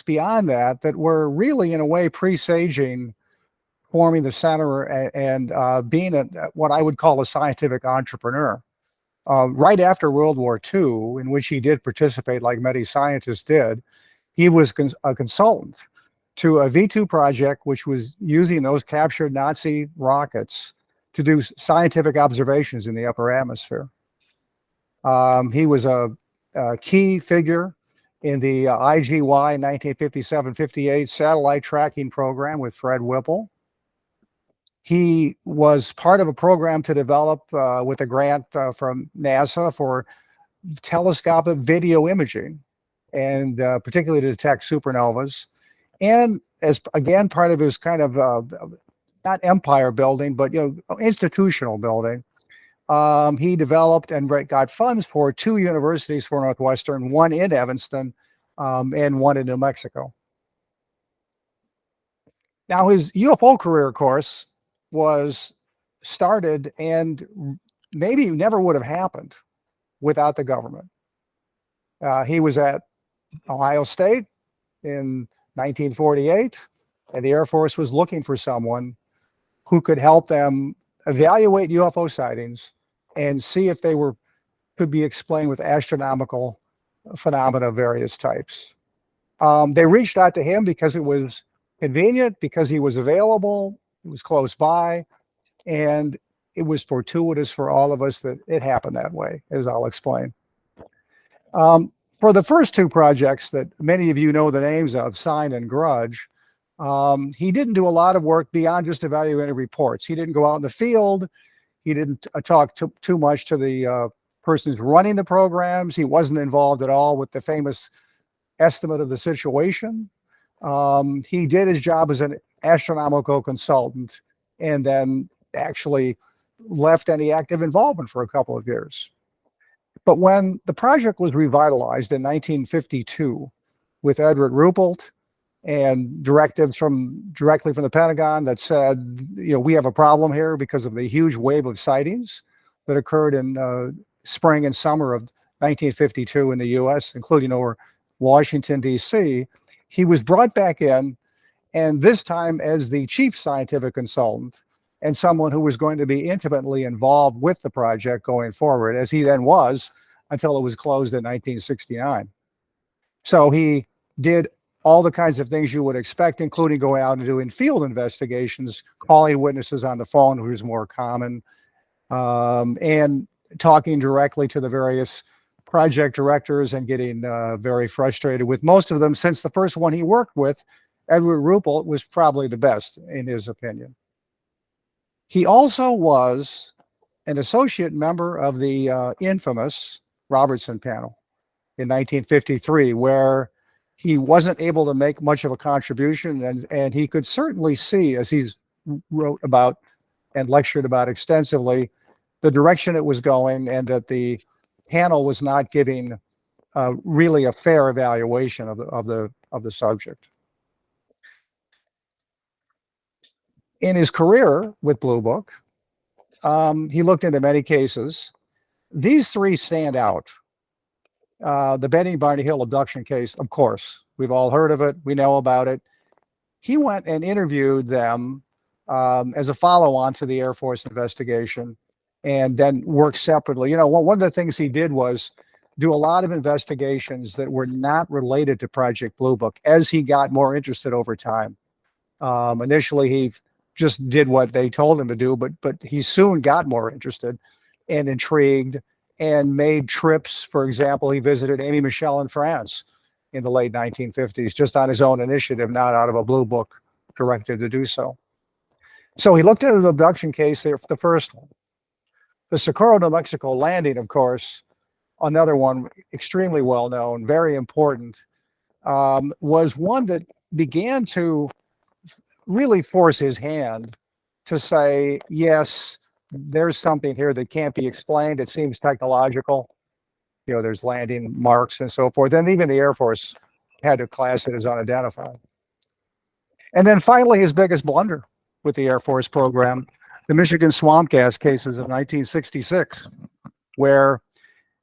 beyond that that were really, in a way, presaging forming the center and being what I would call a scientific entrepreneur. Right after World War II, in which he did participate like many scientists did, he was a consultant to a V2 project, which was using those captured Nazi rockets to do scientific observations in the upper atmosphere. He was a key figure in the IGY 1957-58 satellite tracking program with Fred Whipple. He was part of a program to develop with a grant from NASA for telescopic video imaging, and particularly to detect supernovas. And as, again, part of his kind of not empire building, but institutional building, he developed and got funds for 2 universities for Northwestern, one in Evanston and one in New Mexico. Now, his UFO career, of course, was started and maybe never would have happened without the government. He was at Ohio State in 1948, and the Air Force was looking for someone who could help them evaluate UFO sightings and see if they could be explained with astronomical phenomena of various types. They reached out to him because it was convenient, because he was available, it was close by, and it was fortuitous for all of us that it happened that way, as I'll explain. For the first 2 projects that many of you know the names of, Sign and Grudge, he didn't do a lot of work beyond just evaluating reports. He didn't go out in the field. He didn't talk too much to the persons running the programs. He wasn't involved at all with the famous estimate of the situation. He did his job as an astronomical consultant and then actually left any active involvement for a couple of years. But when the project was revitalized in 1952 with Edward Ruppelt and directives directly from the Pentagon that said, we have a problem here because of the huge wave of sightings that occurred in spring and summer of 1952 in the US, including over Washington, D.C., he was brought back in, and this time as the chief scientific consultant and someone who was going to be intimately involved with the project going forward, as he then was until it was closed in 1969. So he did all the kinds of things you would expect, including going out and doing field investigations, calling witnesses on the phone, which was more common, and talking directly to the various project directors and getting very frustrated with most of them, since the first one he worked with, Edward Ruppelt, was probably the best in his opinion. He also was an associate member of the infamous Robertson panel in 1953, where he wasn't able to make much of a contribution, and he could certainly see, as he's wrote about and lectured about extensively, the direction it was going, and that the panel was not giving really a fair evaluation of the subject. In his career with Blue Book, he looked into many cases. These 3 stand out. The Benny Barney Hill abduction case, of course, we've all heard of it. We know about it. He went and interviewed them as a follow-on to the Air Force investigation, and then worked separately. One of the things he did was do a lot of investigations that were not related to Project Blue Book as he got more interested over time. Initially, he just did what they told him to do, but he soon got more interested and intrigued and made trips. For example, he visited Amy Michel in France in the late 1950s, just on his own initiative, not out of a Blue Book directive to do so. So he looked at the abduction case there, the first one. The Socorro, New Mexico landing, of course, another one extremely well known, very important, was one that began to really force his hand to say, yes, there's something here that can't be explained. It seems technological. There's landing marks and so forth. And even the Air Force had to class it as unidentified. And then finally, his biggest blunder with the Air Force program, the Michigan swamp gas cases of 1966, where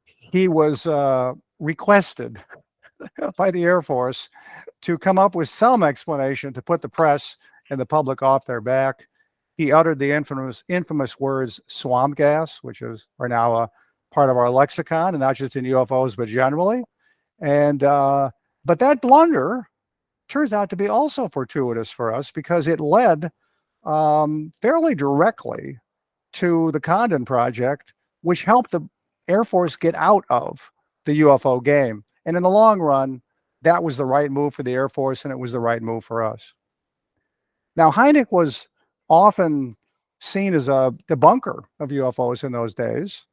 he was requested by the Air Force to come up with some explanation to put the press and the public off their back. He uttered the infamous words swamp gas, which are now a part of our lexicon, and not just in UFOs, but generally. And but that blunder turns out to be also fortuitous for us because it led fairly directly to the Condon Project, which helped the Air Force get out of the UFO game. And in the long run, that was the right move for the Air Force, and it was the right move for us. Now, Hynek was often seen as a debunker of UFOs in those days,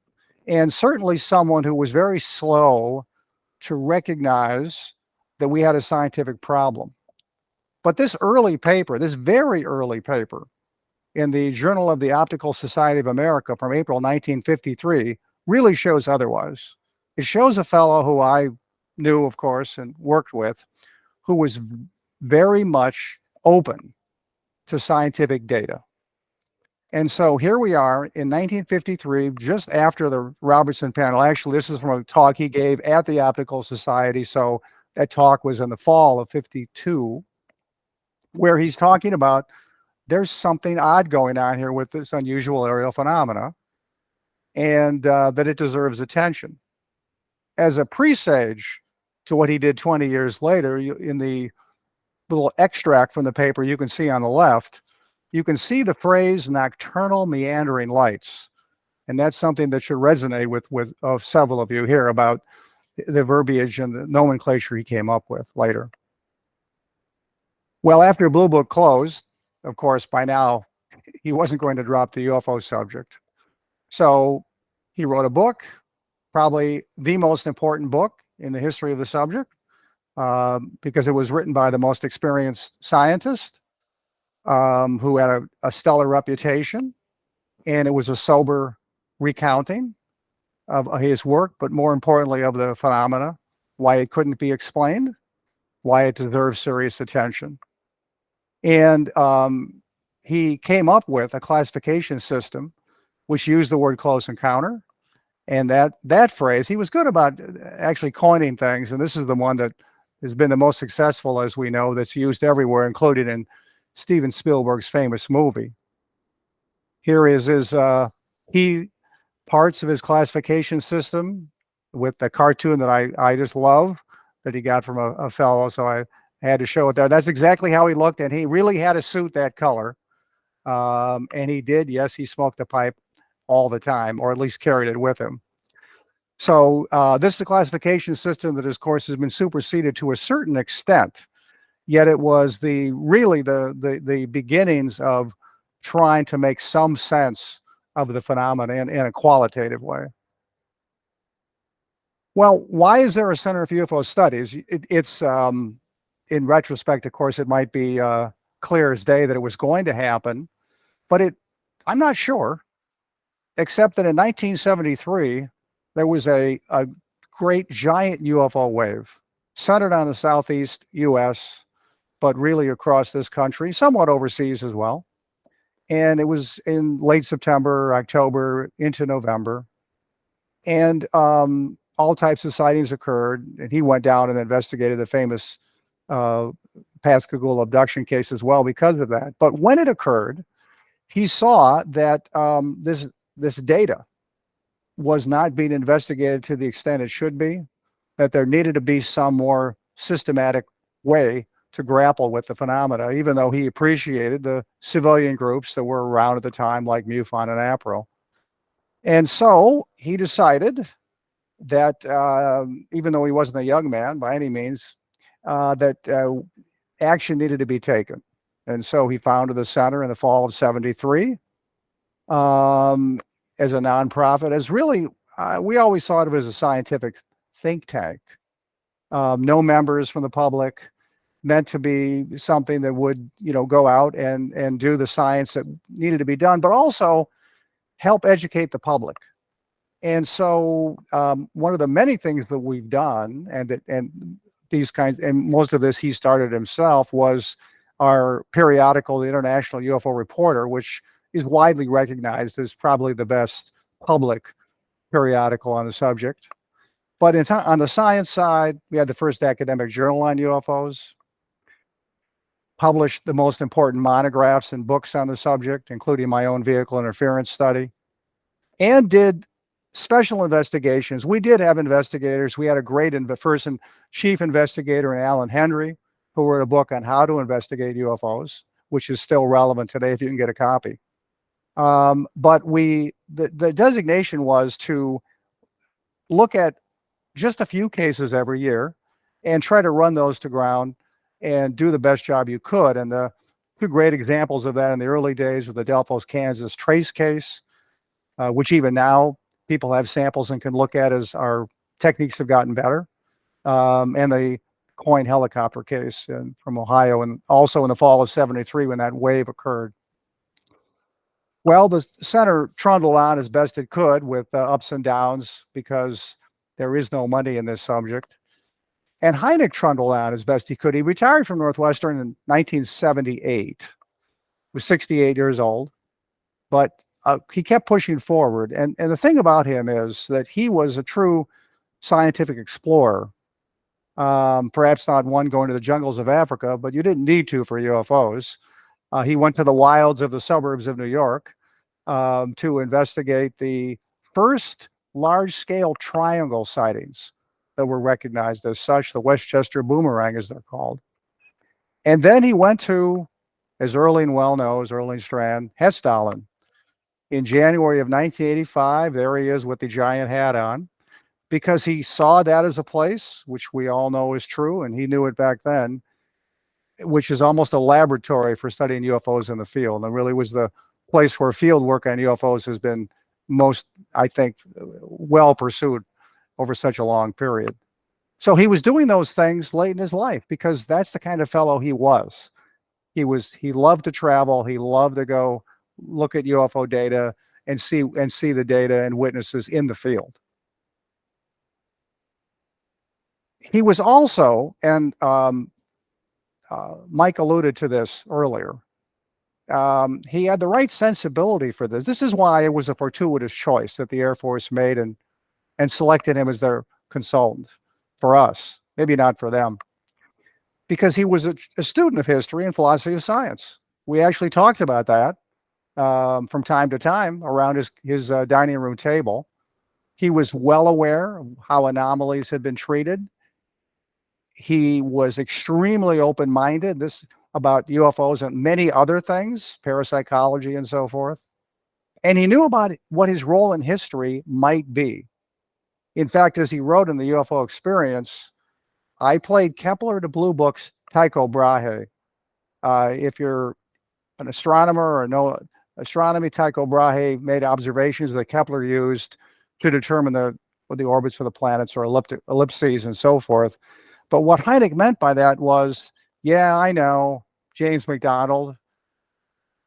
and certainly someone who was very slow to recognize that we had a scientific problem. But this early paper, this very early paper in the Journal of the Optical Society of America from April 1953 really shows otherwise. It shows a fellow who I knew, of course, and worked with, who was very much open to scientific data. And so here we are in 1953, just after the Robertson panel. Actually, this is from a talk he gave at the Optical Society. So that talk was in the fall of 52, where he's talking about there's something odd going on here with this unusual aerial phenomena, and that it deserves attention. As a presage to what he did 20 years later, in the little extract from the paper you can see on the left, you can see the phrase nocturnal meandering lights. And that's something that should resonate with several of you here about the verbiage and the nomenclature he came up with later. Well, after Blue Book closed, of course, by now, he wasn't going to drop the UFO subject. So he wrote a book, probably the most important book in the history of the subject, because it was written by the most experienced scientist who had a stellar reputation, and it was a sober recounting of his work, but more importantly of the phenomena, why it couldn't be explained, why it deserves serious attention. And he came up with a classification system which used the word close encounter. And that phrase, he was good about actually coining things, and this is the one that has been the most successful, as we know, that's used everywhere, including in Steven Spielberg's famous movie. Here is his key parts of his classification system with the cartoon that I just love that he got from a fellow, so I had to show it there. That's exactly how he looked, and he really had a suit that color. And he did, yes, he smoked a pipe all the time, or at least carried it with him. So this is a classification system that, of course, has been superseded to a certain extent, yet it was really the beginnings of trying to make some sense of the phenomena in a qualitative way. Well, why is there a Center for UFO Studies? It's in retrospect, of course, it might be clear as day that it was going to happen, but I'm not sure, except that in 1973, there was a great giant UFO wave centered on the southeast US, but really across this country, somewhat overseas as well. And it was in late September, October, into November. And all types of sightings occurred. And he went down and investigated the famous Pascagoula abduction case as well because of that. But when it occurred, he saw that this data was not being investigated to the extent it should be, that there needed to be some more systematic way to grapple with the phenomena, even though he appreciated the civilian groups that were around at the time, like MUFON and APRO. And so he decided that even though he wasn't a young man by any means, that action needed to be taken. And so he founded the center in the fall of '73 as a nonprofit, as really, we always thought of it as a scientific think tank. No members from the public, meant to be something that would, go out and do the science that needed to be done, but also help educate the public. And so one of the many things that we've done, and these kinds, and most of this he started himself, was our periodical, the International UFO Reporter, which is widely recognized as probably the best public periodical on the subject. But on the science side, we had the first academic journal on UFOs, published the most important monographs and books on the subject, including my own vehicle interference study, and did special investigations. We did have investigators. We had a great first and chief investigator in Alan Henry, who wrote a book on how to investigate UFOs, which is still relevant today if you can get a copy. But the designation was to look at just a few cases every year and try to run those to ground and do the best job you could. And the two great examples of that in the early days were the Delphos, Kansas trace case, which even now people have samples and can look at as our techniques have gotten better, and the Coin helicopter case from Ohio, and also in the fall of '73 when that wave occurred. Well, the center trundled on as best it could with ups and downs because there is no money in this subject. And Hynek trundled on as best he could. He retired from Northwestern in 1978, was 68 years old, but he kept pushing forward. And the thing about him is that he was a true scientific explorer. Perhaps not one going to the jungles of Africa, but you didn't need to for UFOs. He went to the wilds of the suburbs of New York to investigate the first large-scale triangle sightings that were recognized as such, the Westchester boomerang, as they're called. And then he went to, as Erling well knows, Erling Strand, Hessdalen. In January of 1985, there he is with the giant hat on, because he saw that as a place, which we all know is true, and he knew it back then, which is almost a laboratory for studying UFOs in the field. And really was the place where field work on UFOs has been most, I think, well pursued over such a long period. So he was doing those things late in his life because that's the kind of fellow he was. He loved to travel. He loved to go look at UFO data and see the data and witnesses in the field. He was also, and Mike alluded to this earlier, he had the right sensibility for this. This is why it was a fortuitous choice that the Air Force made and selected him as their consultant for us, maybe not for them, because he was a student of history and philosophy of science. We actually talked about that from time to time around his dining room table. He was well aware of how anomalies had been treated. He was extremely open-minded about UFOs and many other things, parapsychology and so forth. And he knew about what his role in history might be. In fact, as he wrote in the UFO Experience, I played Kepler to Blue Book's Tycho Brahe. If you're an astronomer or know astronomy, Tycho Brahe made observations that Kepler used to determine the orbits for the planets or ellipses and so forth. But what Hynek meant by that was, yeah, I know, James McDonald,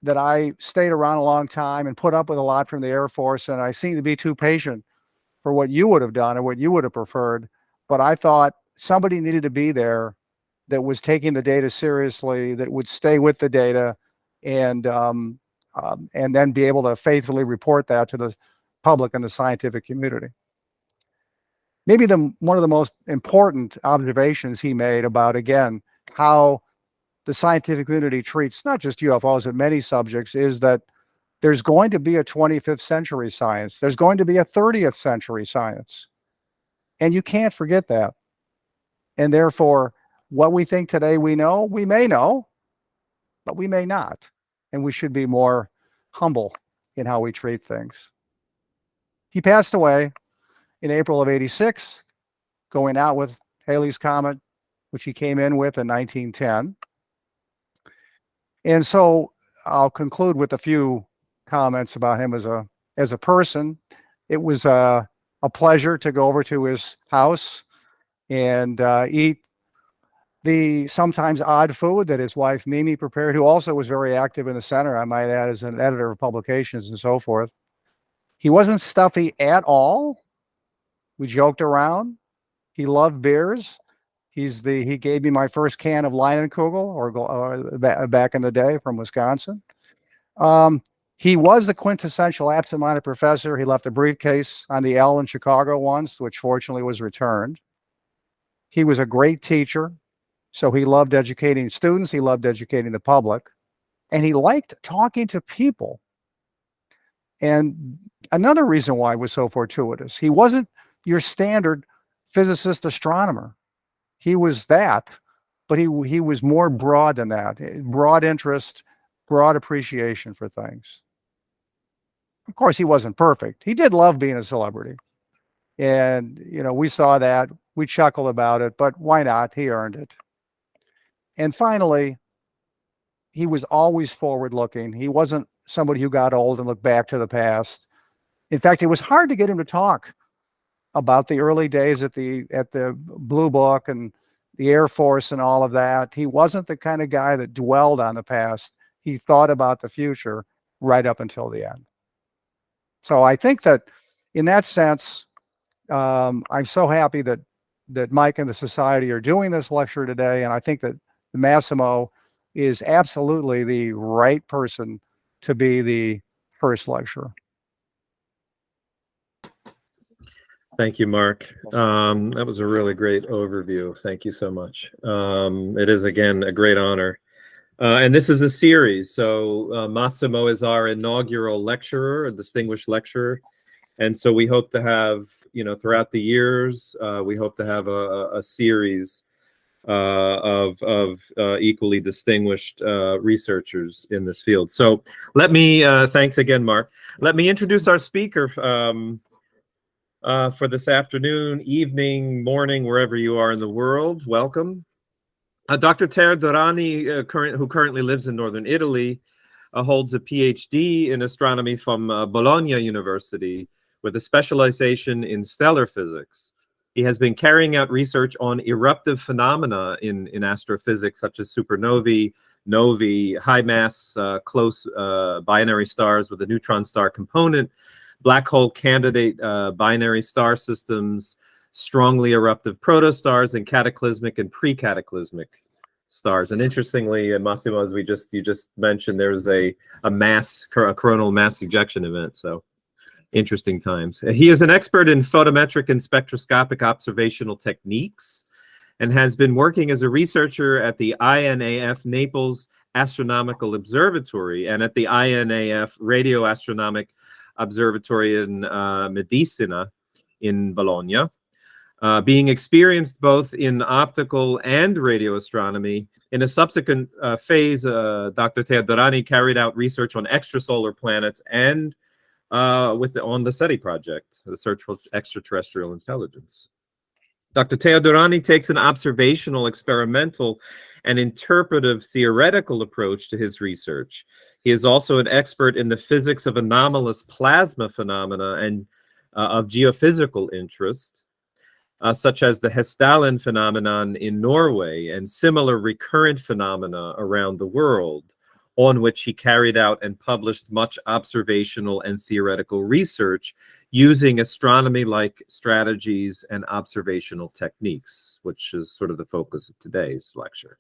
that I stayed around a long time and put up with a lot from the Air Force, and I seem to be too patient for what you would have done or what you would have preferred. But I thought somebody needed to be there that was taking the data seriously, that would stay with the data, and then be able to faithfully report that to the public and the scientific community. Maybe one of the most important observations he made about, again, how the scientific community treats not just UFOs, but many subjects, is that there's going to be a 25th century science. There's going to be a 30th century science. And you can't forget that. And therefore, what we think today we may know, but we may not. And we should be more humble in how we treat things. He passed away in April of '86, going out with Halley's Comet, which he came in with in 1910. And so I'll conclude with a few comments about him as a person. It was a pleasure to go over to his house and eat the sometimes odd food that his wife Mimi prepared, who also was very active in the center, I might add, as an editor of publications and so forth. He wasn't stuffy at all. We joked around. He loved beers. He gave me my first can of Leinenkugel, or back in the day, from Wisconsin. He was the quintessential absent-minded professor. He left a briefcase on the L in Chicago once, which fortunately was returned. He was a great teacher, so he loved educating students. He loved educating the public, and he liked talking to people. And another reason why it was so fortuitous, he wasn't your standard physicist astronomer. He was that, but he was more broad than that. Broad interest, broad appreciation for things. Of course, he wasn't perfect. He did love being a celebrity. And, we saw that. We chuckled about it, but why not? He earned it. And finally, he was always forward looking. He wasn't somebody who got old and looked back to the past. In fact, it was hard to get him to talk about the early days at the Blue Book and the Air Force and all of that. He wasn't the kind of guy that dwelled on the past. He thought about the future right up until the end. So I think that in that sense, I'm so happy that Mike and the Society are doing this lecture today. And I think that Massimo is absolutely the right person to be the first lecturer. Thank you, Mark. That was a really great overview. Thank you so much. It is, again, a great honor. And this is a series. So Massimo is our inaugural lecturer, a distinguished lecturer. And so we hope to have, throughout the years, we hope to have a series of equally distinguished researchers in this field. So let me, thanks again, Mark. Let me introduce our speaker for this afternoon, evening, morning, wherever you are in the world. Welcome. Dr. Teodorani, who currently lives in northern Italy, holds a PhD in astronomy from Bologna University with a specialization in stellar physics. He has been carrying out research on eruptive phenomena in astrophysics, such as supernovae, novae, high mass, close binary stars with a neutron star component, black hole candidate binary star systems, strongly eruptive protostars, and cataclysmic and pre-cataclysmic stars. And interestingly, Massimo, as you just mentioned, there's a coronal mass ejection event. So interesting times. He is an expert in photometric and spectroscopic observational techniques and has been working as a researcher at the INAF Naples Astronomical Observatory and at the INAF Radio Astronomic Observatory in Medicina in Bologna. Being experienced both in optical and radio astronomy. In a subsequent phase, Dr. Teodorani carried out research on extrasolar planets and on the SETI project, the Search for Extraterrestrial Intelligence. Dr. Teodorani takes an observational, experimental, and interpretive theoretical approach to his research. He is also an expert in the physics of anomalous plasma phenomena and of geophysical interest, such as the Hessdalen phenomenon in Norway and similar recurrent phenomena around the world, on which he carried out and published much observational and theoretical research using astronomy-like strategies and observational techniques, which is sort of the focus of today's lecture.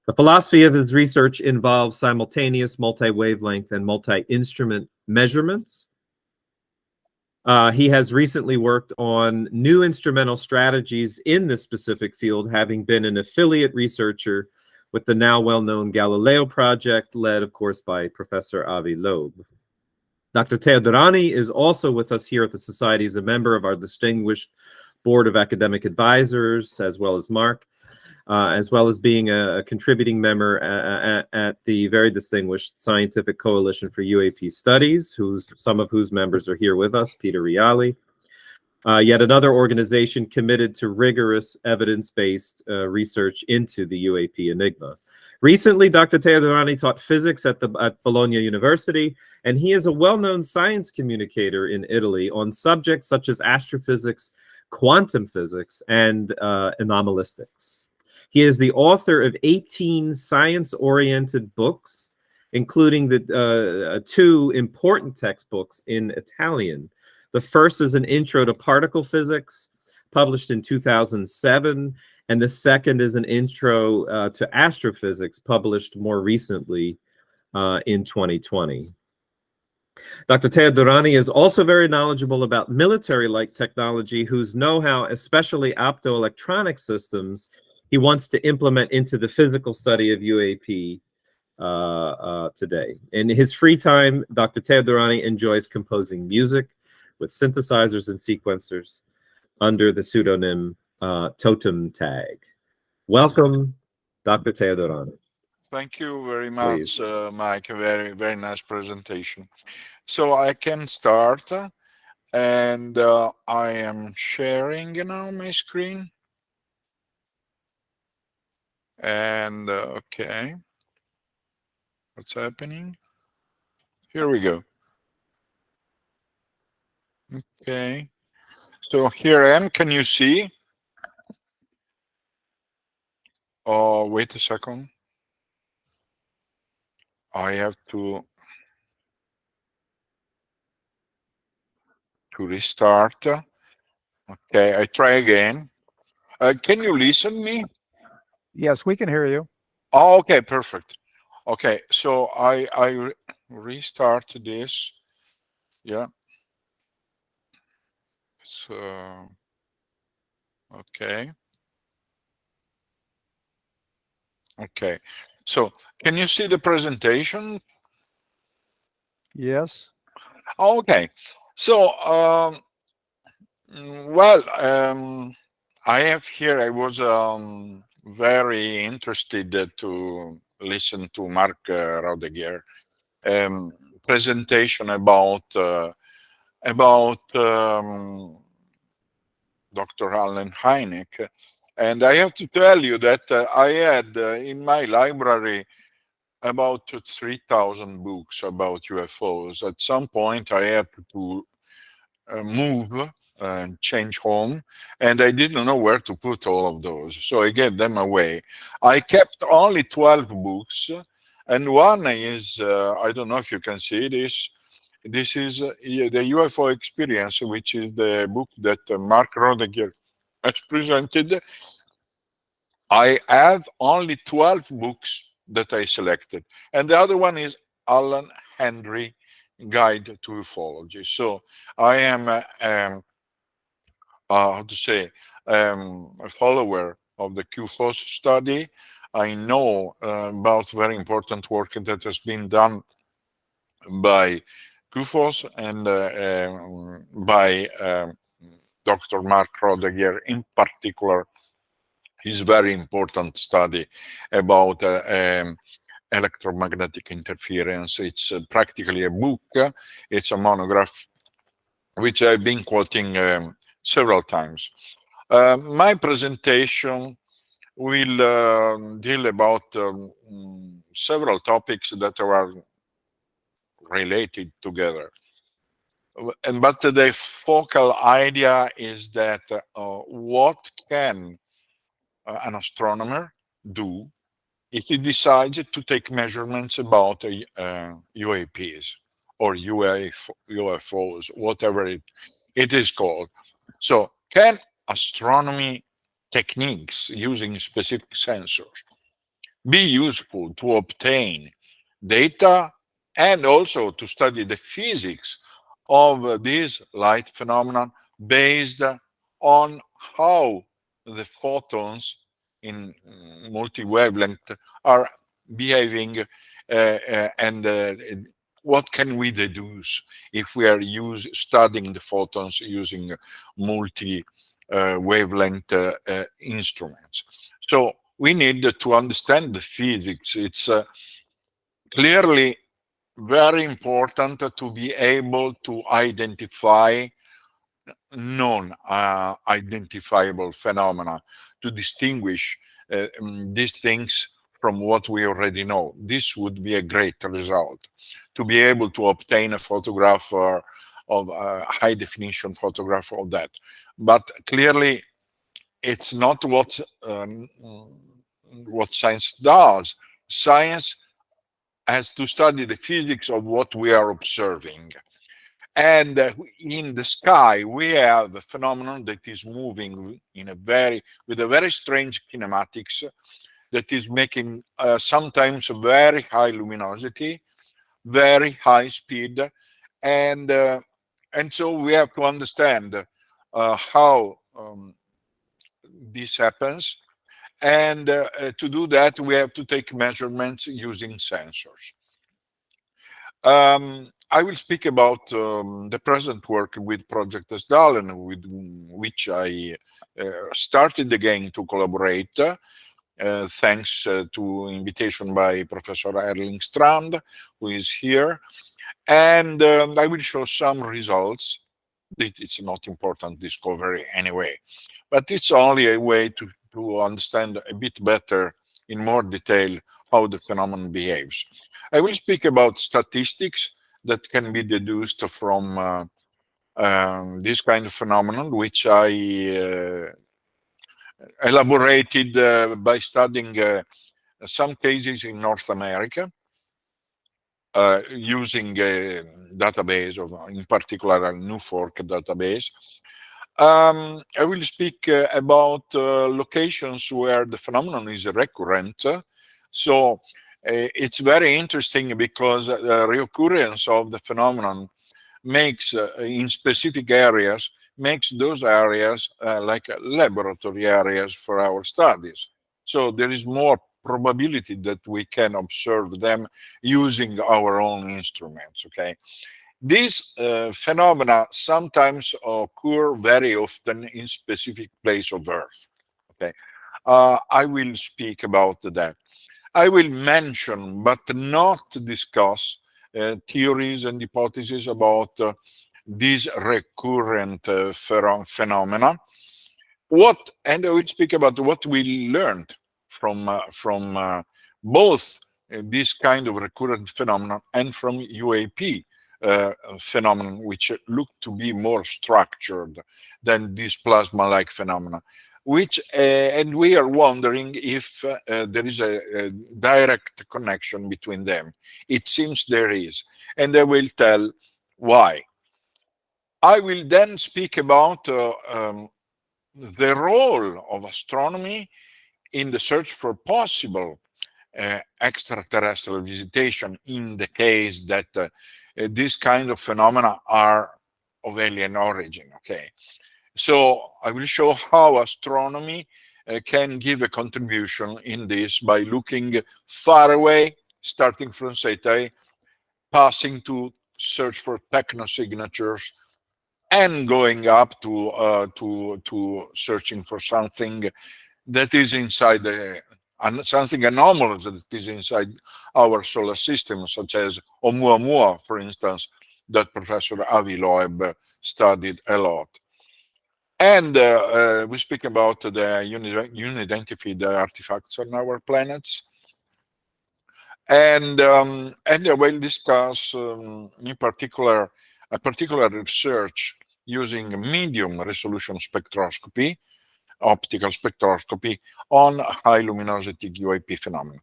The philosophy of his research involves simultaneous multi-wavelength and multi-instrument measurements. He has recently worked on new instrumental strategies in this specific field, having been an affiliate researcher with the now well-known Galileo project, led, of course, by Professor Avi Loeb. Dr. Teodorani is also with us here at the Society as a member of our distinguished Board of Academic Advisors, as well as Mark, as well as being a contributing member at the very distinguished Scientific Coalition for UAP Studies, some of whose members are here with us, Peter Riali. Yet another organization committed to rigorous evidence-based research into the UAP enigma. Recently, Dr. Teodorani taught physics at Bologna University, and he is a well-known science communicator in Italy on subjects such as astrophysics, quantum physics, and anomalistics. He is the author of 18 science-oriented books, including the two important textbooks in Italian. The first is an intro to particle physics, published in 2007, and the second is an intro to astrophysics, published more recently in 2020. Dr. Teodorani is also very knowledgeable about military-like technology, whose know-how, especially optoelectronic systems, he wants to implement into the physical study of UAP today. In his free time, Dr. Teodorani enjoys composing music with synthesizers and sequencers under the pseudonym Totem Tag. Welcome, Dr. Teodorani. Thank you very much, Mike. Very, very nice presentation. So I can start, and I am sharing now my screen. And okay, what's happening? Here we go. Okay, so here I am. Can you see? Oh, wait a second. I have to restart. Okay, I try again. Can you listen me? Yes, we can hear you. Oh, okay, perfect. Okay, so I restart this. Yeah. So okay. Okay. So can you see the presentation? Yes. Okay. So well, I have here. I was very interested to listen to Mark Rodegier presentation about Dr. Alan Hynek, and I have to tell you that I had in my library about 3,000 books about UFOs. At some point, I had to move and change home, and I didn't know where to put all of those, so I gave them away. I kept only 12 books, and one is I don't know if you can see this. This is the UFO Experience, which is the book that Mark Rodegier has presented. I have only 12 books that I selected, and the other one is Alan Henry Guide to Ufology. So I am how to say, a follower of the QFOS study. I know about very important work that has been done by QFOS and by Dr. Mark Rodegier in particular. His very important study about electromagnetic interference. It's practically a book. It's a monograph, which I've been quoting several times. My presentation will deal about several topics that are related together. But the focal idea is that what can an astronomer do if he decides to take measurements about UAPs or UFOs, whatever it is called. So can astronomy techniques using specific sensors be useful to obtain data and also to study the physics of these light phenomena based on how the photons in multi-wavelength are behaving and what can we deduce if we are studying the photons using multi-wavelength instruments. So we need to understand the physics. It's clearly very important to be able to identify non-identifiable phenomena, to distinguish these things from what we already know. This would be a great result, to be able to obtain a photograph of a high definition photograph of that. But clearly, it's not what science does. Science has to study the physics of what we are observing. And in the sky, we have a phenomenon that is moving with a very strange kinematics that is making sometimes very high luminosity, very high speed, and so we have to understand how this happens, and to do that we have to take measurements using sensors. I will speak about the present work with Project Sdalen, with which I started again to collaborate, thanks to invitation by Professor Erling Strand, who is here. And I will show some results. It's not important discovery anyway, but it's only a way to understand a bit better in more detail how the phenomenon behaves. I will speak about statistics that can be deduced from this kind of phenomenon, which I elaborated by studying some cases in North America, using a database of, in particular, a Newfork database. I will speak about locations where the phenomenon is recurrent. So it's very interesting because the reoccurrence of the phenomenon makes, in specific areas, makes those areas like laboratory areas for our studies. So there is more probability that we can observe them using our own instruments, okay? These phenomena sometimes occur very often in specific place of Earth, okay? I will speak about that. I will mention, but not discuss, theories and hypotheses about these recurrent phenomena. And I will speak about what we learned from both this kind of recurrent phenomenon and from UAP phenomenon, which look to be more structured than this plasma-like phenomena. Which and we are wondering if there is a direct connection between them. It seems there is, and I will tell why. I will then speak about the role of astronomy in the search for possible extraterrestrial visitation in the case that this kind of phenomena are of alien origin, okay? So I will show how astronomy can give a contribution in this by looking far away, starting from Zeta, passing to search for technosignatures, and going up to searching for something that is inside something anomalous that is inside our solar system, such as Oumuamua, for instance, that Professor Avi Loeb studied a lot. And we speak about the unidentified artifacts on our planets. And I will discuss in particular a particular research using medium resolution spectroscopy, optical spectroscopy, on high luminosity UAP phenomena.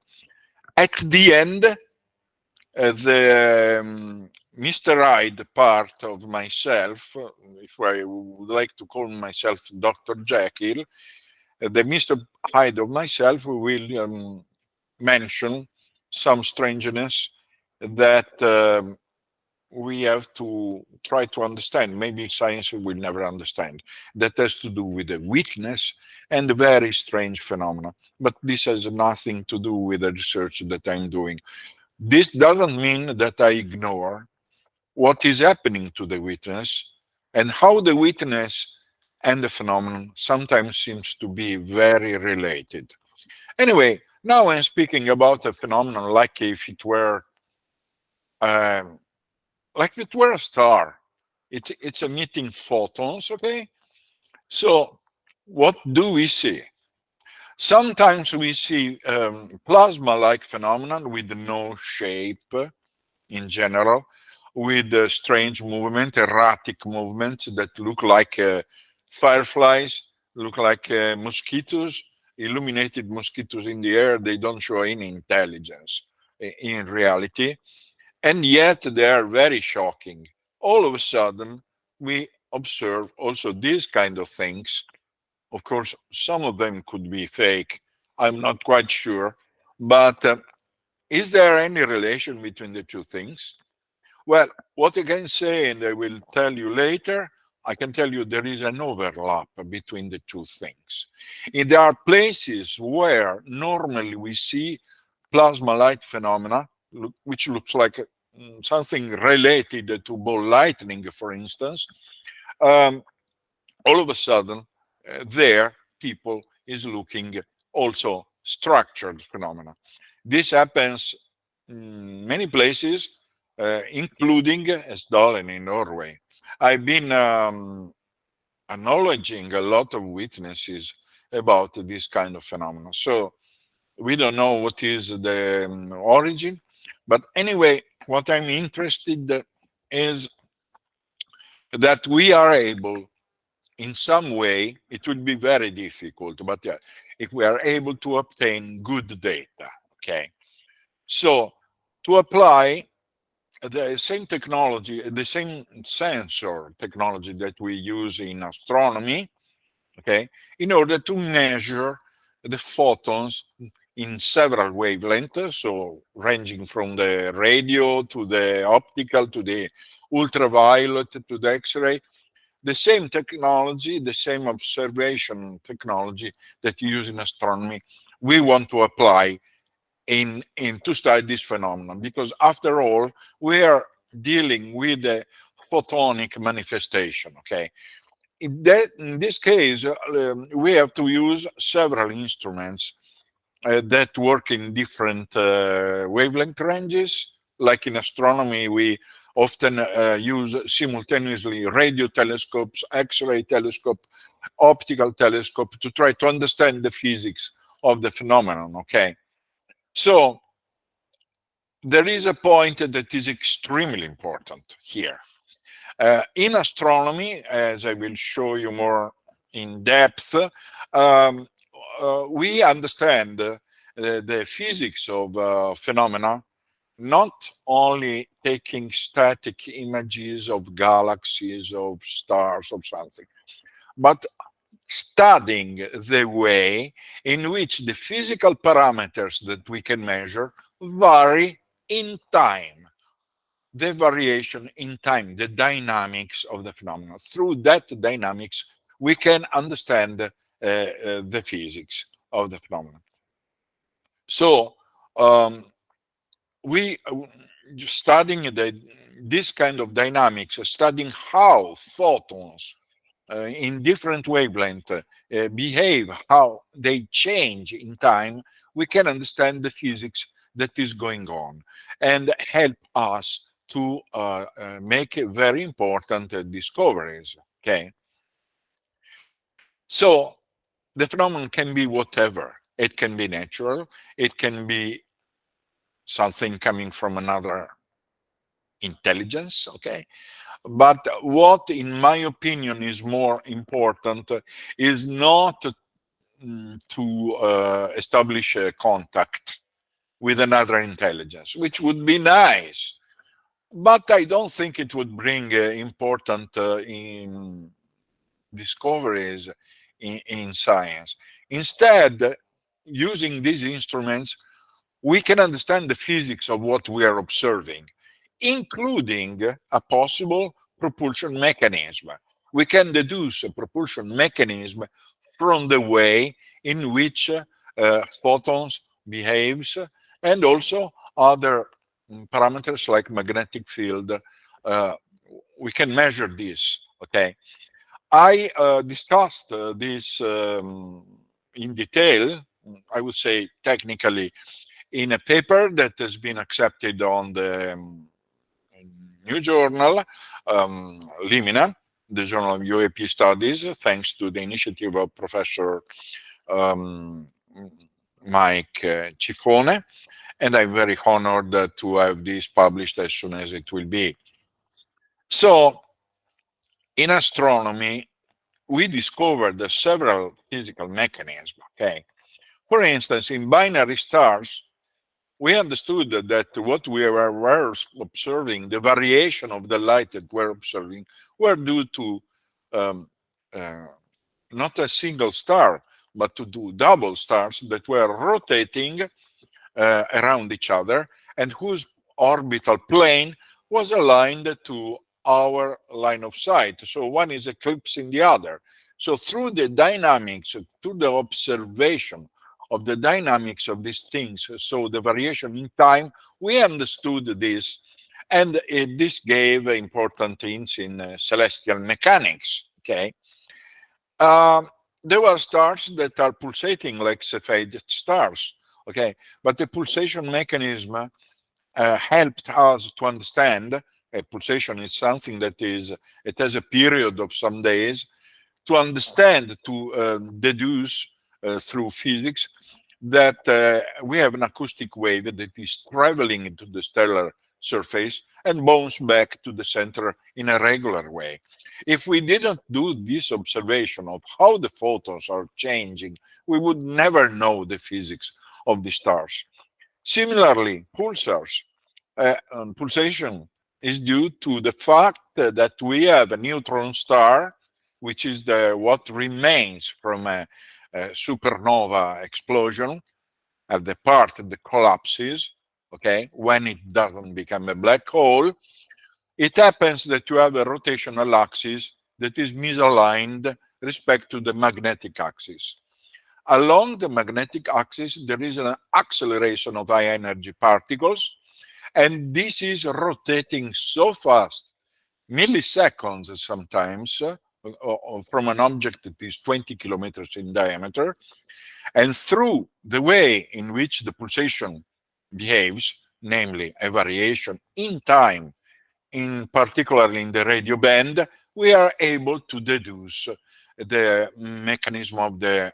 At the end, the Mr. Hyde part of myself, if I would like to call myself Dr. Jekyll, the Mr. Hyde of myself will mention some strangeness that we have to try to understand. Maybe science will never understand. That has to do with the weakness and the very strange phenomena. But this has nothing to do with the research that I'm doing. This doesn't mean that I ignore what is happening to the witness and how the witness and the phenomenon sometimes seems to be very related. Anyway, now I'm speaking about a phenomenon like if it were a star. It's emitting photons, okay? So what do we see? Sometimes we see plasma-like phenomenon with no shape in general, with strange movement, erratic movements that look like fireflies, look like mosquitoes, illuminated mosquitoes in the air. They don't show any intelligence in reality. And yet they are very shocking. All of a sudden, we observe also these kind of things. Of course, some of them could be fake. I'm not quite sure. But is there any relation between the two things? Well, what I can say, and I will tell you later, I can tell you there is an overlap between the two things. There are places where normally we see plasma light phenomena, which looks like something related to ball lightning, for instance. All of a sudden, there people is looking also structured phenomena. This happens in many places, including Esdalen in Norway. I've been acknowledging a lot of witnesses about this kind of phenomena. So we don't know what is the origin, but anyway, what I'm interested is that we are able, in some way, it will be very difficult, but if we are able to obtain good data, okay? So to apply the same technology, the same sensor technology that we use in astronomy, okay, in order to measure the photons in several wavelengths, so ranging from the radio to the optical to the ultraviolet to the X-ray, the same technology, the same observation technology that you use in astronomy, we want to apply in to study this phenomenon, because after all, we are dealing with a photonic manifestation, okay? In this case, we have to use several instruments that work in different wavelength ranges. Like in astronomy, we often use simultaneously radio telescopes, X-ray telescope, optical telescope to try to understand the physics of the phenomenon, okay? So there is a point that is extremely important here. In astronomy, as I will show you more in depth, we understand the physics of phenomena, not only taking static images of galaxies, of stars, of something, but studying the way in which the physical parameters that we can measure vary in time. The variation in time, the dynamics of the phenomena. Through that dynamics, we can understand the physics of the phenomenon. So we studying this kind of dynamics, studying how photons in different wavelengths behave, how they change in time, we can understand the physics that is going on and help us to make very important discoveries, okay? So the phenomenon can be whatever. It can be natural, it can be something coming from another intelligence, okay? But what, in my opinion, is more important is not to establish a contact with another intelligence, which would be nice. But I don't think it would bring important in discoveries in science. Instead, using these instruments, we can understand the physics of what we are observing, including a possible propulsion mechanism. We can deduce a propulsion mechanism from the way in which photons behaves, and also other parameters like magnetic field. We can measure this, okay? I discussed this in detail, I would say technically, in a paper that has been accepted on the new journal, Limina, the journal of UAP studies, thanks to the initiative of Professor Mike Cifone. And I'm very honored to have this published as soon as it will be. So, in astronomy, we discovered several physical mechanisms, okay? For instance, in binary stars, we understood that what we were observing, the variation of the light that we're observing, were due to not a single star, but to double stars that were rotating around each other and whose orbital plane was aligned to our line of sight. So one is eclipsing the other. So through the dynamics, through the observation of the dynamics of these things, so the variation in time, we understood this. And this gave important hints in celestial mechanics, okay? There were stars that are pulsating like Cepheid stars, okay? But the pulsation mechanism helped us to understand a pulsation is something that it has a period of some days, to understand, to deduce through physics that we have an acoustic wave that is traveling into the stellar surface and bounce back to the center in a regular way. If we didn't do this observation of how the photons are changing, we would never know the physics of the stars. Similarly, pulsars, pulsation is due to the fact that we have a neutron star, which is what remains from a supernova explosion at the part that collapses, okay, when it doesn't become a black hole. It happens that you have a rotational axis that is misaligned respect to the magnetic axis. Along the magnetic axis, there is an acceleration of high energy particles, and this is rotating so fast, milliseconds sometimes, from an object that is 20 kilometers in diameter. And through the way in which the pulsation behaves, namely a variation in time, in particularly in the radio band, we are able to deduce the mechanism of the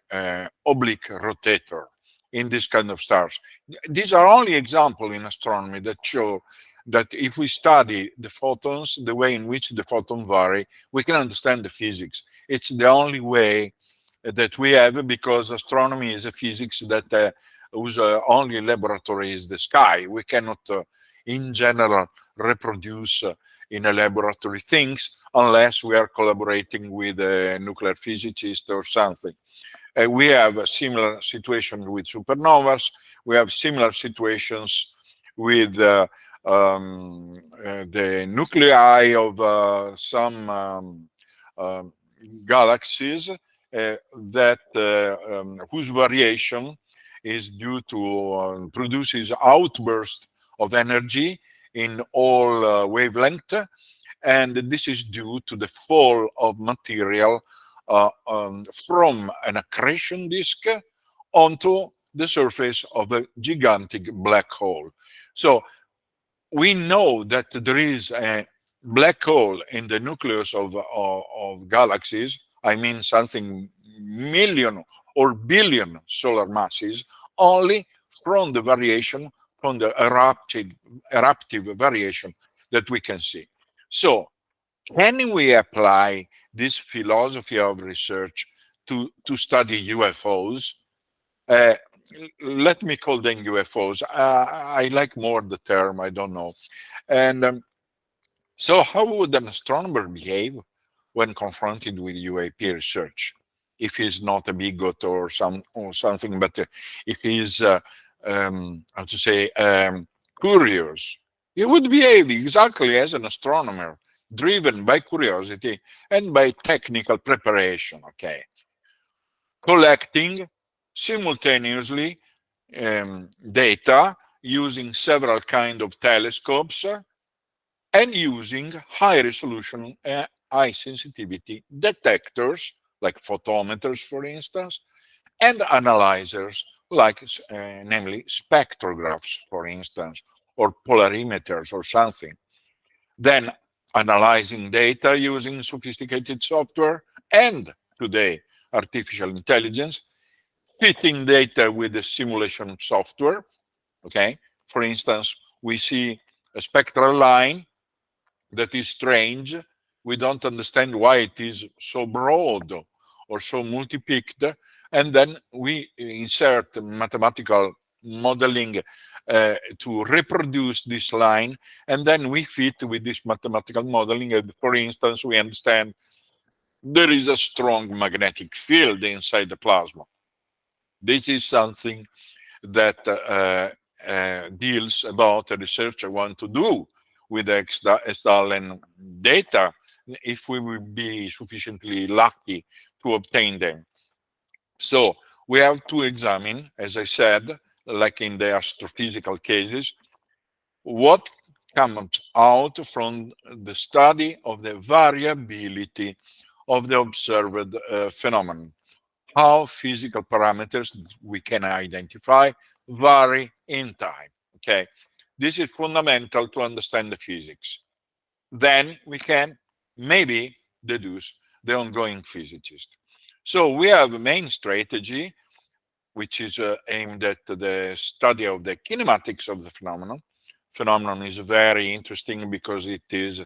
oblique rotator in this kind of stars. These are only examples in astronomy that show that if we study the photons, the way in which the photons vary, we can understand the physics. It's the only way that we have, because astronomy is a physics that whose only laboratory is the sky. We cannot, in general, reproduce in a laboratory things unless we are collaborating with a nuclear physicist or something. We have a similar situation with supernovas. We have similar situations with the nuclei of some galaxies whose variation is due to produces outburst of energy in all wavelength, and this is due to the fall of material from an accretion disk onto the surface of a gigantic black hole. So we know that there is a black hole in the nucleus of galaxies. I mean something million or billion solar masses, only from the variation, from the eruptive variation that we can see. So can we apply this philosophy of research to study UFOs? Let me call them UFOs. I like more the term, I don't know. And so how would an astronomer behave when confronted with UAP research? If he's not a bigot or something, but if he's, how to say, curious, he would behave exactly as an astronomer, driven by curiosity and by technical preparation, okay? Collecting simultaneously data using several kinds of telescopes and using high resolution, high sensitivity detectors, like photometers, for instance, and analyzers, like namely spectrographs, for instance, or polarimeters or something. Then analyzing data using sophisticated software and today artificial intelligence, fitting data with the simulation software. Okay, for instance, we see a spectral line that is strange. We don't understand why it is so broad or so multi-peaked, and then we insert mathematical modeling to reproduce this line, and then we fit with this mathematical modeling. And for instance, we understand there is a strong magnetic field inside the plasma. This is something that deals about the research I want to do with the Stalin data if we will be sufficiently lucky to obtain them. So we have to examine, as I said, like in the astrophysical cases, what comes out from the study of the variability of the observed phenomenon, how physical parameters we can identify vary in time. Okay, this is fundamental to understand the physics. Then we can maybe deduce the ongoing physicist. So we have a main strategy, which is aimed at the study of the kinematics of the phenomenon. Phenomenon is very interesting because it is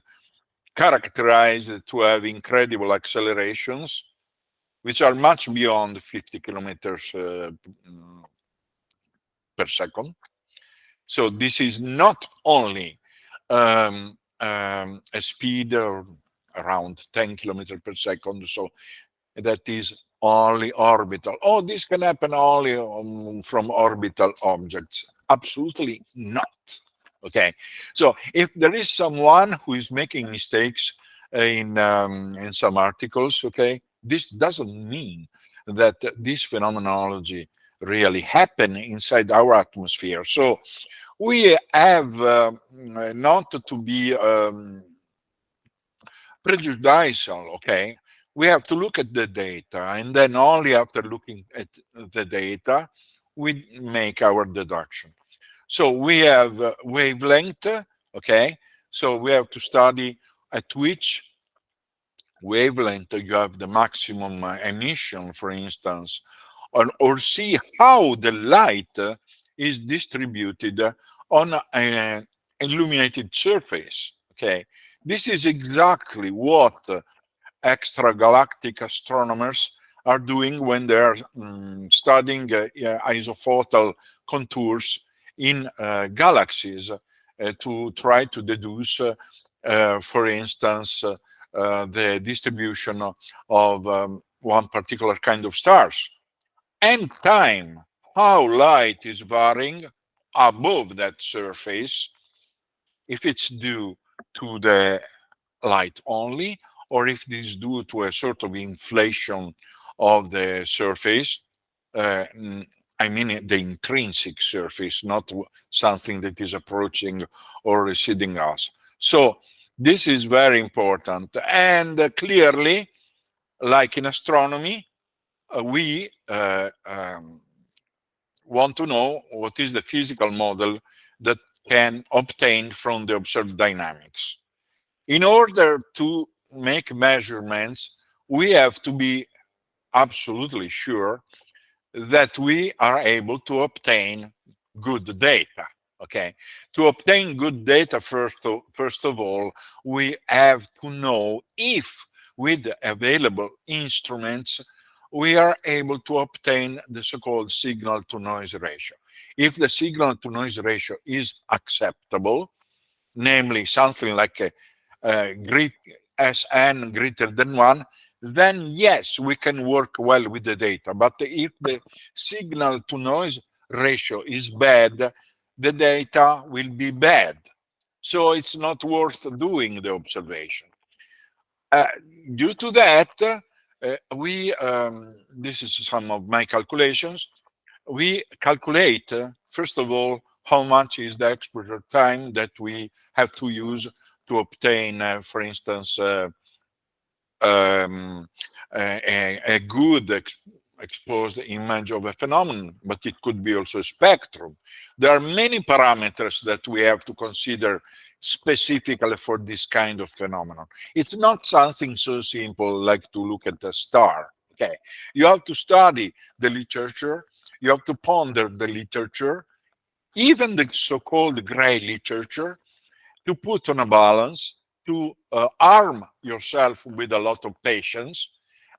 characterized to have incredible accelerations, which are much beyond 50 kilometers per second. So this is not only a speed around 10 kilometers per second, so that is only orbital. Oh, this can happen only from orbital objects. Absolutely not. Okay, so if there is someone who is making mistakes in some articles, okay, this doesn't mean that this phenomenology really happen inside our atmosphere. So we have not to be prejudicial, okay? We have to look at the data, and then only after looking at the data, we make our deduction. So we have wavelength, okay? So we have to study at which wavelength you have the maximum emission, for instance, or see how the light is distributed on an illuminated surface, okay? This is exactly what extragalactic astronomers are doing when they're studying isophotal contours in galaxies to try to deduce, for instance, the distribution of one particular kind of stars. And time, how light is varying above that surface, if it's due to the light only, or if this is due to a sort of inflation of the surface. I mean the intrinsic surface, not something that is approaching or receding us. So this is very important. And clearly, like in astronomy, we want to know what is the physical model that can obtain from the observed dynamics. In order to make measurements, we have to be absolutely sure that we are able to obtain good data. Okay, to obtain good data, first of all, we have to know if with available instruments we are able to obtain the so-called signal to noise ratio. If the signal to noise ratio is acceptable, namely something like Sn greater than 1, then yes, we can work well with the data. But if the signal to noise ratio is bad, the data will be bad. So it's not worth doing the observation. Due to that, this is some of my calculations. We calculate, first of all, how much is the exposure time that we have to use to obtain, for instance, a good exposed image of a phenomenon, but it could be also a spectrum. There are many parameters that we have to consider specifically for this kind of phenomenon. It's not something so simple like to look at a star. Okay, you have to study the literature, you have to ponder the literature, even the so-called gray literature, to put on a balance, to arm yourself with a lot of patience,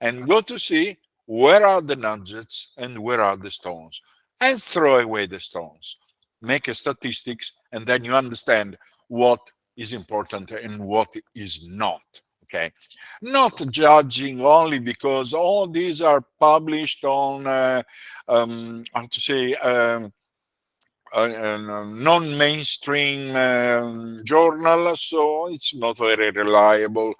and go to see where are the nuggets and where are the stones, and throw away the stones. Make a statistics, and then you understand what is important and what is not. Okay, not judging only because all these are published on how to say non-mainstream journal, so it's not very reliable.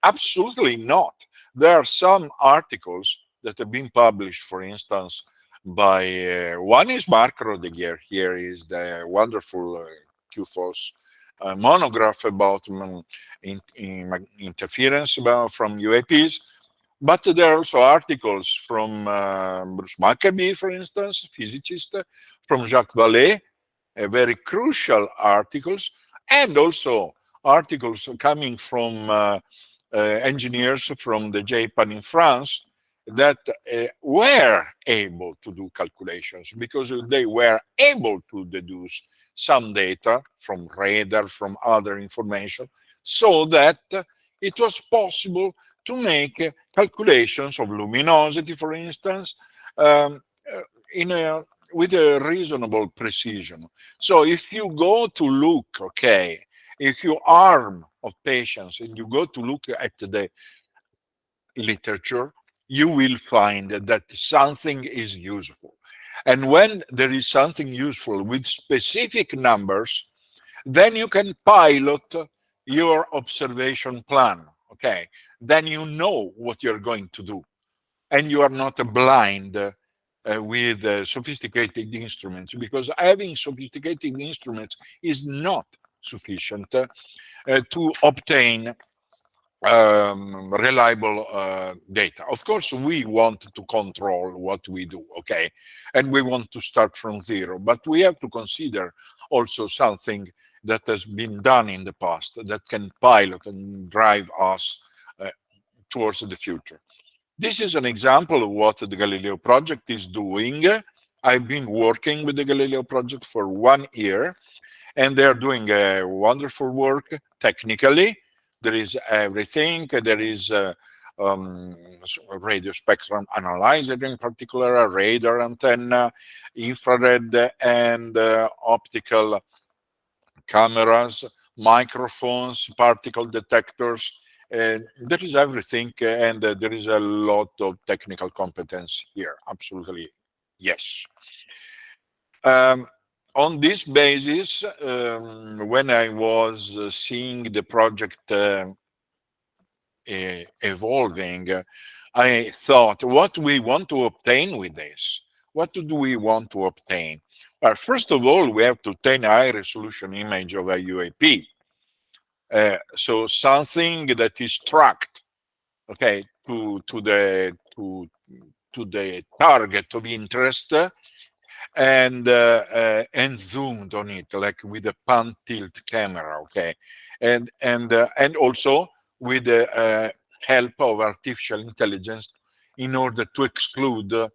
Absolutely not. There are some articles that have been published, for instance, by one is Mark Rodegier. Here is the wonderful QFOS monograph about interference from UAPs. But there are also articles from Bruce Maccabee, for instance, physicist, from Jacques Vallée, very crucial articles, and also articles coming from engineers from the JPAN in France that were able to do calculations because they were able to deduce some data from radar, from other information, so that it was possible to make calculations of luminosity, for instance, with a reasonable precision. So if you go to look, okay, if you arm of patients and you go to look at the literature, you will find that something is useful. And when there is something useful with specific numbers, then you can pilot your observation plan, okay? Then you know what you're going to do. And you are not blind with sophisticated instruments, because having sophisticated instruments is not sufficient to obtain reliable data. Of course, we want to control what we do, okay? And we want to start from zero, but we have to consider also something that has been done in the past that can pilot and drive us towards the future. This is an example of what the Galileo project is doing. I've been working with the Galileo project for 1 year, and they're doing wonderful work technically. There is everything. There is radio spectrum analyzer in particular, a radar antenna, infrared and optical cameras, microphones, particle detectors. There is everything, and there is a lot of technical competence here. Absolutely, yes. On this basis, when I was seeing the project evolving, I thought, what we want to obtain with this? What do we want to obtain? Well, first of all, we have to obtain a high resolution image of a UAP. So something that is tracked, okay, to the target of interest, and zoomed on it, like with a pan tilt camera, okay, and also with the help of artificial intelligence in order to exclude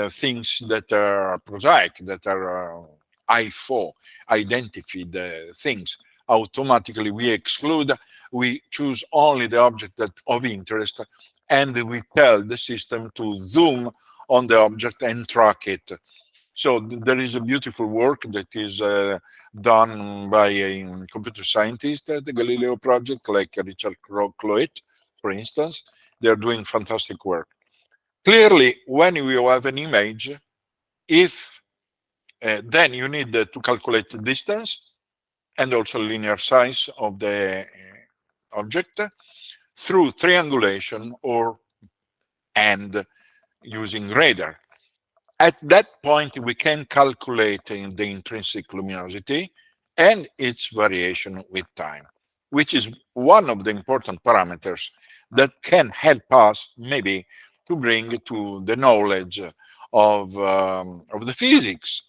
things that are prosaic, that are IFO, identified things. Automatically we exclude, we choose only the object that of interest, and we tell the system to zoom on the object and track it. So there is a beautiful work that is done by a computer scientist at the Galileo project, like Richard Cloet, for instance. They're doing fantastic work. Clearly, when you have an image, if then you need to calculate the distance and also linear size of the object through triangulation and using radar. At that point, we can calculate the intrinsic luminosity and its variation with time, which is one of the important parameters that can help us maybe to bring to the knowledge of the physics.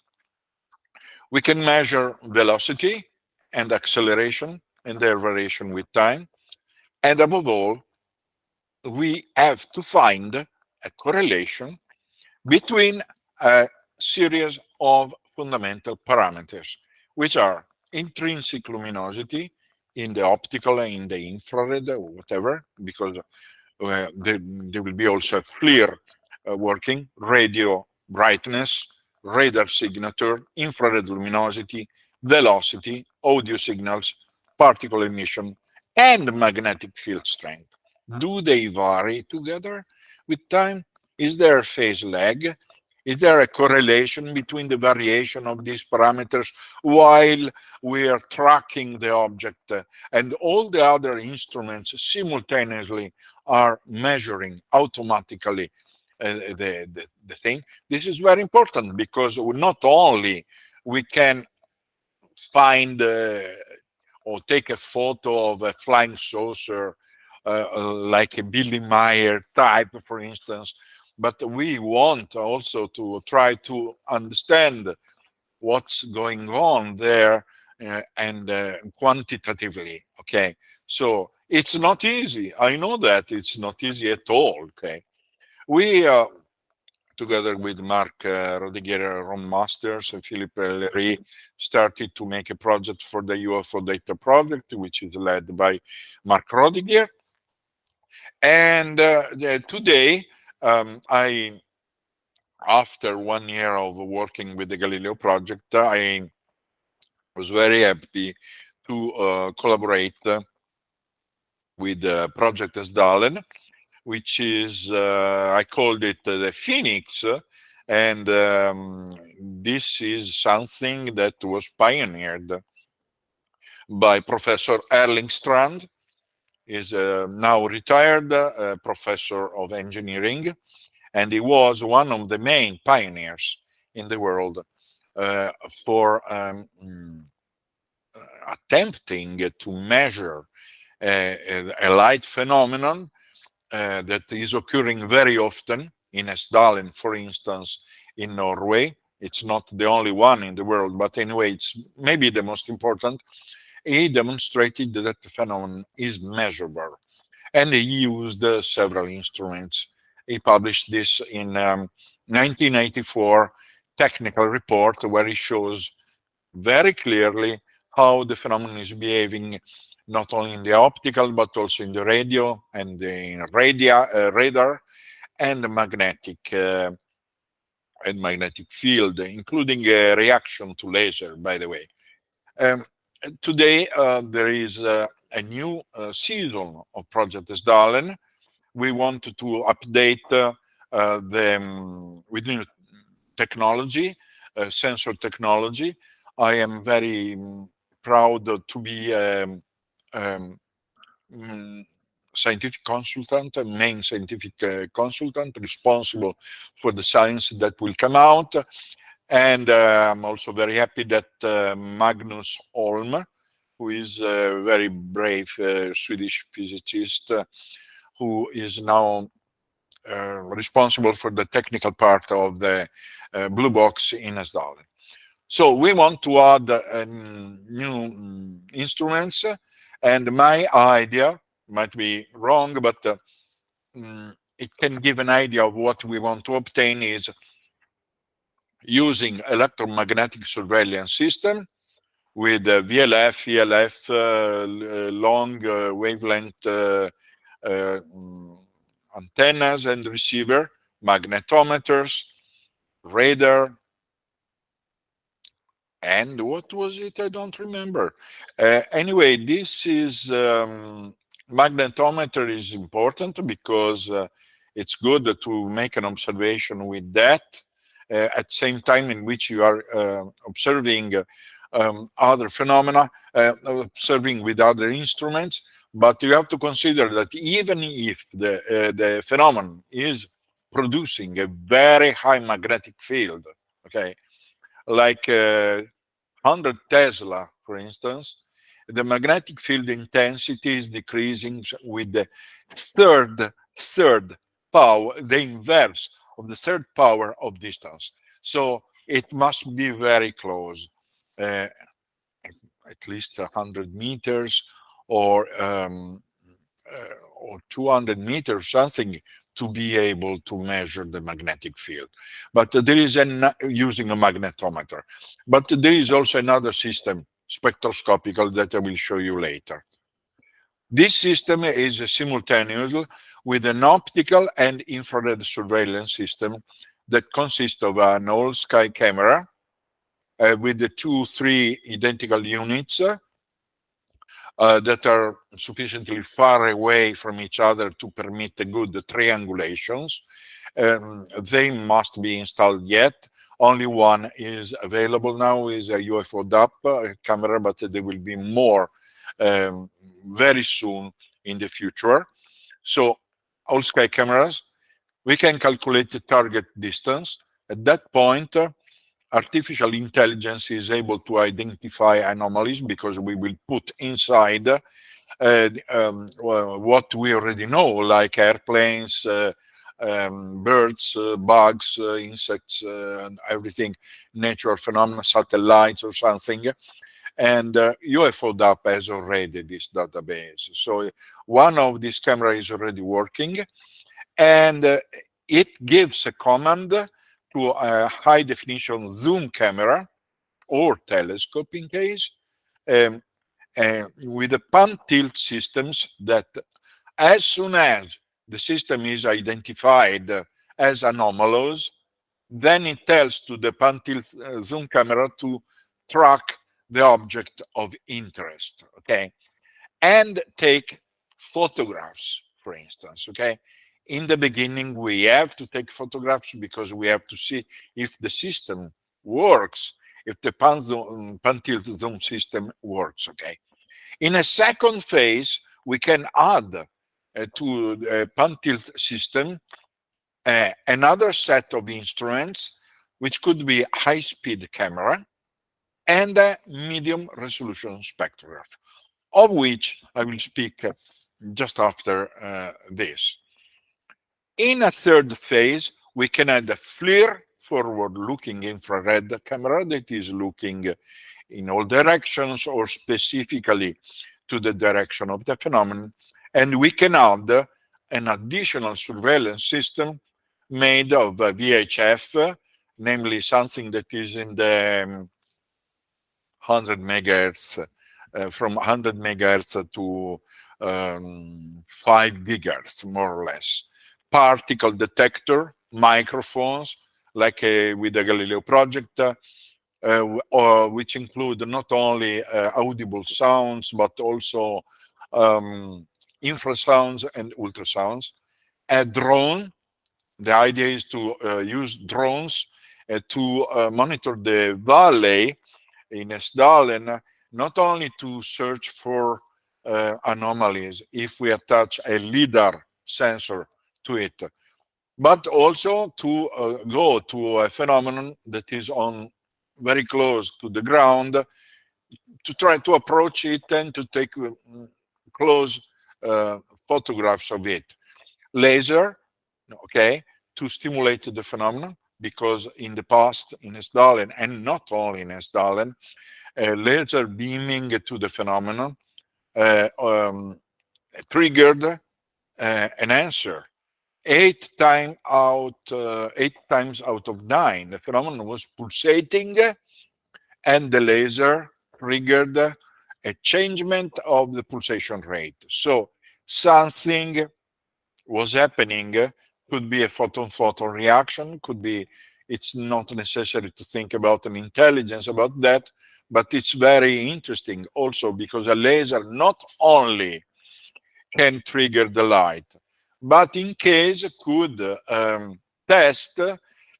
We can measure velocity and acceleration and their variation with time. And above all, we have to find a correlation between a series of fundamental parameters, which are intrinsic luminosity in the optical and in the infrared, or whatever, because there will be also a FLIR working, radio brightness, radar signature, infrared luminosity, velocity, audio signals, particle emission, and magnetic field strength. Do they vary together with time? Is there a phase lag? Is there a correlation between the variation of these parameters while we are tracking the object and all the other instruments simultaneously are measuring automatically the thing? This is very important because not only we can find or take a photo of a flying saucer like a Billy Meyer type, for instance, but we want also to try to understand what's going on there and quantitatively. Okay, so it's not easy. I know that it's not easy at all. Okay, we together with Mark Rodiguer, Ron Masters, and Philippe Lery, started to make a project for the UFO Data Project, which is led by Mark Rodiguer. And today, after 1 year of working with the Galileo project, I was very happy to collaborate with Project Esdalen, which is, I called it the Phoenix, and this is something that was pioneered by Professor Erling Strand, is now retired professor of engineering, and he was one of the main pioneers in the world for attempting to measure a light phenomenon that is occurring very often in Esdalen, for instance, in Norway. It's not the only one in the world, but anyway, it's maybe the most important. He demonstrated that the phenomenon is measurable, and he used several instruments. He published this in 1984 technical report where he shows very clearly how the phenomenon is behaving not only in the optical but also in the radio and in radar and magnetic field, including a reaction to laser, by the way. Today there is a new season of Project Esdalen. We want to update with new technology, sensor technology. I am very proud to be scientific consultant, main scientific consultant responsible for the science that will come out. And I'm also very happy that Magnus Holm, who is a very brave Swedish physicist, who is now responsible for the technical part of the blue box in Esdalen. So we want to add new instruments, and my idea might be wrong, but it can give an idea of what we want to obtain is using electromagnetic surveillance system with VLF, ELF, long wavelength antennas and receiver, magnetometers, radar, and what was it? I don't remember. Anyway, this is magnetometer is important because it's good to make an observation with that at the same time in which you are observing other phenomena, observing with other instruments. But you have to consider that even if the phenomenon is producing a very high magnetic field, okay, like 100 Tesla, for instance, the magnetic field intensity is decreasing with the third power, the inverse of the third power of distance. So it must be very close, at least 100 meters or 200 meters, something, to be able to measure the magnetic field. But there is using a magnetometer. But there is also another system, spectroscopical, that I will show you later. This system is simultaneous with an optical and infrared surveillance system that consists of an all-sky camera with the 2-3 identical units that are sufficiently far away from each other to permit a good triangulations, They must be installed yet. Only one is available now, is a UFO DAP camera, but there will be more very soon in the future. So all sky cameras, we can calculate the target distance. At that point, artificial intelligence is able to identify anomalies because we will put inside what we already know, like airplanes, birds, bugs, insects, and everything, natural phenomena, satellites or something. And UFO DAP has already this database. So one of these cameras is already working, and it gives a command to a high definition zoom camera or telescope in case, with the pan tilt systems that as soon as the system is identified as anomalous, then it tells to the pan tilt zoom camera to track the object of interest, okay, and take photographs, for instance, okay. In the beginning, we have to take photographs because we have to see if the system works, if the pan tilt zoom system works, okay. In a second phase, we can add to the pan tilt system another set of instruments, which could be high-speed camera and a medium resolution spectrograph, of which I will speak just after this. In a third phase, we can add a FLIR, forward-looking infrared camera, that is looking in all directions or specifically to the direction of the phenomenon. And we can add an additional surveillance system made of VHF, namely something that is in the 100 megahertz, from 100 megahertz to 5 gigahertz, more or less. Particle detector, microphones, like with the Galileo project, which include not only audible sounds, but also infrasounds and ultrasounds. A drone, the idea is to use drones to monitor the valley in Esdalen, not only to search for anomalies if we attach a LIDAR sensor to it, but also to go to a phenomenon that is on very close to the ground, to try to approach it and to take close photographs of it. Laser, okay, to stimulate the phenomenon, because in the past in Esdalen, and not only in Esdalen, laser beaming to the phenomenon triggered an answer. 8 times out of 9, the phenomenon was pulsating, and the laser triggered a changement of the pulsation rate. So something was happening. Could be a photon-photon reaction, could be, it's not necessary to think about an intelligence about that, but it's very interesting also because a laser not only can trigger the light, but in case could test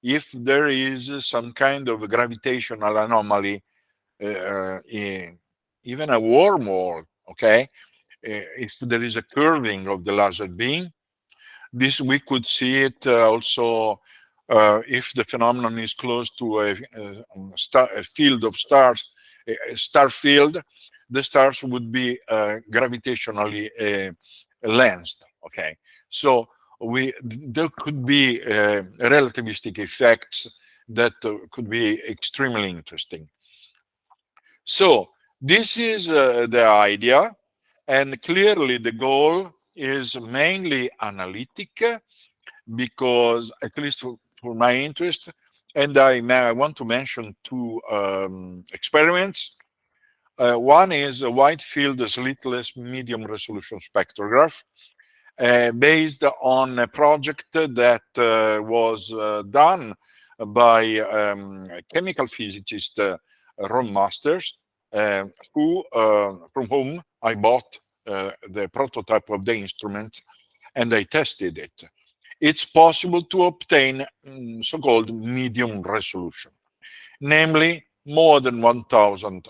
if there is some kind of gravitational anomaly, even a wormhole, okay? If there is a curving of the laser beam, this we could see it also if the phenomenon is close to a field of stars, a star field, the stars would be gravitationally lensed, okay? So there could be relativistic effects that could be extremely interesting. So this is the idea, and clearly the goal is mainly analytic, because at least for my interest, and I want to mention 2 experiments. One is a wide field slitless medium resolution spectrograph, based on a project that was done by chemical physicist Ron Masters, from whom I bought the prototype of the instrument and I tested it. it's possible to obtain so-called medium resolution, namely more than 1000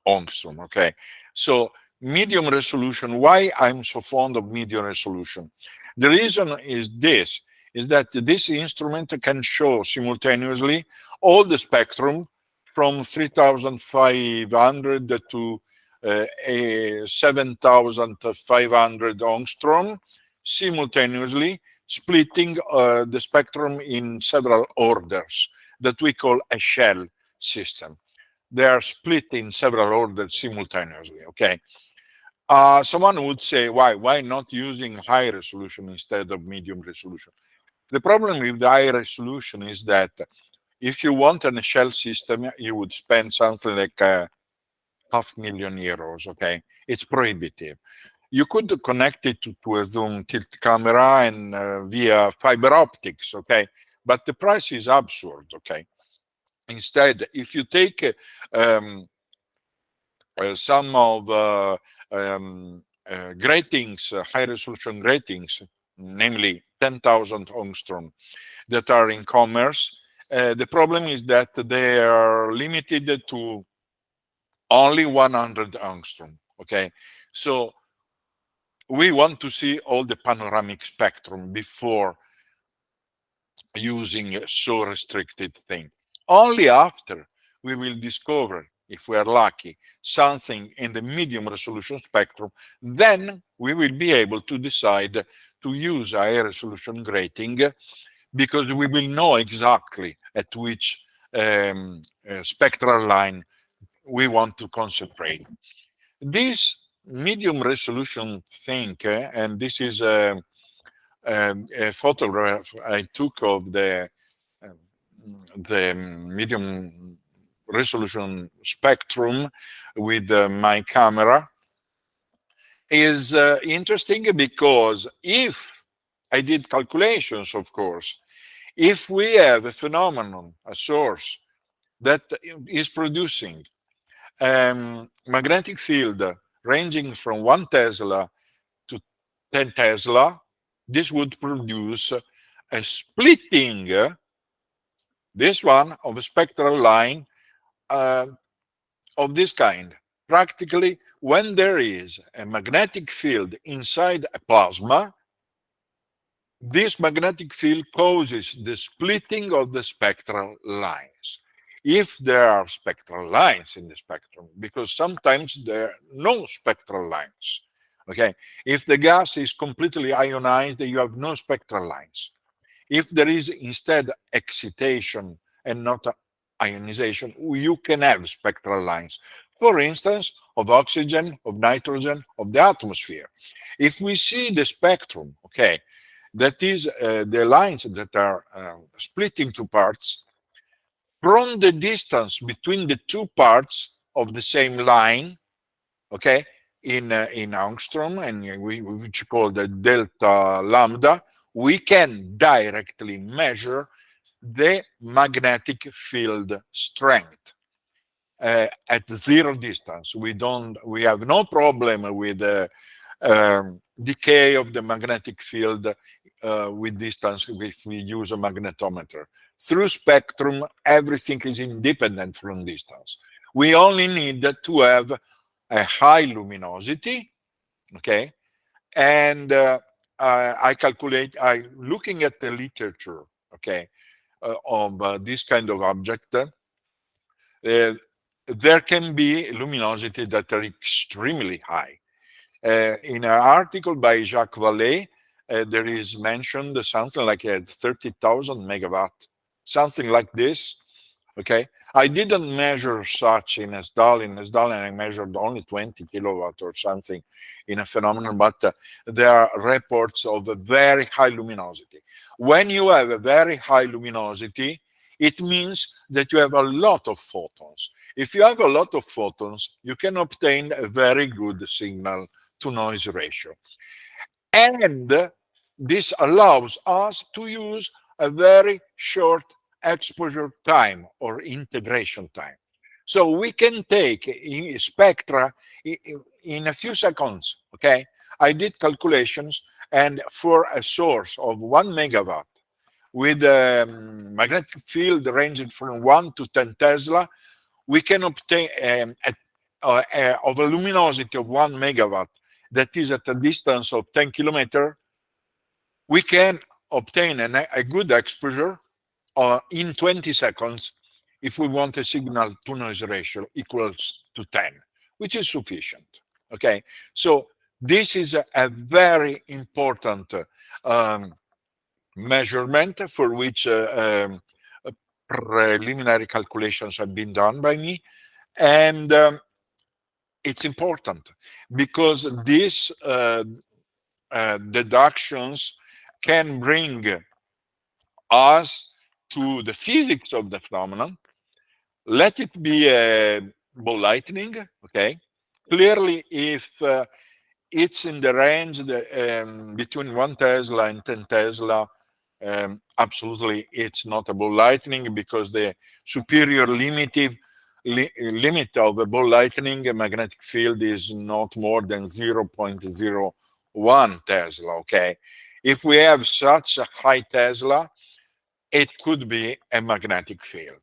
angstrom. Okay, so medium resolution. Why I'm so fond of medium resolution? The reason is this: is that this instrument can show simultaneously all the spectrum from 3500 to 7500 angstrom simultaneously, splitting the spectrum in several orders that we call a shell system. They are split in several orders simultaneously. Okay. Someone would say, why not using high resolution instead of medium resolution? The problem with the high resolution is that if you want a shell system, you would spend something like €500,000. Okay, it's prohibitive. You could connect it to a zoom tilt camera and via fiber optics. Okay, but the price is absurd. Okay, instead, if you take some of gratings, high resolution gratings, namely 10,000 angstrom, that are in commerce, the problem is that they are limited to only 100 angstrom. Okay, so we want to see all the panoramic spectrum before using a so restricted thing. Only after we will discover, if we are lucky, something in the medium resolution spectrum, then we will be able to decide to use high resolution grating, because we will know exactly at which spectral line we want to concentrate. This medium resolution thing, and this is a photograph I took of the medium resolution spectrum with my camera, is interesting because if I did calculations, of course, if we have a phenomenon, a source that is producing magnetic field ranging from 1 Tesla to 10 Tesla, this would produce a splitting, this one, of a spectral line of this kind. Practically, when there is a magnetic field inside a plasma, this magnetic field causes the splitting of the spectral lines. If there are spectral lines in the spectrum, because sometimes there are no spectral lines. Okay, if the gas is completely ionized, you have no spectral lines. If there is instead excitation and not ionization, you can have spectral lines. For instance, of oxygen, of nitrogen, of the atmosphere. If we see the spectrum, okay, that is the lines that are split into parts, from the distance between the two parts of the same line, okay, in angstrom, and which call the delta lambda, we can directly measure the magnetic field strength at zero distance. We have no problem with the decay of the magnetic field with distance if we use a magnetometer. Through spectrum, everything is independent from distance. We only need to have a high luminosity, okay? And looking at the literature, okay, of this kind of object, there can be luminosity that are extremely high. In an article by Jacques Vallée, there is mentioned something like 30,000 megawatt, something like this. Okay, I didn't measure such in SDAL. In SDAL, I measured only 20 kilowatt or something in a phenomenon, but there are reports of a very high luminosity. When you have a very high luminosity, it means that you have a lot of photons. If you have a lot of photons, you can obtain a very good signal to noise ratio. And this allows us to use a very short exposure time or integration time. So we can take spectra in a few seconds, okay? I did calculations, And for a source of 1 megawatt with a magnetic field ranging from 1 to 10 Tesla, we can obtain of a luminosity of 1 megawatt that is at a distance of 10 kilometers. We can obtain a good exposure in 20 seconds if we want a signal to noise ratio equals to 10, which is sufficient. Okay, so this is a very important measurement for which preliminary calculations have been done by me. And it's important because these deductions can bring us to the physics of the phenomenon. Let it be a ball lightning, okay? Clearly, if it's in the range between 1 Tesla and 10 Tesla, absolutely it's not a ball lightning, because the superior limit of a ball lightning magnetic field is not more than 0.01 Tesla, okay? If we have such a high Tesla, it could be a magnetic field.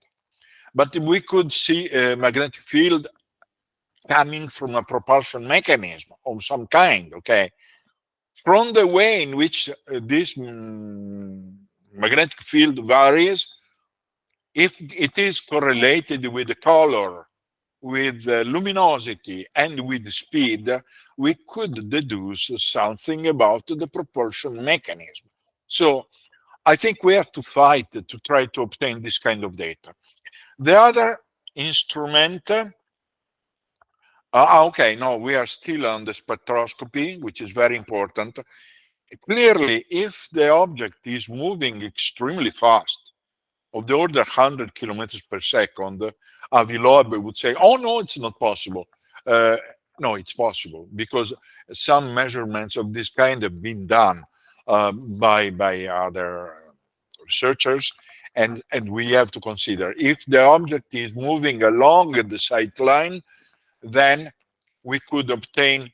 But we could see a magnetic field coming from a propulsion mechanism of some kind, okay? From the way in which this magnetic field varies, if it is correlated with the color, with luminosity, and with speed, we could deduce something about the propulsion mechanism. So I think we have to fight to try to obtain this kind of data. The other instrument, okay, no, we are still on the spectroscopy, which is very important. Clearly, if the object is moving extremely fast, of the order 100 kilometers per second, Avilob would say, oh, no, it's not possible. No, it's possible, because some measurements of this kind have been done by other researchers, and we have to consider, if the object is moving along the sight line, then we could obtain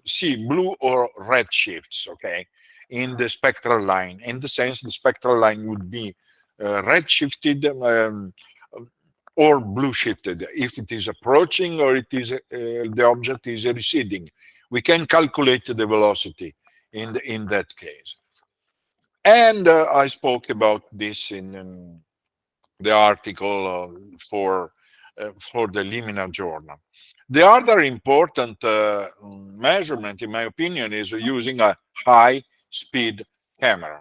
see blue or red shifts, okay, in the spectral line. In the sense, the spectral line would be red shifted or blue shifted if it is approaching, or it is the object is receding. We can calculate the velocity in that case. And I spoke about this in the article for the Limina Journal. The other important measurement, in my opinion, is using a high-speed camera.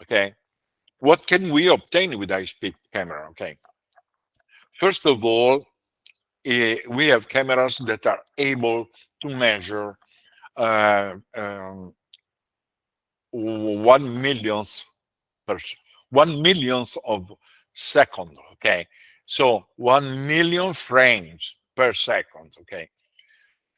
Okay, what can we obtain with high-speed camera? Okay, first of all, we have cameras that are able to measure 1 millionth of second. Okay, so 1 million frames per second. Okay,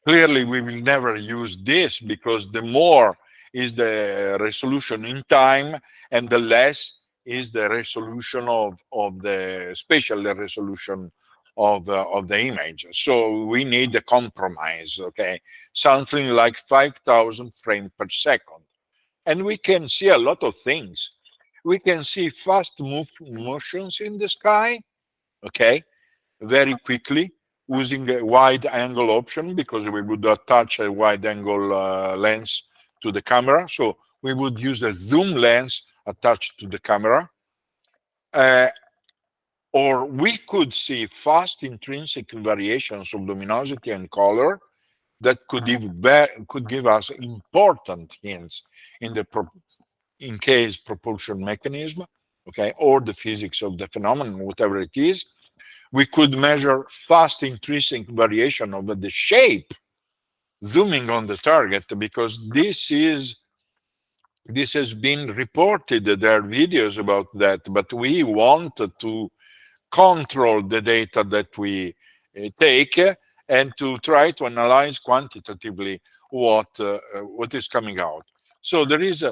clearly we will never use this, because the more is the resolution in time, and the less is the resolution of the spatial resolution of the image. So we need a compromise, okay, something like 5,000 frames per second. And we can see a lot of things. We can see fast motions in the sky, okay, very quickly, using a wide angle option, because we would attach a wide angle lens to the camera. So we would use a zoom lens attached to the camera. Or we could see fast intrinsic variations of luminosity and color that could give us important hints in the in-case propulsion mechanism, okay, or the physics of the phenomenon, whatever it is. We could measure fast intrinsic variation of the shape, zooming on the target, because this has been reported. There are videos about that, but we want to control the data that we take, and to try to analyze quantitatively what is coming out. So there is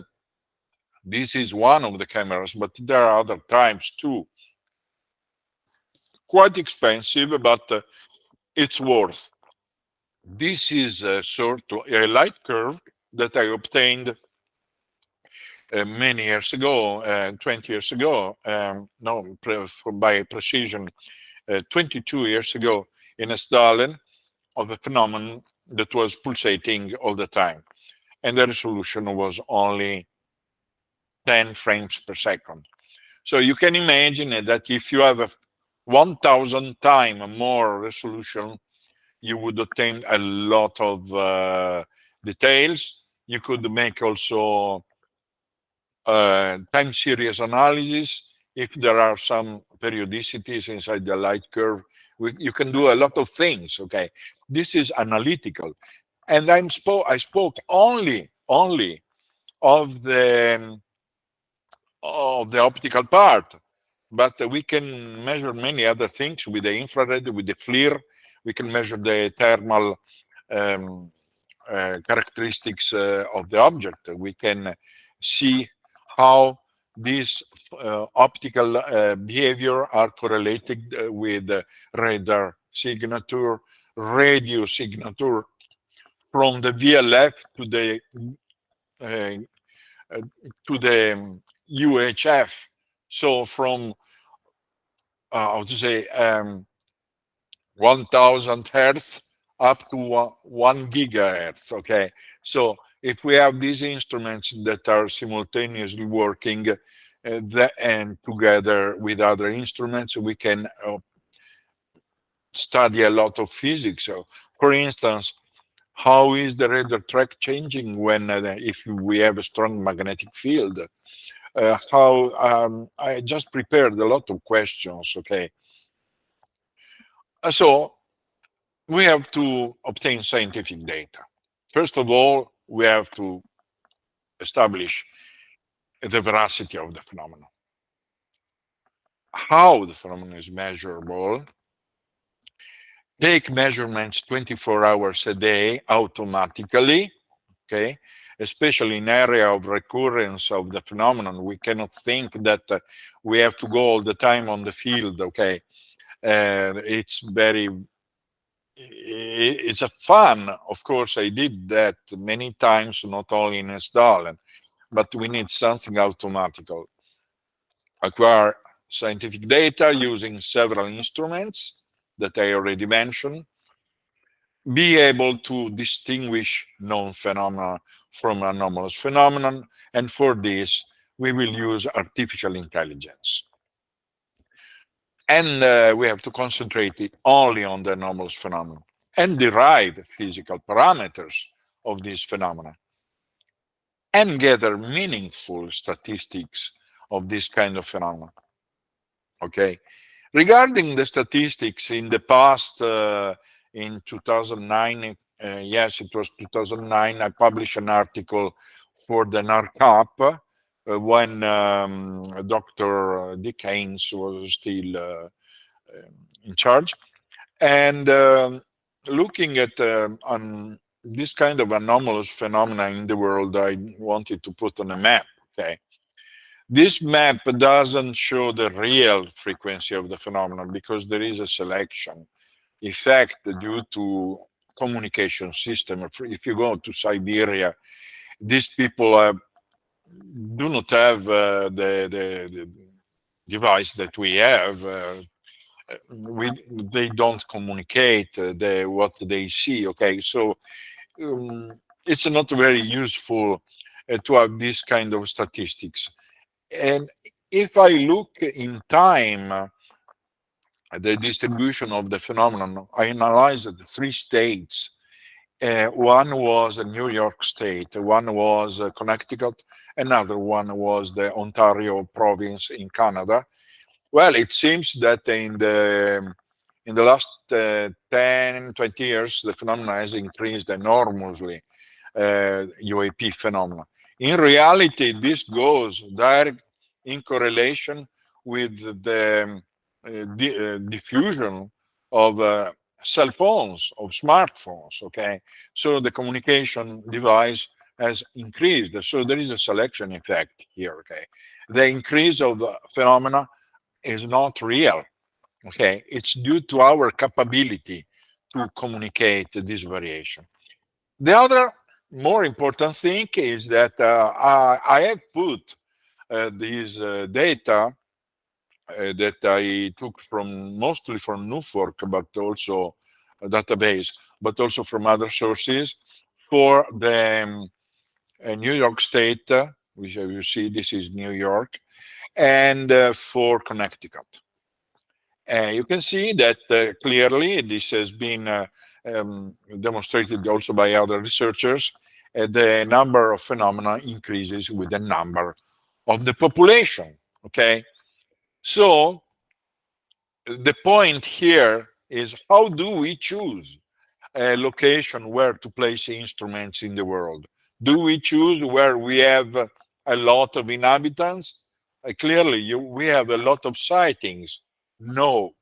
this is one of the cameras, but there are other types too. Quite expensive, but it's worth. This is a sort of a light curve that I obtained many years ago, 20 years ago, no, by precision, 22 years ago in Stalin, of a phenomenon that was pulsating all the time. And the resolution was only 10 frames per second. So you can imagine that if you have a 1,000 times more resolution, you would obtain a lot of details. You could make also time series analysis. If there are some periodicities inside the light curve, you can do a lot of things. Okay, this is analytical, and I spoke only of the optical part, but we can measure many other things with the infrared, with the FLIR. We can measure the thermal characteristics of the object. We can see how these optical behavior are correlated with radar signature, radio signature, from the VLF to the UHF. So from how to say 1,000 hertz up to 1 gigahertz. Okay, so if we have these instruments that are simultaneously working and together with other instruments, we can study a lot of physics. So, for instance, how is the radar track changing when if we have a strong magnetic field? I just prepared a lot of questions. Okay, so we have to obtain scientific data. First of all, we have to establish the veracity of the phenomenon. How the phenomenon is measurable. Take measurements 24 hours a day automatically, okay? Especially in area of recurrence of the phenomenon. We cannot think that we have to go all the time on the field, okay? It's a fun. Of course, I did that many times, not only in Stalin, but we need something automatical. Acquire scientific data using several instruments that I already mentioned. Be able to distinguish known phenomena from anomalous phenomenon. And for this, we will use artificial intelligence. And we have to concentrate it only on the anomalous phenomenon and derive physical parameters of these phenomena and gather meaningful statistics of this kind of phenomena. Okay. Regarding the statistics in the past, in 2009, yes, it was 2009, I published an article for the NARCAP when Dr. Dick Haynes was still in charge. And looking at on this kind of anomalous phenomena in the world, I wanted to put on a map. Okay, this map doesn't show the real frequency of the phenomenon because there is a selection effect due to communication system. If you go to Siberia, these people do not have the device that we have. They don't communicate what they see. Okay, so it's not very useful to have this kind of statistics. And if I look in time the distribution of the phenomenon, I analyzed the 3 states. One was New York State, one was Connecticut, another one was the Ontario province in Canada. Well, it seems that in the last 10, 20 years, the phenomenon has increased enormously, UAP phenomena. In reality, this goes direct in correlation with the diffusion of cell phones, of smartphones, okay? So the communication device has increased. So there is a selection effect here, okay? The increase of the phenomena is not real, okay? It's due to our capability to communicate this variation. The other more important thing is that I have put these data that I took from mostly from Norfolk, but also a database, but also from other sources for the New York State, which you see, this is New York, and for Connecticut. You can see that clearly this has been demonstrated also by other researchers. The number of phenomena increases with the number of the population. Okay, so the point here is, how do we choose a location where to place instruments in the world? Do we choose where we have a lot of inhabitants? Clearly, we have a lot of sightings. No,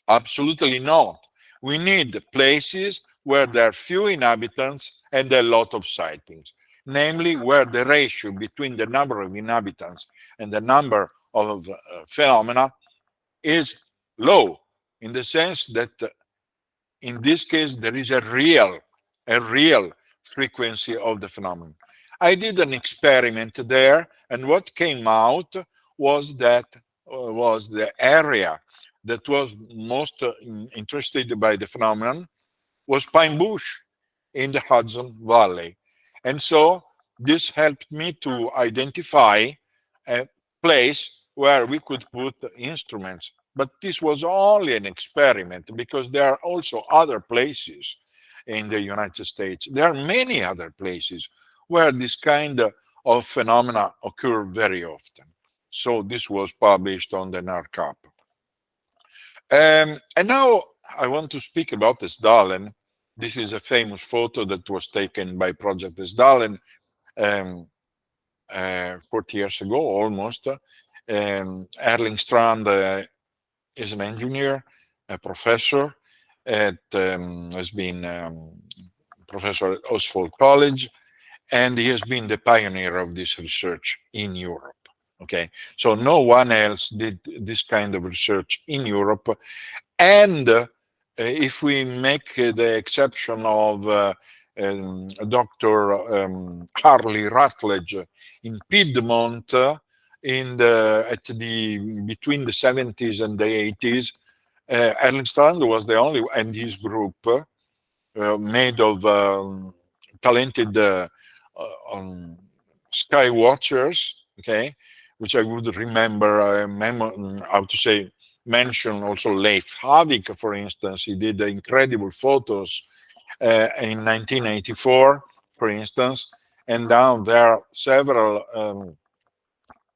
absolutely not. We need places where there are few inhabitants and a lot of sightings, namely where the ratio between the number of inhabitants and the number of phenomena is low, in the sense that in this case there is a real frequency of the phenomenon. I did an experiment there, and what came out was that was the area that was most interested by the phenomenon was pine bush in the Hudson Valley. And so this helped me to identify a place where we could put instruments. But this was only an experiment, because there are also other places in the United States. There are many other places where this kind of phenomena occur very often. So this was published on the NARCAP. And now I want to speak about Sdalen. This is a famous photo that was taken by Project Sdalen 40 years ago, almost. Erling Strand is an engineer, a professor, has been professor at Oxford College, and he has been the pioneer of this research in Europe. Okay, so no one else did this kind of research in Europe. And if we make the exception of Dr. Harley Rutledge in Piedmont between the 70s and the 80s, Erling Strand was the only, and his group made of talented sky watchers, okay, which I would remember, how to say, mention also Leif Havik, for instance. He did incredible photos in 1984, for instance, and now there are several,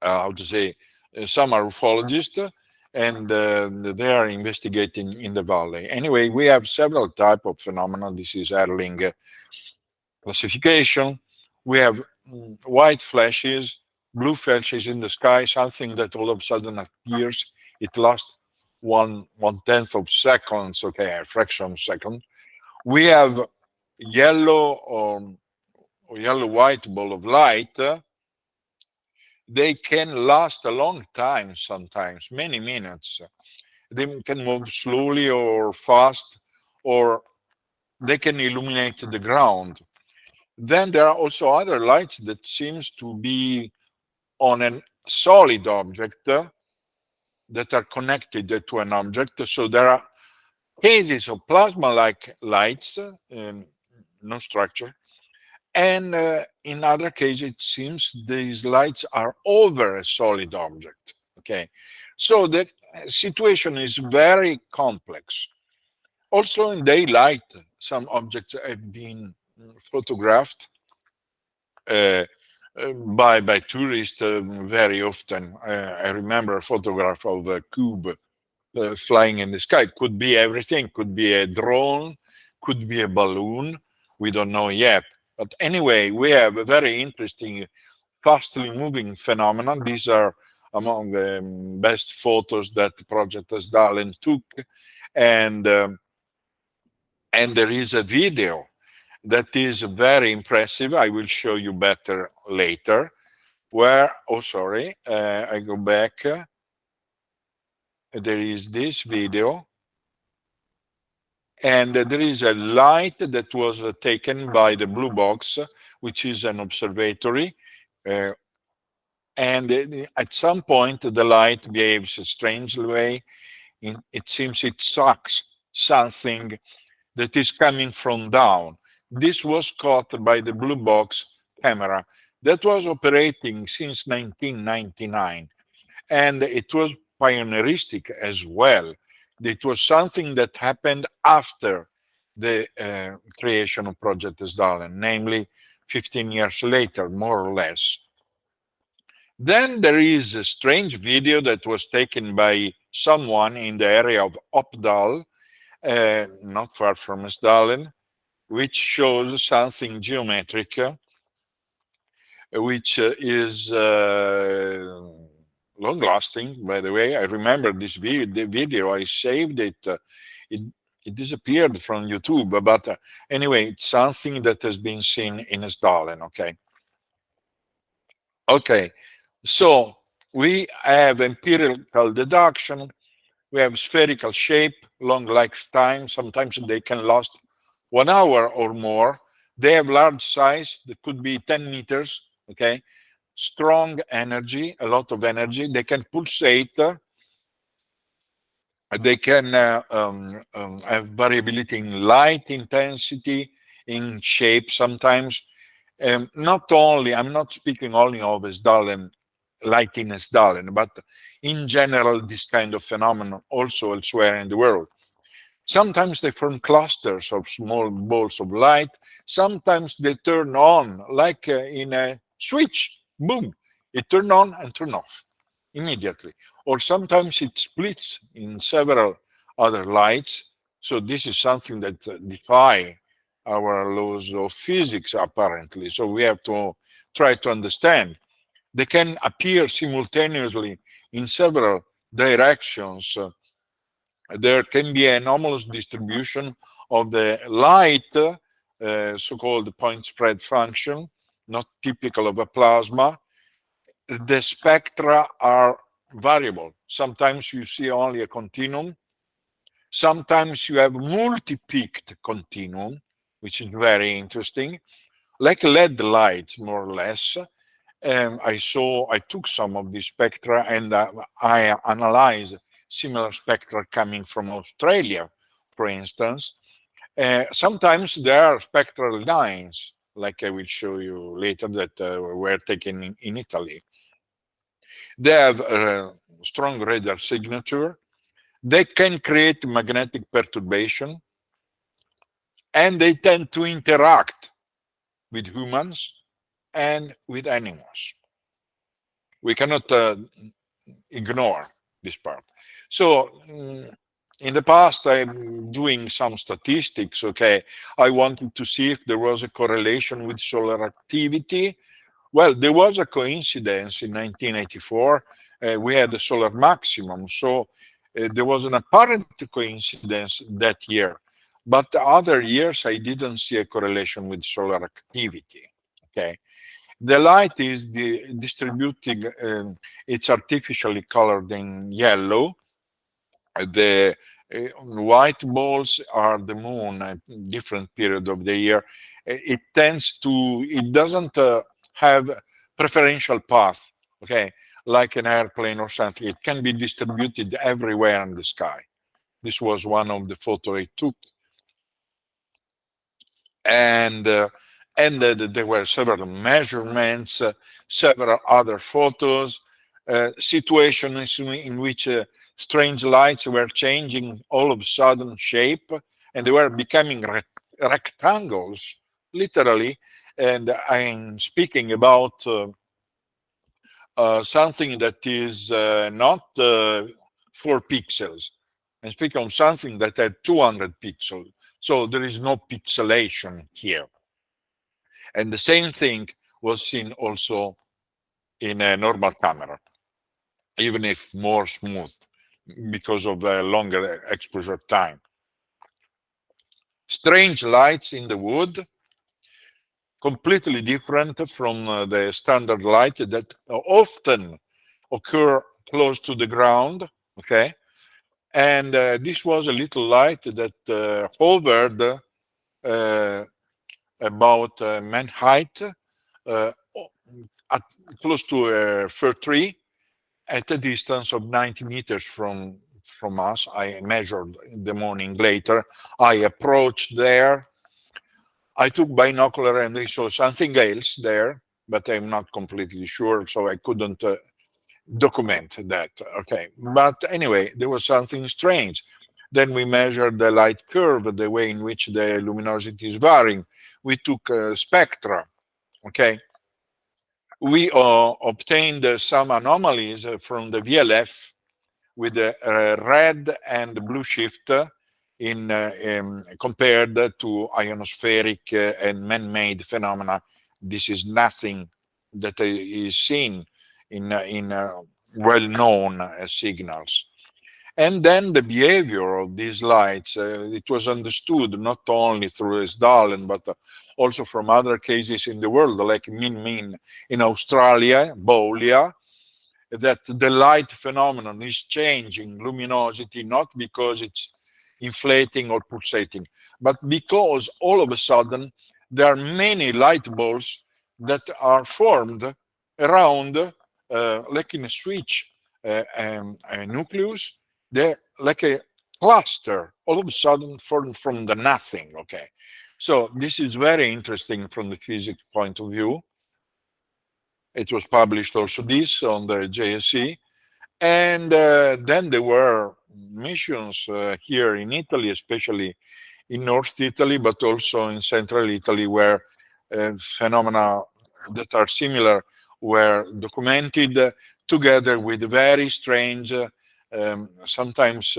how to say, some are ufologists, and they are investigating in the valley. Anyway, we have several type of phenomena. This is Erling classification. We have white flashes, blue flashes in the sky, something that all of a sudden appears. It lasts one-tenth of seconds, okay, a fraction of a second. We have yellow or yellow-white ball of light. They can last a long time, sometimes many minutes. They can move slowly or fast, or they can illuminate the ground. Then there are also other lights that seems to be on a solid object that are connected to an object. So there are cases of plasma-like lights, no structure. And in other cases, it seems these lights are over a solid object. Okay, so the situation is very complex. Also in daylight, some objects have been photographed by tourists very often. I remember a photograph of a cube flying in the sky. Could be everything. Could be a drone. Could be a balloon. We don't know yet. But anyway, we have a very interesting, fastly moving phenomenon. These are among the best photos that Project Sdalen took, and there is a video that is very impressive. I will show you better later. Where, oh sorry, I go back. There is this video, And there is a light that was taken by the blue box, which is an observatory. And at some point, the light behaves a strange way. It seems it sucks something that is coming from down. This was caught by the blue box camera that was operating since 1999. And it was pioneeristic as well. It was something that happened after the creation of Project Stalin, namely 15 years later, more or less. Then there is a strange video that was taken by someone in the area of Opdal, not far from Stalin, which shows something geometric, which is long lasting, by the way. I remember this video, I saved it. It disappeared from YouTube, but anyway, it's something that has been seen in Stalin, okay? Okay, so we have empirical deduction, we have spherical shape, long lifetime, sometimes they can last 1 hour or more. They have large size, that could be 10 meters, okay? Strong energy, a lot of energy. They can pulsate. They can have variability in light intensity, in shape sometimes. Not only, I'm not speaking only of Stalin, light in Stalin, but in general, this kind of phenomenon also elsewhere in the world. Sometimes they form clusters of small balls of light. Sometimes they turn on, like in a switch, boom, it turn on and turn off immediately. Or sometimes it splits in several other lights. So this is something that defy our laws of physics, apparently. So we have to try to understand. They can appear simultaneously in several directions. There can be an anomalous distribution of the light, so-called point spread function, not typical of a plasma. The spectra are variable. Sometimes you see only a continuum. Sometimes you have multi-peaked continuum, which is very interesting, like LED lights, more or less. I took some of these spectra and I analyzed similar spectra coming from Australia, for instance. Sometimes there are spectral lines, like I will show you later, that were taken in Italy. They have a strong radar signature. They can create magnetic perturbation, and they tend to interact with humans and with animals. We cannot ignore this part. So in the past, I'm doing some statistics, okay? I wanted to see if there was a correlation with solar activity. Well, there was a coincidence in 1984. We had a solar maximum, so there was an apparent coincidence that year. But the other years, I didn't see a correlation with solar activity, okay? The light is distributing, it's artificially colored in yellow. The white balls are the moon at different period of the year. It doesn't have preferential path, okay, like an airplane or something. It can be distributed everywhere in the sky. This was one of the photos I took. And there were several measurements, several other photos, situations in which strange lights were changing all of a sudden shape, and they were becoming rectangles, literally. And I'm speaking about something that is not 4 pixels. I'm speaking of something that had 200 pixels. So there is no pixelation here. And the same thing was seen also in a normal camera, even if more smooth because of the longer exposure time. Strange lights in the wood, completely different from the standard light that often occur close to the ground, okay? And this was a little light that hovered about man height, at close to a fir tree, at a distance of 90 meters from us. I measured in the morning later. I approached there. I took binocular and I saw something else there, but I'm not completely sure, so I couldn't document that. Okay, but anyway, there was something strange. Then we measured the light curve, the way in which the luminosity is varying. We took spectra. Okay, we obtained some anomalies from the VLF with the red and blue shift compared to ionospheric and man-made phenomena. This is nothing that is seen in well-known signals. And then the behavior of these lights, it was understood not only through Sdalen, but also from other cases in the world, like Min in Australia, Boulia, that the light phenomenon is changing luminosity, not because it's inflating or pulsating, but because all of a sudden there are many light balls that are formed around, like in a switch, a nucleus. They're like a cluster, all of a sudden formed from the nothing. Okay, so this is very interesting from the physics point of view. It was published also this on the JSC. And then there were missions here in Italy, especially in North Italy, but also in Central Italy, where phenomena that are similar were documented together with very strange, sometimes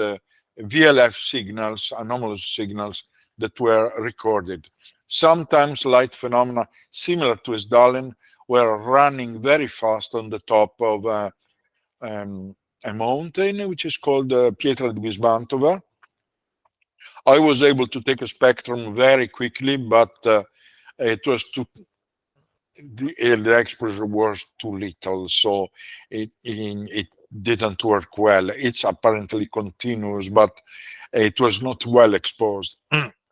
VLF signals, anomalous signals that were recorded. Sometimes light phenomena similar to Sdalen were running very fast on the top of a mountain, which is called Pietra di Vismantova. I was able to take a spectrum very quickly, but it was too, the exposure was too little, so it didn't work well. It's apparently continuous, but it was not well exposed.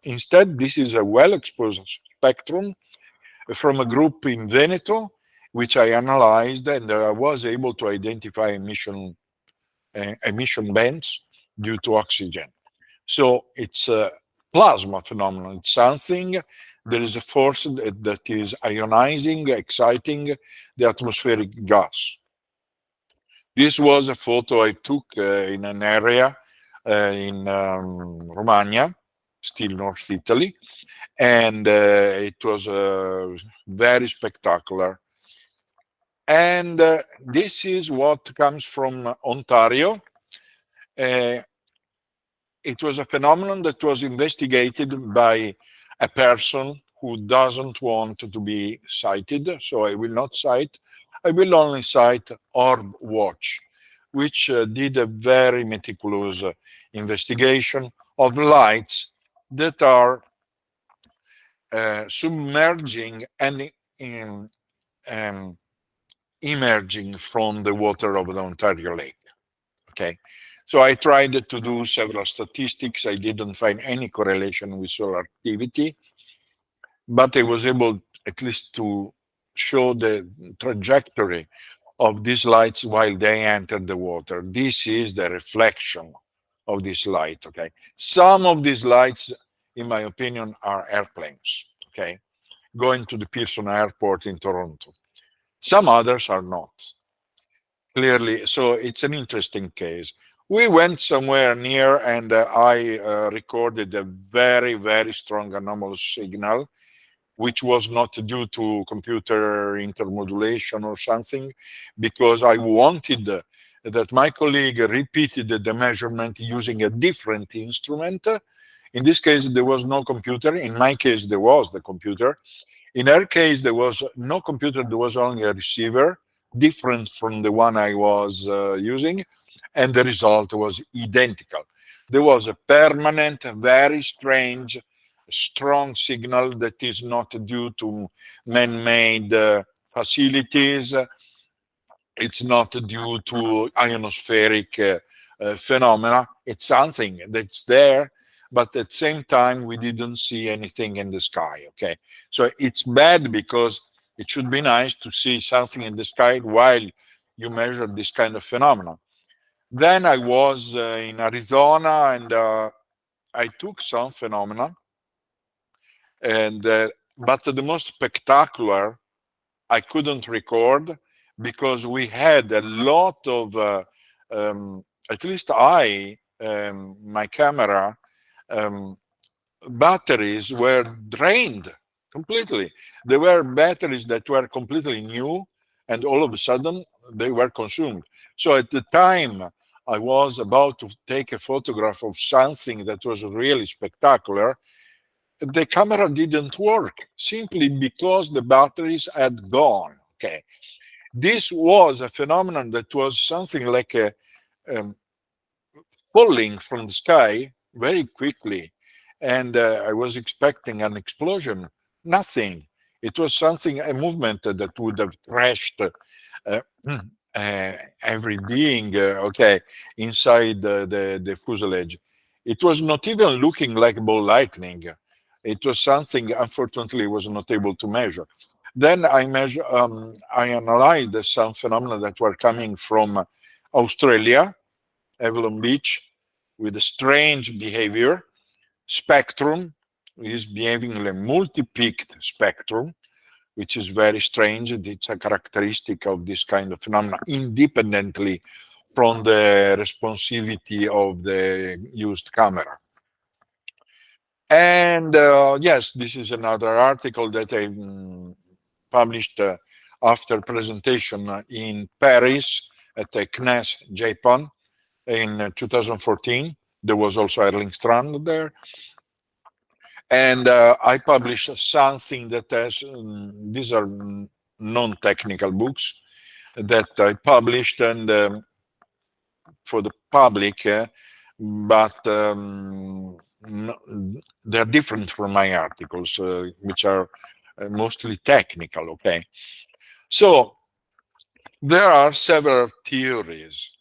Instead, this is a well exposed spectrum from a group in Veneto, which I analyzed, and I was able to identify emission bands due to oxygen. So it's a plasma phenomenon. It's something, there is a force that is ionizing, exciting the atmospheric gas. This was a photo I took in an area in Romagna, still North Italy, and it was very spectacular. And this is what comes from Ontario. It was a phenomenon that was investigated by a person who doesn't want to be cited, so I will not cite. I will only cite Orb Watch, which did a very meticulous investigation of lights that are submerging and emerging from the water of the Ontario Lake. Okay, so I tried to do several statistics. I didn't find any correlation with solar activity, but I was able at least to show the trajectory of these lights while they entered the water. This is the reflection of this light. Okay, some of these lights, in my opinion, are airplanes. Okay, going to the Pearson Airport in Toronto. Some others are not. Clearly, so it's an interesting case. We went somewhere near and I recorded a very, very strong anomalous signal, which was not due to computer intermodulation or something, because I wanted that my colleague repeated the measurement using a different instrument. In this case, there was no computer. In my case, there was the computer. In her case, there was no computer, there was only a receiver, different from the one I was using, and the result was identical. There was a permanent, very strange, strong signal that is not due to man-made facilities. It's not due to ionospheric phenomena. It's something that's there, but at the same time, we didn't see anything in the sky. Okay, so it's bad because it should be nice to see something in the sky while you measure this kind of phenomena. Then I was in Arizona, and I took some phenomena, and but the most spectacular I couldn't record because we had a lot of, at least my camera batteries were drained completely. There were batteries that were completely new, and all of a sudden they were consumed. So at the time I was about to take a photograph of something that was really spectacular, the camera didn't work simply because the batteries had gone. Okay, this was a phenomenon that was something like a falling from the sky very quickly, and I was expecting an explosion. Nothing. It was something, a movement that would have crashed every being, okay, inside the fuselage. It was not even looking like ball lightning. It was something, unfortunately, I was not able to measure. Then I analyzed some phenomena that were coming from Australia, Avalon Beach, with a strange behavior. Spectrum is behaving like a multi-peaked spectrum, which is very strange. It's a characteristic of this kind of phenomena, independently from the responsivity of the used camera. And yes, this is another article that I published after presentation in Paris at the CNES Japan in 2014. There was also Erling Strand there. And I published something that has, these are non-technical books that I published and for the public, but they're different from my articles, which are mostly technical, okay? So there are several theories,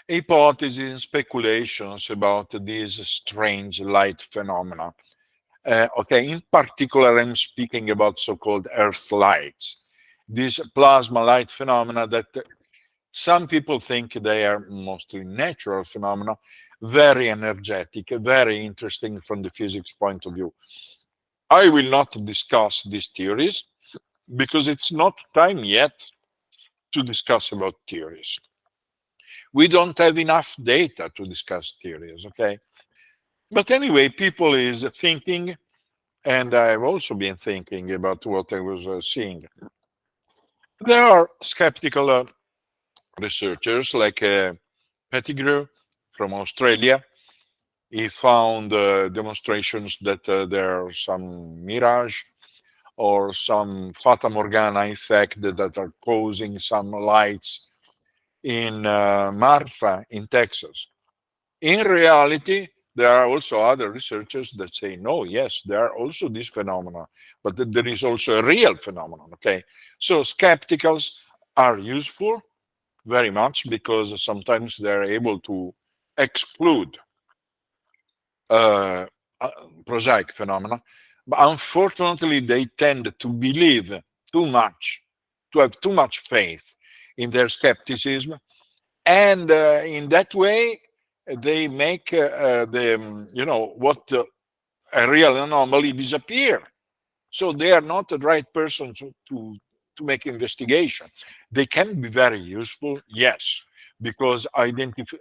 hypotheses, speculations about these strange light phenomena. Okay, in particular, I'm speaking about so-called Earth lights, these plasma light phenomena that some people think they are mostly natural phenomena, very energetic, very interesting from the physics point of view. I will not discuss these theories because it's not time yet to discuss about theories. We don't have enough data to discuss theories, okay? But anyway, people is thinking, and I've also been thinking about what I was seeing. There are skeptical researchers like Pettigrew from Australia. He found demonstrations that there are some mirage or some Fata Morgana effect that are causing some lights in Marfa in Texas. In reality, there are also other researchers that say, no, yes, there are also these phenomena, but there is also a real phenomenon, okay? So skepticals are useful very much because sometimes they're able to exclude prosaic phenomena, but unfortunately they tend to believe too much, to have too much faith in their skepticism, and in that way they make a real anomaly disappear. So they are not the right person to make investigation. They can be very useful, yes, because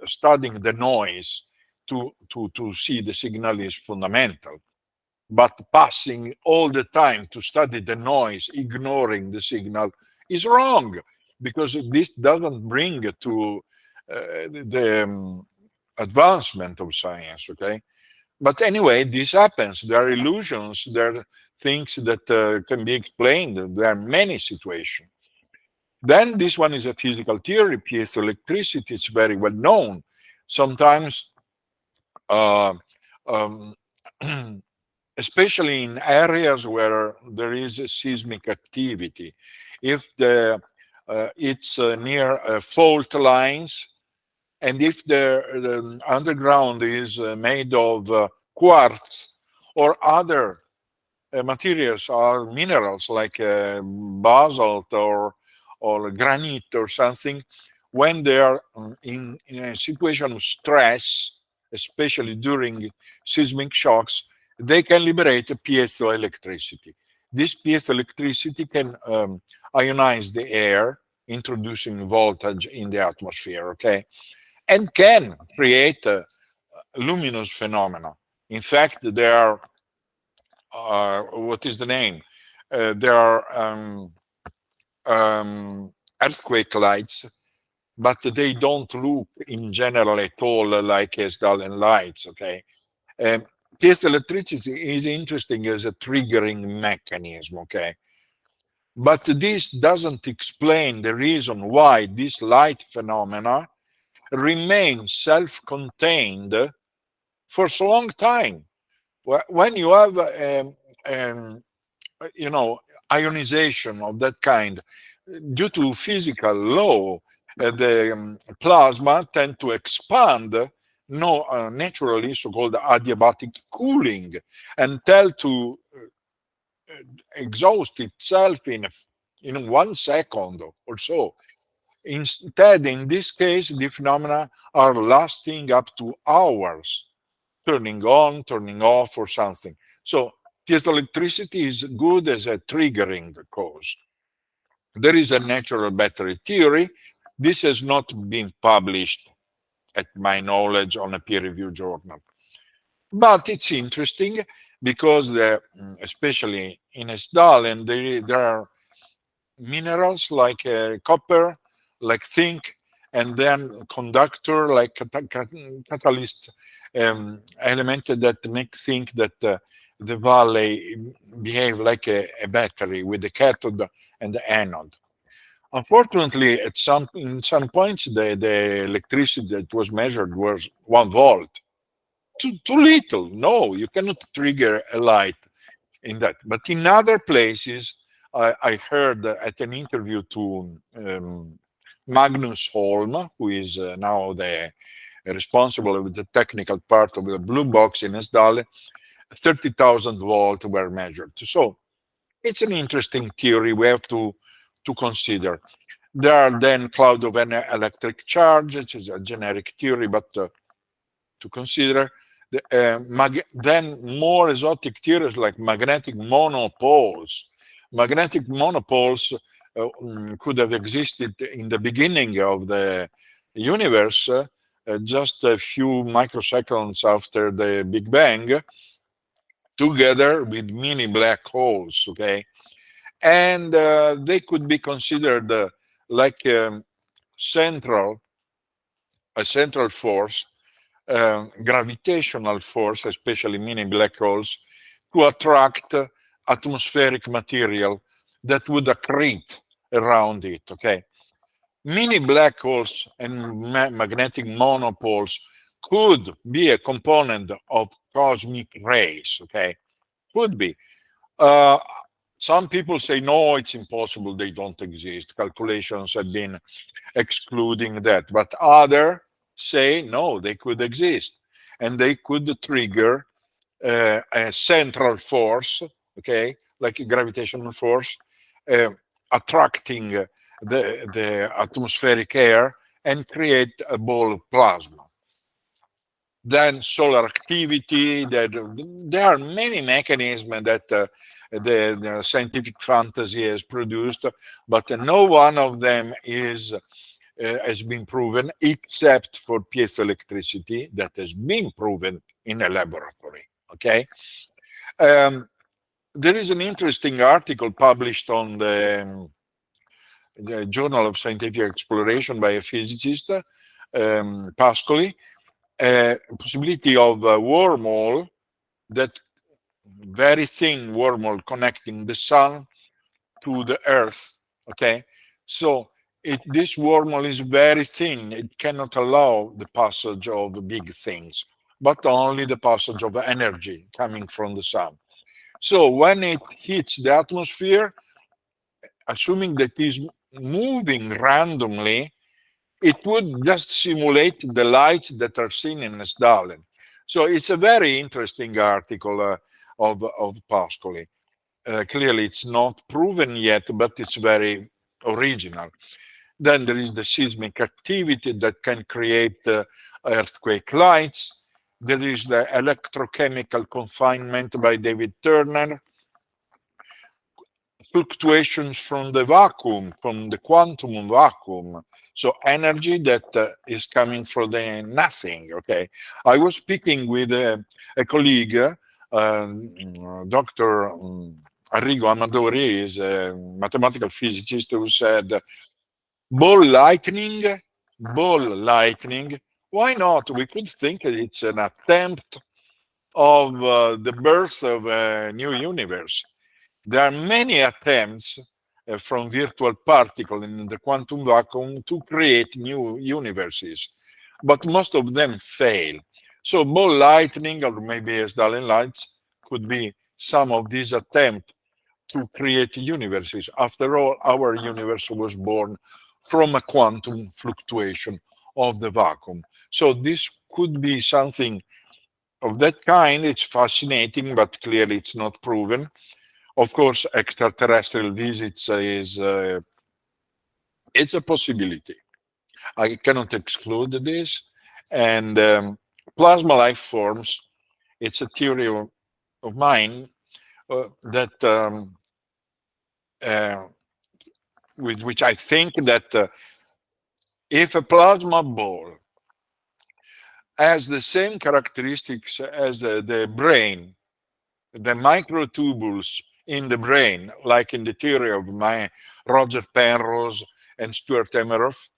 studying the noise to see the signal is fundamental. But passing all the time to study the noise, ignoring the signal, is wrong, because this doesn't bring to the advancement of science, okay? But anyway, this happens. There are illusions, there are things that can be explained. There are many situations. Then this one is a physical theory, piezoelectricity. It's very well known. Sometimes, especially in areas where there is a seismic activity, if it's near fault lines, And if the underground is made of quartz or other materials or minerals like basalt or granite or something, when they are in a situation of stress, especially during seismic shocks, they can liberate piezoelectricity. This piezoelectricity can ionize the air, introducing voltage in the atmosphere, okay? And can create luminous phenomena. In fact, there are, what is the name? There are earthquake lights, but they don't look in general at all like Stalin lights, okay? Piezoelectricity is interesting as a triggering mechanism, okay? But this doesn't explain the reason why this light phenomena remain self-contained for so long time. When you have ionization of that kind, due to physical law, the plasma tend to expand, naturally, so-called adiabatic cooling, and tend to exhaust itself in 1 second or so. Instead, in this case, the phenomena are lasting up to hours, turning on, turning off, or something. So piezoelectricity is good as a triggering cause. There is a natural battery theory. This has not been published, at my knowledge, on a peer-reviewed journal. But it's interesting because, especially in Stalin, there are minerals like copper, like zinc, and then conductor like catalyst element that make think that the valley behave like a battery with the cathode and the anode. Unfortunately, in some points, the electricity that was measured was 1 volt. Too little. No, you cannot trigger a light in that. But in other places, I heard at an interview to Magnus Holm, who is now the responsible of the technical part of the blue box in Esdale, 30,000 volt were measured. So it's an interesting theory we have to consider. There are then cloud of an electric charge, which is a generic theory, but to consider. Then more exotic theories like magnetic monopoles. Magnetic monopoles could have existed in the beginning of the universe, just a few microseconds after the Big Bang, together with mini black holes, okay? And they could be considered like a central force, gravitational force, especially mini black holes, to attract atmospheric material that would accrete around it, okay? Mini black holes and magnetic monopoles could be a component of cosmic rays, okay? Could be. Some people say, no, it's impossible, they don't exist. Calculations have been excluding that. But others say, no, they could exist. And they could trigger a central force, okay, like a gravitational force, attracting the atmospheric air and create a ball of plasma. Then solar activity, there are many mechanisms that the scientific fantasy has produced, but no one of them has been proven, except for piezoelectricity that has been proven in a laboratory, okay? There is an interesting article published on the Journal of Scientific Exploration by a physicist, Pascoli, possibility of a wormhole, that very thin wormhole connecting the sun to the earth, okay? So this wormhole is very thin. It cannot allow the passage of big things, but only the passage of energy coming from the sun. So when it hits the atmosphere, assuming that it is moving randomly, it would just simulate the lights that are seen in Stalin. So it's a very interesting article of Pascoli. Clearly, it's not proven yet, but it's very original. Then there is the seismic activity that can create earthquake lights. There is the electrochemical confinement by David Turner, fluctuations from the vacuum, from the quantum vacuum. So energy that is coming from the nothing. Okay, I was speaking with a colleague, Dr. Arrigo Amadori, is a mathematical physicist, who said, ball lightning, why not? We could think it's an attempt of the birth of a new universe. There are many attempts from virtual particle in the quantum vacuum to create new universes, but most of them fail. So ball lightning, or maybe Stalin lights, could be some of these attempts to create universes. After all, our universe was born from a quantum fluctuation of the vacuum. So this could be something of that kind. It's fascinating, but clearly it's not proven. Of course, extraterrestrial visits is it's a possibility. I cannot exclude this. And plasma life forms, it's a theory of mine that with which I think that if a plasma ball has the same characteristics as the brain, the microtubules in the brain, like in the theory of my Roger Penrose and Stuart Emmeroff,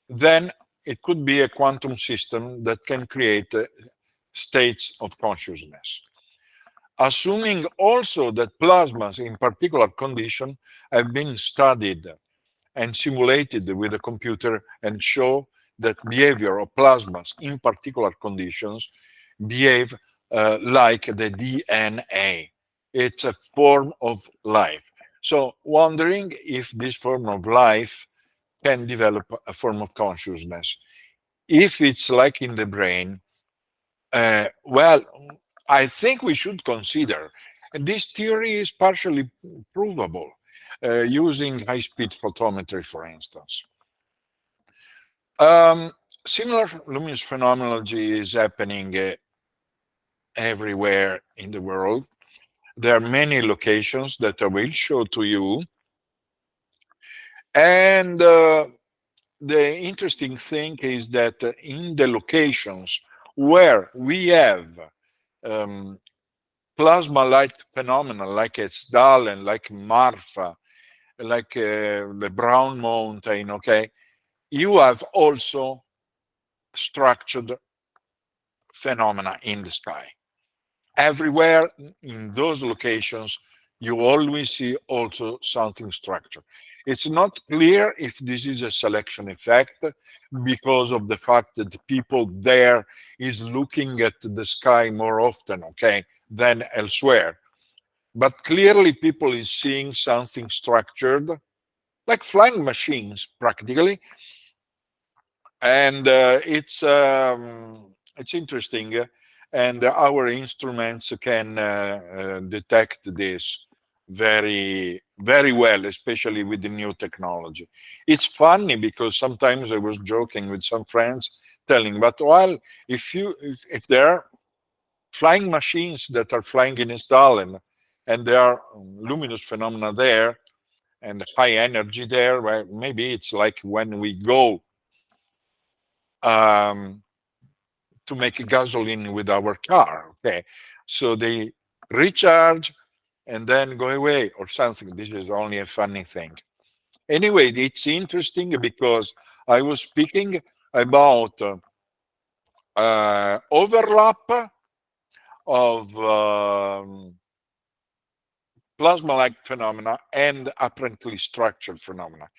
then it could be a quantum system that can create states of consciousness. Assuming also that plasmas in particular condition have been studied and simulated with a computer and show that behavior of plasmas in particular conditions behave like the DNA. It's a form of life. So wondering if this form of life can develop a form of consciousness. If it's like in the brain, well, I think we should consider. And this theory is partially provable using high-speed photometry, for instance. Similar luminous phenomenology is happening everywhere in the world. There are many locations that I will show to you. And the interesting thing is that in the locations where we have plasma light phenomena like Stalin, like Marfa, like the Brown Mountain, okay, you have also structured phenomena in the sky. Everywhere in those locations, you always see also something structured. It's not clear if this is a selection effect because of the fact that the people there is looking at the sky more often, okay, than elsewhere. But clearly people is seeing something structured, like flying machines practically. And it's interesting. And our instruments can detect this very, very well, especially with the new technology. It's funny because sometimes I was joking with some friends telling, but well, if there are flying machines that are flying in Stalin and there are luminous phenomena there and high energy there, well, maybe it's like when we go to make gasoline with our car. Okay, so they recharge and then go away or something. This is only a funny thing. Anyway, it's interesting because I was speaking about overlap of plasma-like phenomena and apparently structured phenomena.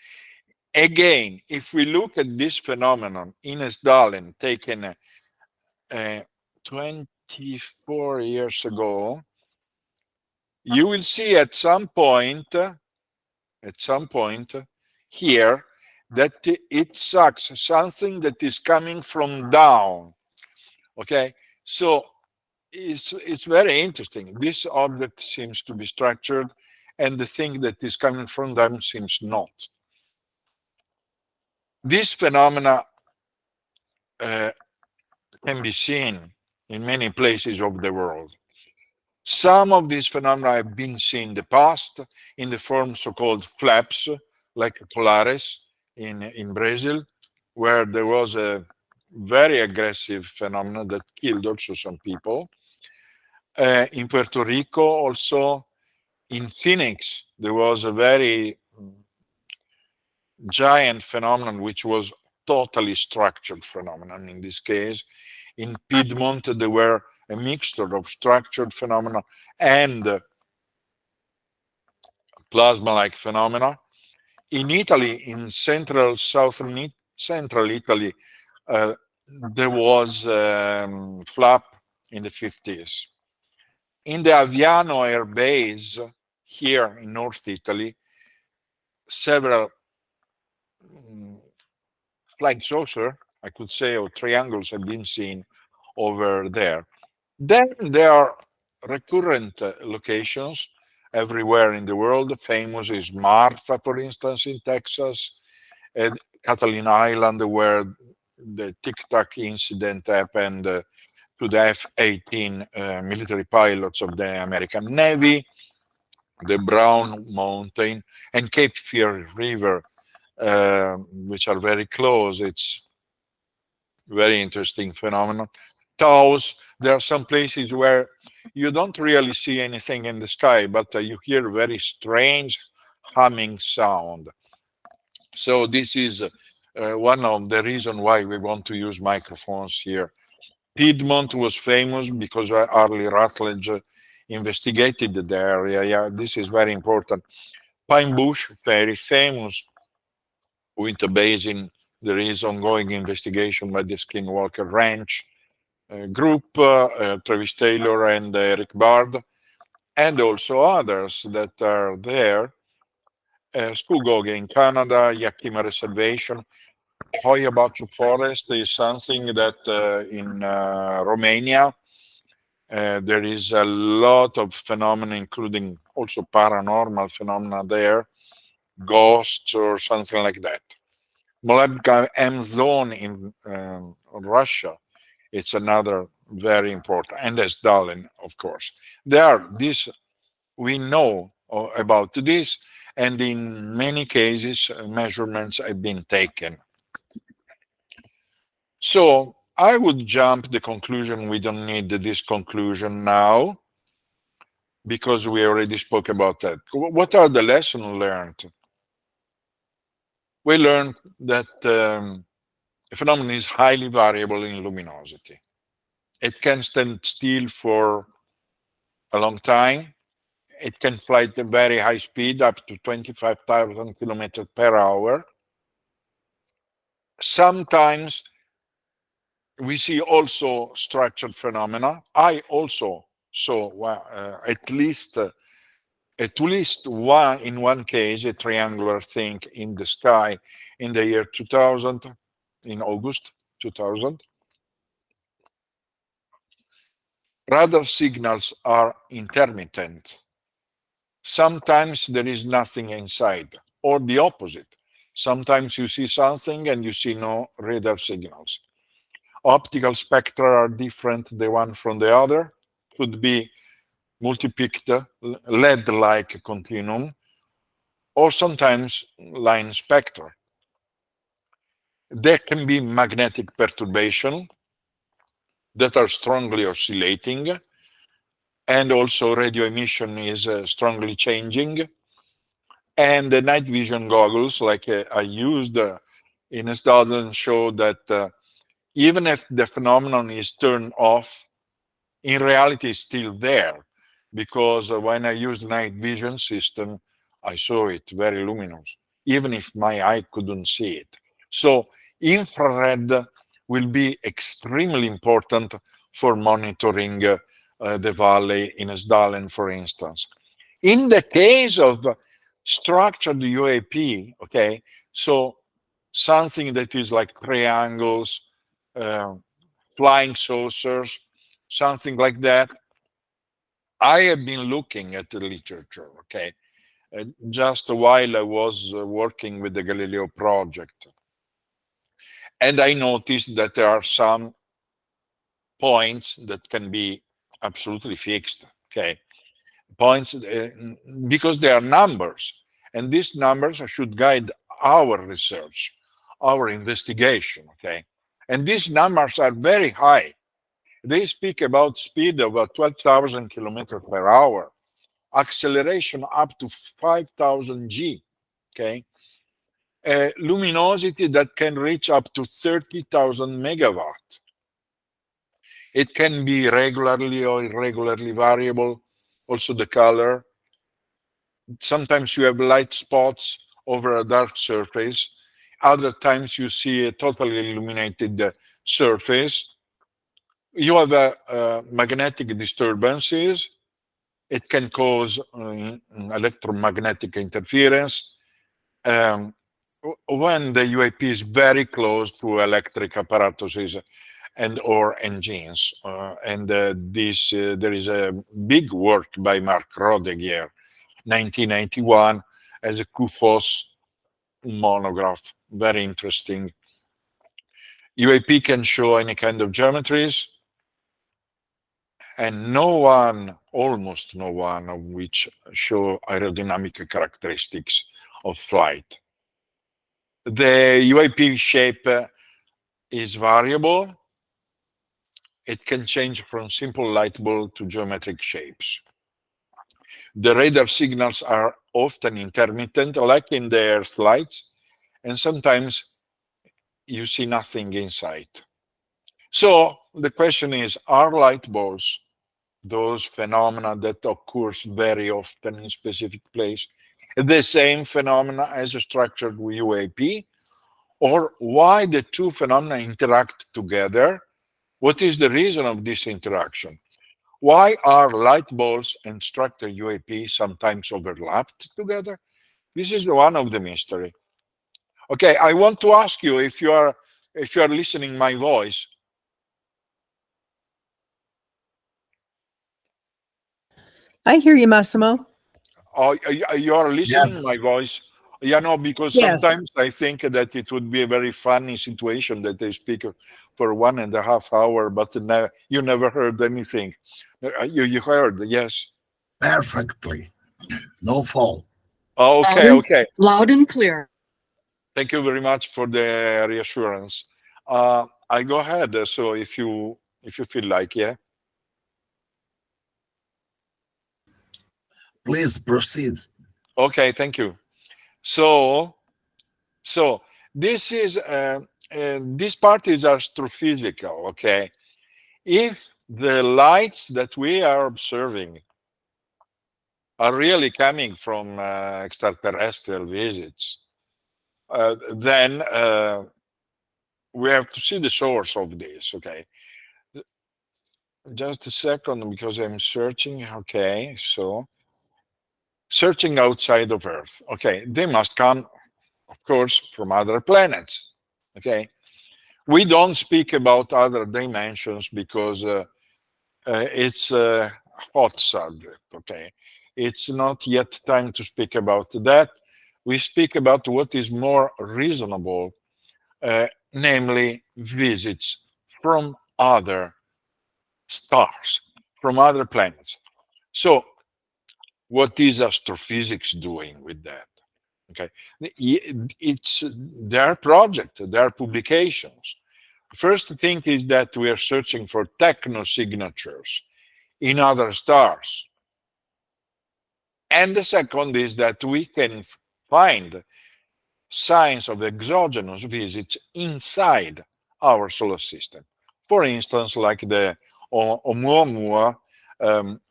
Again, if we look at this phenomenon in Stalin taken 24 years ago, you will see at some point here that it sucks something that is coming from down. Okay, so it's very interesting. This object seems to be structured, and the thing that is coming from them seems not. This phenomena can be seen in many places of the world. Some of these phenomena have been seen in the past in the form so-called flaps, like Polaris in Brazil, where there was a very aggressive phenomenon that killed also some people. In Puerto Rico, also in Phoenix, there was a very giant phenomenon, which was totally structured phenomenon in this case. In Piedmont, there were a mixture of structured phenomena and plasma-like phenomena. In Italy, in central Italy, there was flap in the 50s. In the Aviano Air Base here in North Italy, several flying saucer, I could say, or triangles have been seen over there. Then there are recurrent locations everywhere in the world. Famous is Marfa, for instance, in Texas, and Catalina Island, where the Tic Tac incident happened to the F-18 military pilots of the American Navy, the Brown Mountain, and Cape Fear River, which are very close. It's very interesting phenomenon. Taos, there are some places where you don't really see anything in the sky, but you hear very strange humming sound. So this is one of the reasons why we want to use microphones here. Piedmont was famous because Arlie Rutledge investigated the area. Yeah, this is very important. Pine Bush, very famous. Winter Basin, there is ongoing investigation by the Skinwalker Ranch group, Travis Taylor and Eric Bard, and also others that are there. Scugog in Canada, Yakima Reservation. Hoia Baciu Forest is something that in Romania, there is a lot of phenomena, including also paranormal phenomena there, ghosts or something like that. Molebka M zone in Russia, it's another very important, and as Stalin, of course. There are this, we know about this, and in many cases, measurements have been taken. So I would jump the conclusion. We don't need this conclusion now because we already spoke about that. What are the lessons learned? We learned that the phenomenon is highly variable in luminosity. It can stand still for a long time. It can fly at a very high speed, up to 25,000 kilometers per hour. Sometimes we see also structured phenomena. I also saw at least one, in one case, a triangular thing in the sky in the year 2000, in August 2000. Radar signals are intermittent. Sometimes there is nothing inside, or the opposite. Sometimes you see something and you see no radar signals. Optical spectra are different the one from the other. Could be multi-peaked LED-like continuum, or sometimes line spectra. There can be magnetic perturbation that are strongly oscillating, and also radio emission is strongly changing. And the night vision goggles, like I used in a study, show that even if the phenomenon is turned off, in reality it's still there, because when I used night vision system, I saw it very luminous, even if my eye couldn't see it. So infrared will be extremely important for monitoring the valley in Esdalen, for instance. In the case of structured UAP, okay, so something that is like triangles, flying saucers, something like that. I have been looking at the literature, okay, just while I was working with the Galileo project. And I noticed that there are some points that can be absolutely fixed, okay? Points, because they are numbers, and these numbers should guide our research, our investigation, okay? And these numbers are very high. They speak about speed of 12,000 kilometers per hour, acceleration up to 5,000 G, okay? Luminosity that can reach up to 30,000 megawatt. It can be regularly or irregularly variable. Also the color. Sometimes you have light spots over a dark surface. Other times you see a totally illuminated surface. You have magnetic disturbances. It can cause electromagnetic interference. When the UAP is very close to electric apparatuses and or engines. There is a big work by Mark Rodegier, 1991, as a QFOS monograph, very interesting. UAP can show any kind of geometries, and almost no one of which show aerodynamic characteristics of flight. The UAP shape is variable. It can change from simple light ball to geometric shapes. The radar signals are often intermittent, like in their slides, and sometimes you see nothing in sight. So the question is, are light balls those phenomena that occurs very often in specific place, the same phenomena as a structured UAP, or why the two phenomena interact together? What is the reason of this interaction? Why are light balls and structured UAP sometimes overlapped together? This is one of the mystery. Okay, I want to ask you if you are listening my voice. I hear you, Massimo. Oh, you are listening Yes. my voice? Yeah, no, because Yes. sometimes I think that it would be a very funny situation that they speak for 1.5 hours, but you never heard anything. You heard, yes? Perfectly. No fault. Okay, okay. Loud and clear. Thank you very much for the reassurance. I go ahead. So if you feel like, yeah. Please proceed. Okay, thank you. So this is this part is astrophysical. Okay, if the lights that we are observing are really coming from extraterrestrial visits, then we have to see the source of this. Okay, just a second because I'm searching. Okay, so searching outside of Earth. Okay, they must come, of course, from other planets. Okay, we don't speak about other dimensions because it's a hot subject. Okay, it's not yet time to speak about that. We speak about what is more reasonable, namely visits from other stars, from other planets. So what is astrophysics doing with that? Okay, it's their project, their publications. First thing is that we are searching for technosignatures in other stars. And the second is that we can find signs of exogenous visits inside our solar system. For instance, like the Oumuamua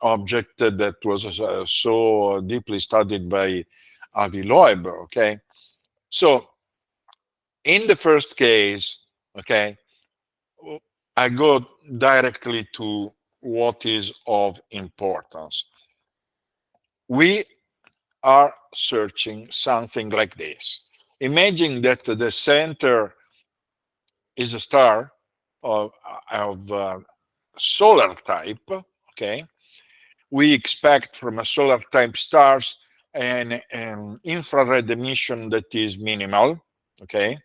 object that was so deeply studied by Avi Loeb, okay? So in the first case, okay, I go directly to what is of importance. We are searching something like this. Imagine that the center is a star of solar type, okay? We expect from a solar type stars an infrared emission that is minimal, okay?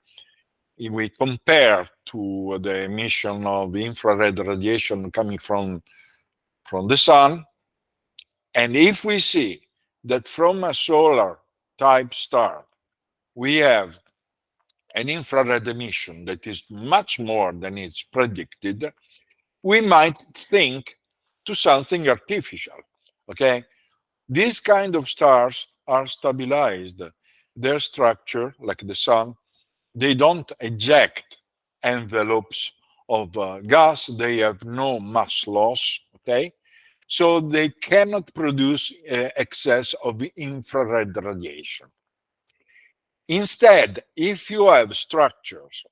If we compare to the emission of infrared radiation coming from the sun, and if we see that from a solar type star, we have an infrared emission that is much more than is predicted, we might think to something artificial, okay? These kind of stars are stabilized. Their structure, like the sun, they don't eject envelopes of gas. They have no mass loss, okay? So they cannot produce excess of infrared radiation. Instead, if you have structures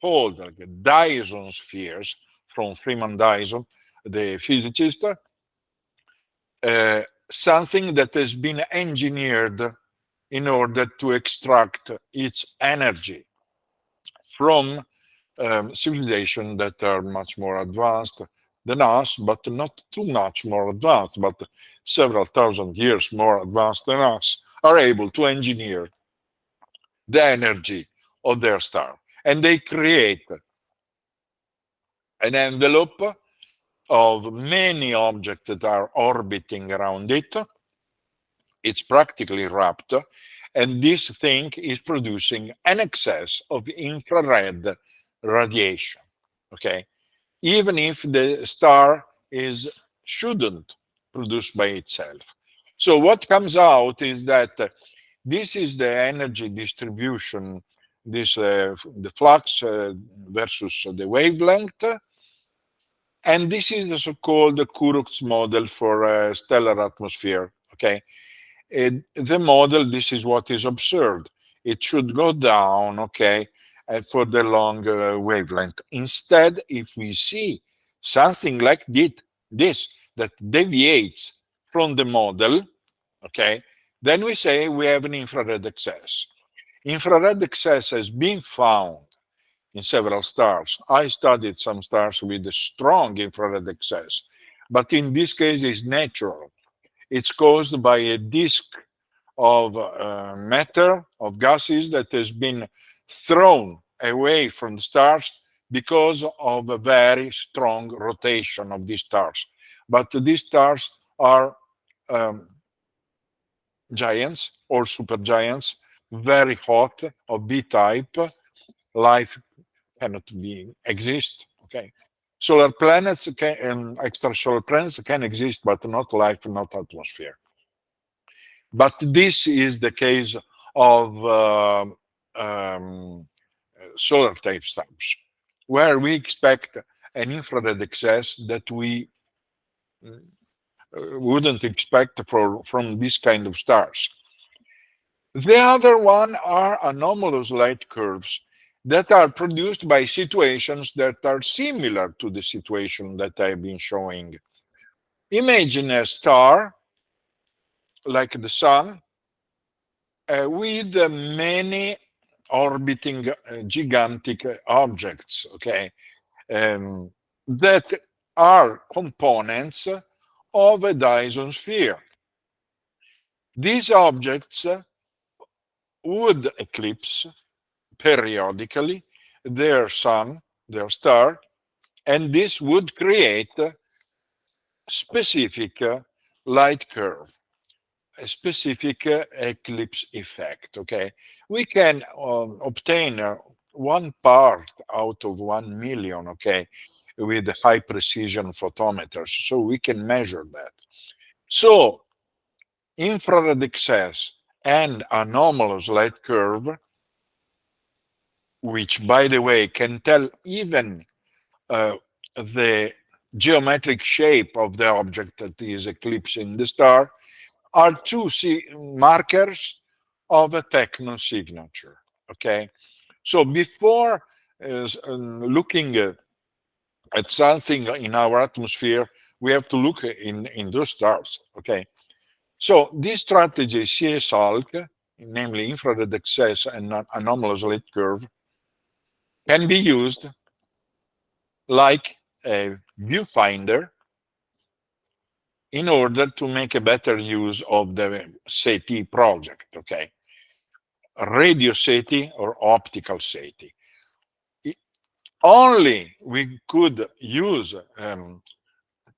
called like Dyson spheres from Freeman Dyson, the physicist, something that has been engineered in order to extract its energy from civilizations that are much more advanced than us, but not too much more advanced, but several thousand years more advanced than us, are able to engineer the energy of their star. And they create an envelope of many objects that are orbiting around it. It's practically wrapped, and this thing is producing an excess of infrared radiation, okay? Even if the star shouldn't produce by itself. So what comes out is that this is the energy distribution, the flux versus the wavelength, and this is the so-called Kuruk's model for a stellar atmosphere, okay? The model, this is what is observed. It should go down, okay, for the long wavelength. Instead, if we see something like this that deviates from the model, okay, then we say we have an infrared excess. Infrared excess has been found in several stars. I studied some stars with a strong infrared excess, but in this case it's natural. It's caused by a disk of matter, of gases that has been thrown away from the stars because of a very strong rotation of these stars. But these stars are giants or supergiants, very hot, of B-type. Life cannot exist, okay? Solar planets and extrasolar planets can exist, but not life, not atmosphere. But this is the case of solar type stars, where we expect an infrared excess that we wouldn't expect from this kind of stars. The other one are anomalous light curves that are produced by situations that are similar to the situation that I've been showing. Imagine a star like the sun with many orbiting gigantic objects, okay, that are components of a Dyson sphere. These objects would eclipse periodically their sun, their star, and this would create a specific light curve, a specific eclipse effect, okay? We can obtain 1 part out of 1 million, okay, with high precision photometers, so we can measure that. So infrared excess and anomalous light curve, which, by the way, can tell even the geometric shape of the object that is eclipsing the star, are two markers of a techno signature, okay? So before looking at something in our atmosphere, we have to look in those stars, okay? So this strategy, CSALC, namely infrared excess and anomalous light curve, can be used like a viewfinder in order to make a better use of the SETI project, okay? Radio SETI or optical SETI. Only we could use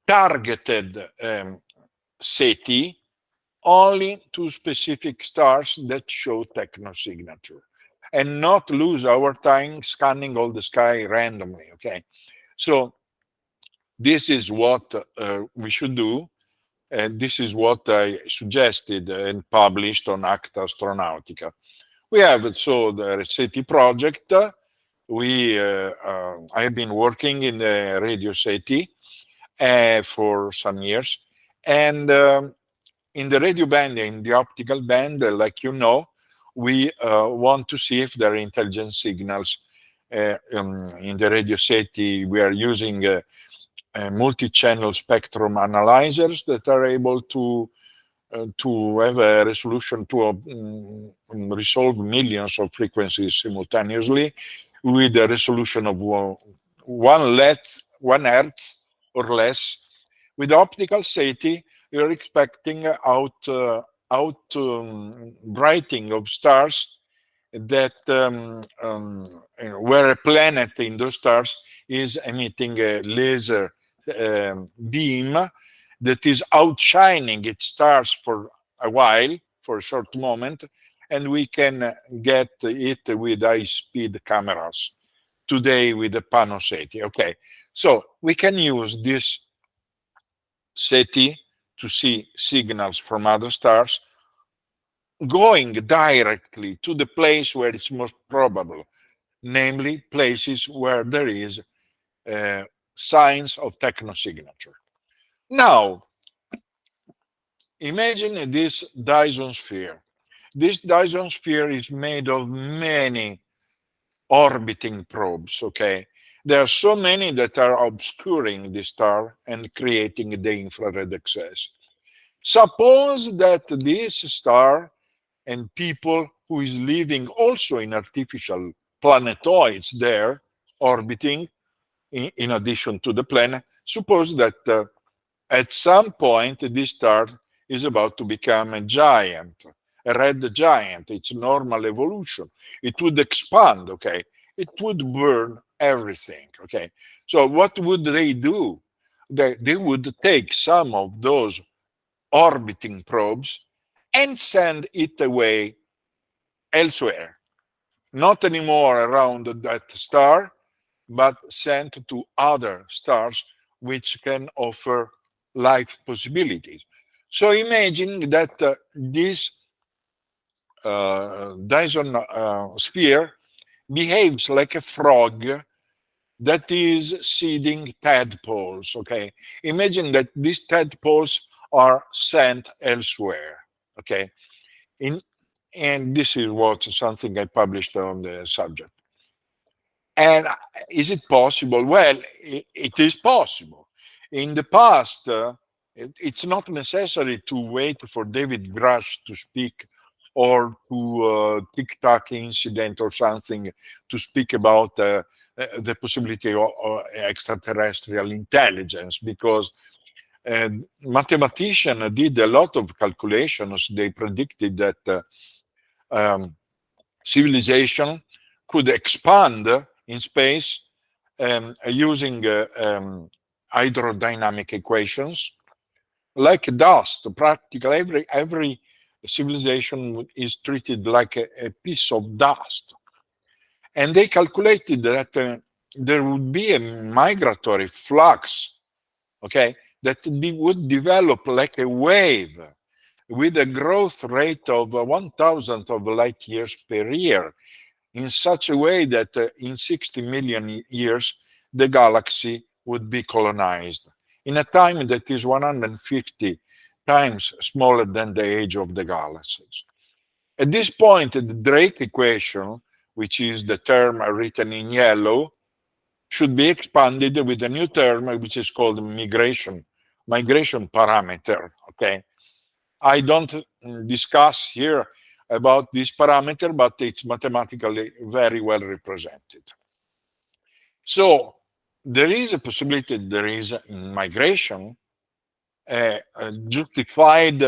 targeted SETI only to specific stars that show technosignature, and not lose our time scanning all the sky randomly, okay? So this is what we should do, and this is what I suggested and published on Acta Astronautica. We have so the SETI project. I have been working in the radio SETI for some years, and in the radio band, in the optical band, like you know, we want to see if there are intelligent signals. In the radio SETI, we are using multi-channel spectrum analyzers that are able to have a resolution to resolve millions of frequencies simultaneously with a resolution of 1 hertz or less. With optical SETI, you're expecting brighting of stars that where a planet in those stars is emitting a laser beam that is outshining its stars for a while, for a short moment, and we can get it with high-speed cameras. Today with the Pano SETI. Okay, so we can use this SETI to see signals from other stars, going directly to the place where it's most probable, namely places where there is signs of technosignature. Now, imagine this Dyson sphere. This Dyson sphere is made of many orbiting probes, okay? There are so many that are obscuring the star and creating the infrared excess. Suppose that this star and people who is living also in artificial planetoids there orbiting in addition to the planet, suppose that at some point this star is about to become a giant, a red giant. It's normal evolution. It would expand, okay? It would burn everything, okay? So what would they do? They would take some of those orbiting probes and send it away elsewhere. Not anymore around that star, but sent to other stars which can offer life possibilities. So imagine that this Dyson sphere behaves like a frog that is seeding tadpoles, okay? Imagine that these tadpoles are sent elsewhere, okay? And this is something I published on the subject. And is it possible? Well, it is possible. In the past, it's not necessary to wait for David Grush to speak or to Tic-Tac incident or something to speak about the possibility of extraterrestrial intelligence, because mathematicians did a lot of calculations. They predicted that civilization could expand in space using hydrodynamic equations like dust. Practically every civilization is treated like a piece of dust. And they calculated that there would be a migratory flux, okay, that would develop like a wave with a growth rate of 1,000th of light years per year, in such a way that in 60 million years, the galaxy would be colonized in a time that is 150 times smaller than the age of the galaxies. At this point, the Drake equation, which is the term written in yellow, should be expanded with a new term, which is called migration parameter, okay? I don't discuss here about this parameter, but it's mathematically very well represented. So there is a possibility, there is migration justified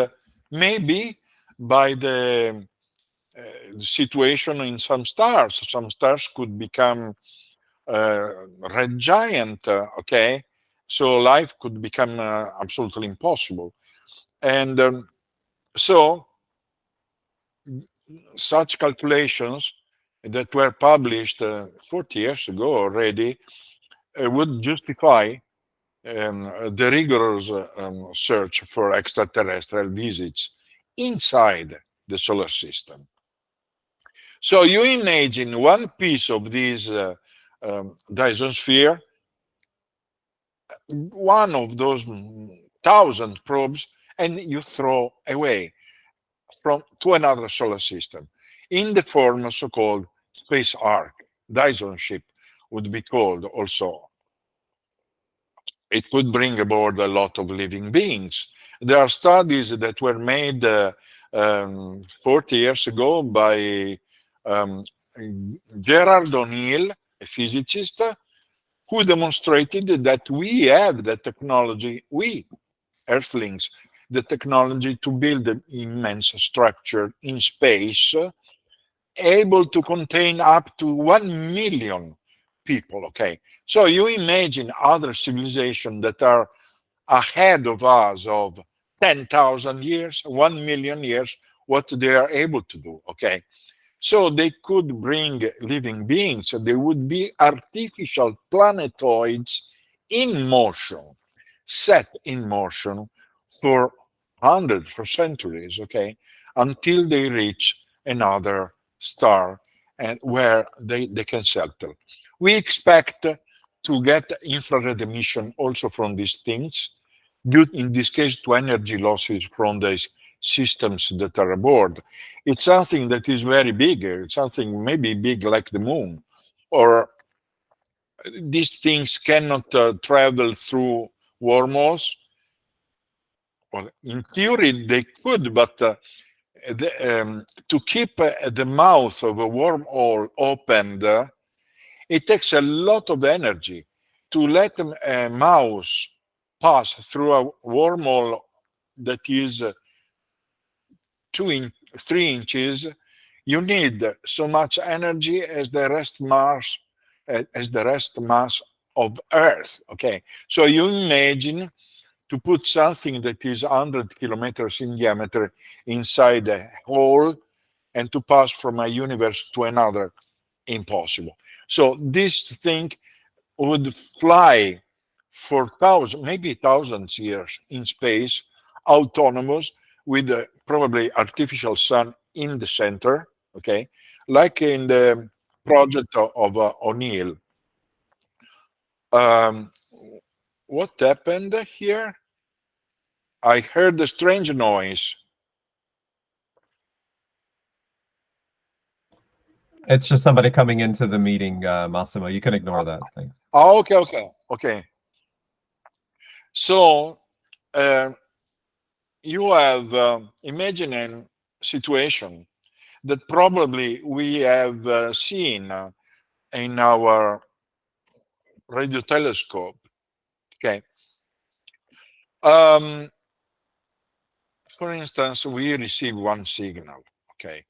maybe by the situation in some stars. Some stars could become red giant, okay? So life could become absolutely impossible. And so such calculations that were published 40 years ago already would justify the rigorous search for extraterrestrial visits inside the solar system. So you imagine one piece of this Dyson sphere, one of those 1,000 probes, and you throw away to another solar system in the form of so-called space arc. Dyson ship would be called also. It could bring aboard a lot of living beings. There are studies that were made 40 years ago by Gerard O'Neill, a physicist, who demonstrated that we have the technology, we Earthlings, the technology to build an immense structure in space, able to contain up to 1 million people, okay? So you imagine other civilizations that are ahead of us of 10,000 years, 1 million years, what they are able to do, okay? So they could bring living beings. They would be artificial planetoids in motion, set in motion for hundreds, for centuries, okay, until they reach another star and where they can settle. We expect to get infrared emission also from these things, due in this case to energy losses from the systems that are aboard. It's something that is very big. It's something maybe big like the moon, or these things cannot travel through wormholes. Well, in theory they could, but to keep the mouth of a wormhole opened, it takes a lot of energy. To let a mouse pass through a wormhole that is 3 inches, you need so much energy as the rest mass of Earth. Okay, so you imagine to put something that is 100 kilometers in diameter inside a hole and to pass from a universe to another, impossible. So this thing would fly for thousands, maybe thousands years in space, autonomous, with probably artificial sun in the center, okay, like in the project of O'Neill. What happened here? I heard a strange noise. It's just somebody coming into the meeting, Massimo. You can ignore that. Thanks. Oh, okay. So you have imagine a situation that probably we have seen in our radio telescope. Okay. For instance, we receive one signal. Okay.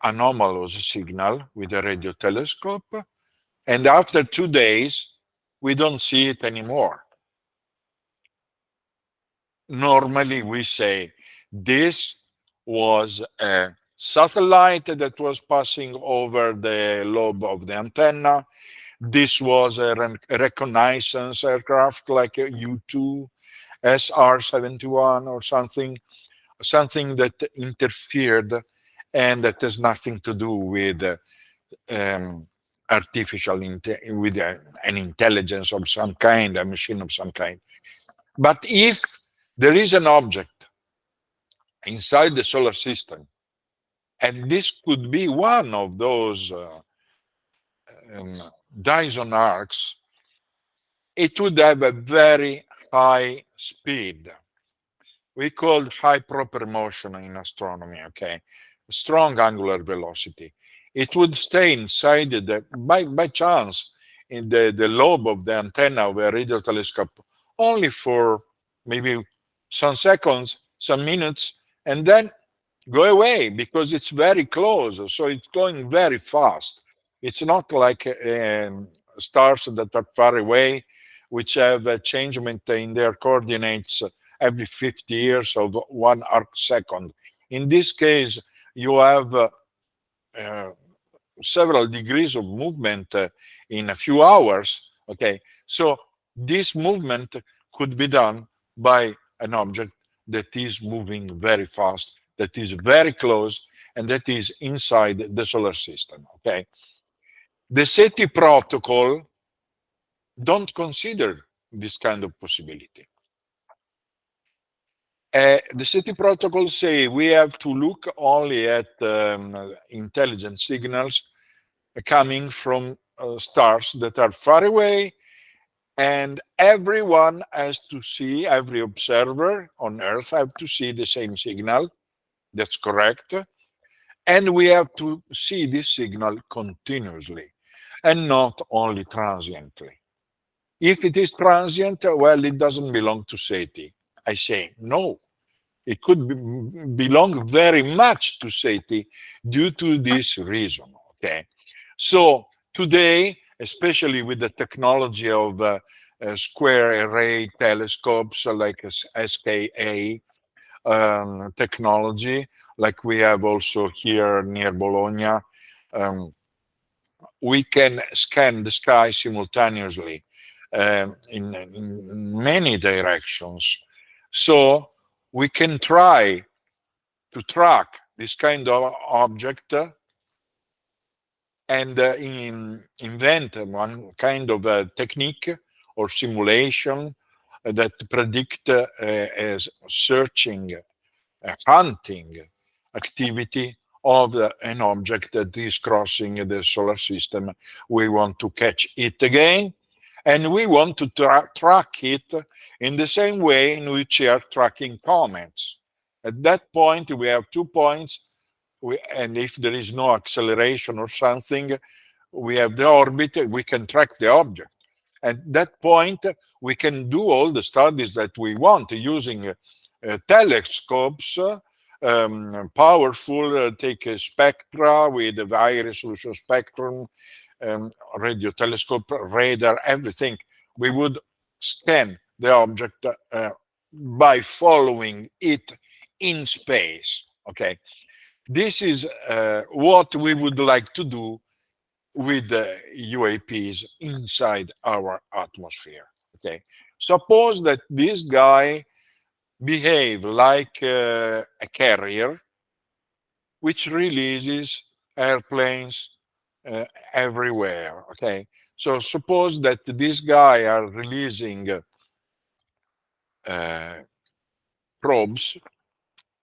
Anomalous signal with a radio telescope, and after 2 days we don't see it anymore. Normally we say this was a satellite that was passing over the lobe of the antenna. This was a reconnaissance aircraft like a U-2 SR-71 or something that interfered, and that has nothing to do with artificial with an intelligence of some kind, a machine of some kind. But if there is an object inside the solar system, and this could be one of those Dyson arcs, it would have a very high speed. We call high proper motion in astronomy, okay? strong angular velocity. It would stay inside by chance in the lobe of the antenna of a radio telescope only for maybe some seconds, some minutes, and then go away because it's very close. So it's going very fast. It's not like stars that are far away, which have a changement in their coordinates every 50 years of 1 arc second. In this case, you have several degrees of movement in a few hours. Okay, so this movement could be done by an object that is moving very fast, that is very close, and that is inside the solar system. Okay, the SETI protocol don't consider this kind of possibility. The SETI protocol say we have to look only at intelligent signals coming from stars that are far away, and everyone has to see, every observer on Earth have to see the same signal. That's correct. And we have to see this signal continuously and not only transiently. If it is transient, well, it doesn't belong to SETI. I say no. It could belong very much to SETI due to this reason. Okay, so today, especially with the technology of square array telescopes like SKA technology, like we have also here near Bologna, we can scan the sky simultaneously in many directions. So we can try to track this kind of object and invent one kind of technique or simulation that predict a searching, hunting activity of an object that is crossing the solar system. We want to catch it again, and we want to track it in the same way in which we are tracking comets. At that point, we have 2 points, and if there is no acceleration or something, we have the orbit, we can track the object. At that point, we can do all the studies that we want using telescopes, powerful, take a spectra with a high resolution spectrum, radio telescope, radar, everything. We would scan the object by following it in space. Okay, this is what we would like to do with the UAPs inside our atmosphere. Okay, suppose that this guy behave like a carrier which releases airplanes everywhere. Okay, so suppose that this guy are releasing probes,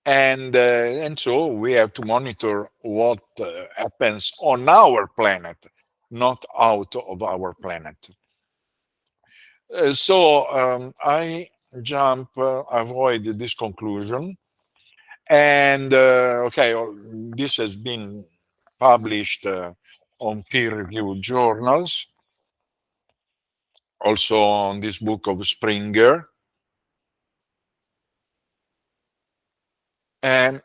and so we have to monitor what happens on our planet, not out of our planet. I avoid this conclusion, and okay, this has been published on peer-reviewed journals, also on this book of Springer. And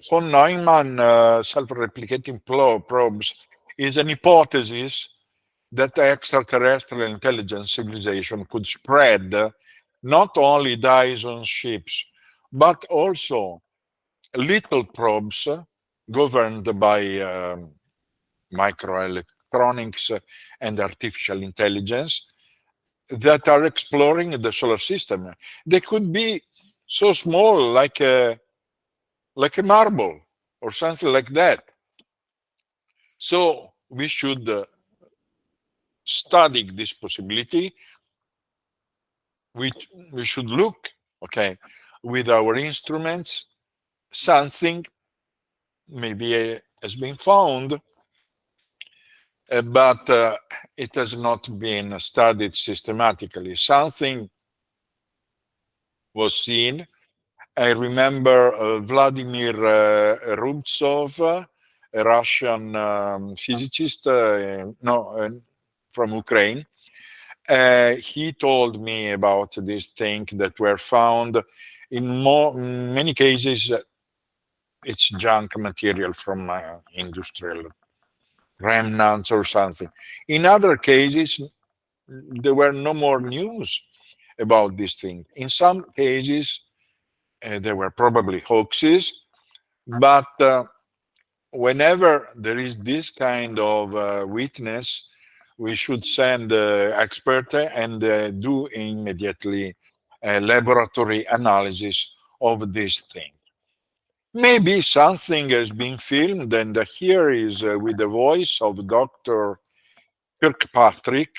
von Neumann self-replicating probes is an hypothesis that extraterrestrial intelligence civilization could spread not only Dyson ships, but also little probes governed by microelectronics and artificial intelligence that are exploring the solar system. They could be so small, like a marble or something like that. So we should study this possibility. We should look, okay, with our instruments. Something maybe has been found, but it has not been studied systematically. Something was seen, I remember Vladimir Rubtsov, a Russian physicist, from Ukraine. He told me about these things that were found in many cases. It's junk material from industrial remnants or something. In other cases, there were no more news about this thing. In some cases, there were probably hoaxes, but whenever there is this kind of witness, we should send expert and do immediately a laboratory analysis of this thing. Maybe something has been filmed, and here is with the voice of Dr. Kirkpatrick,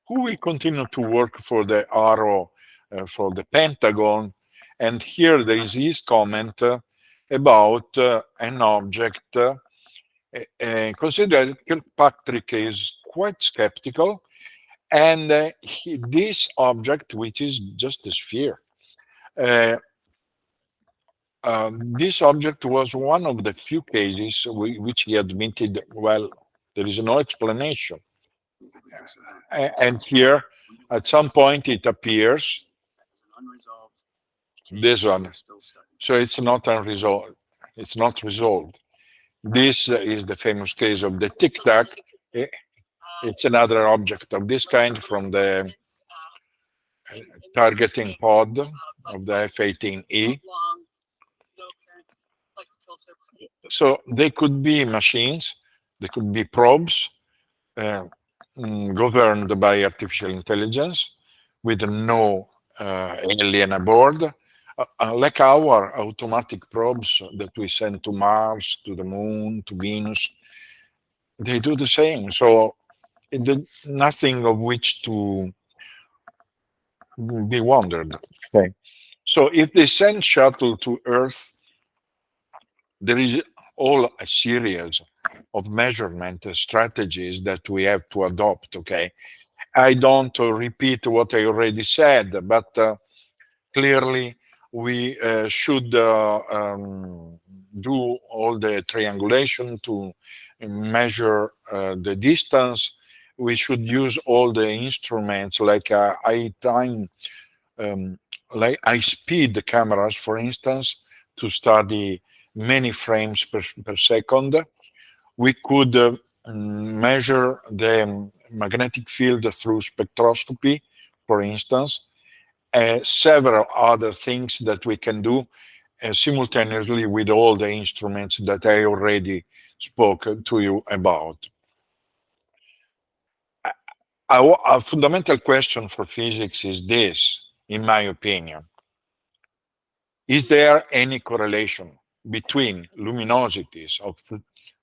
who will continue to work for the Arrow, for the Pentagon. And here there is his comment about an object. Consider Kirkpatrick is quite skeptical, and this object, which is just a sphere, this object was one of the few cases which he admitted, well, there is no explanation. And here, at some point, it appears, this one. So it's not unresolved. It's not resolved. This is the famous case of the Tic Tac. It's another object of this kind from the targeting pod of the F-18E. So they could be machines, they could be probes governed by artificial intelligence with no alien aboard, like our automatic probes that we send to Mars, to the Moon, to Venus. They do the same. So nothing of which to be wondered. Okay. So if they send shuttle to Earth, there is all a series of measurement strategies that we have to adopt. Okay, I don't repeat what I already said, but clearly we should do all the triangulation to measure the distance. We should use all the instruments like high-speed cameras, for instance, to study many frames per second. We could measure the magnetic field through spectroscopy, for instance, several other things that we can do simultaneously with all the instruments that I already spoke to you about. A fundamental question for physics is this, in my opinion. Is there any correlation between luminosities of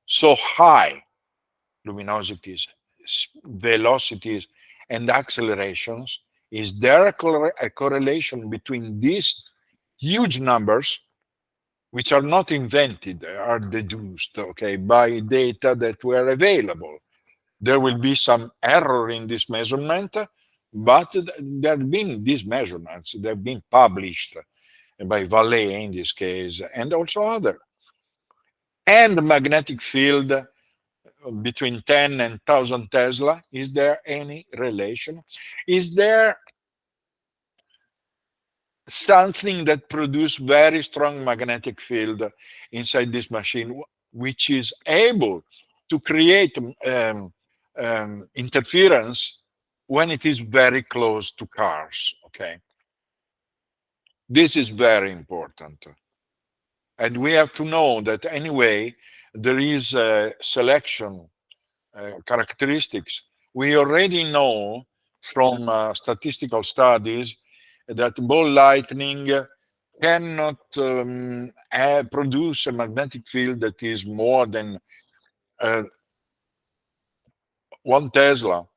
so high luminosities, velocities, and accelerations? Is there a correlation between these huge numbers, which are not invented, are deduced, okay, by data that were available? There will be some error in this measurement, but there have been these measurements, they've been published by Vallée in this case, and also other. And magnetic field between 10 and 1,000 Tesla, is there any relation? Is there something that produces very strong magnetic field inside this machine, which is able to create interference when it is very close to cars? Okay, this is very important. And we have to know that anyway, there is selection characteristics. We already know from statistical studies that ball lightning cannot produce a magnetic field that is more than 1 Tesla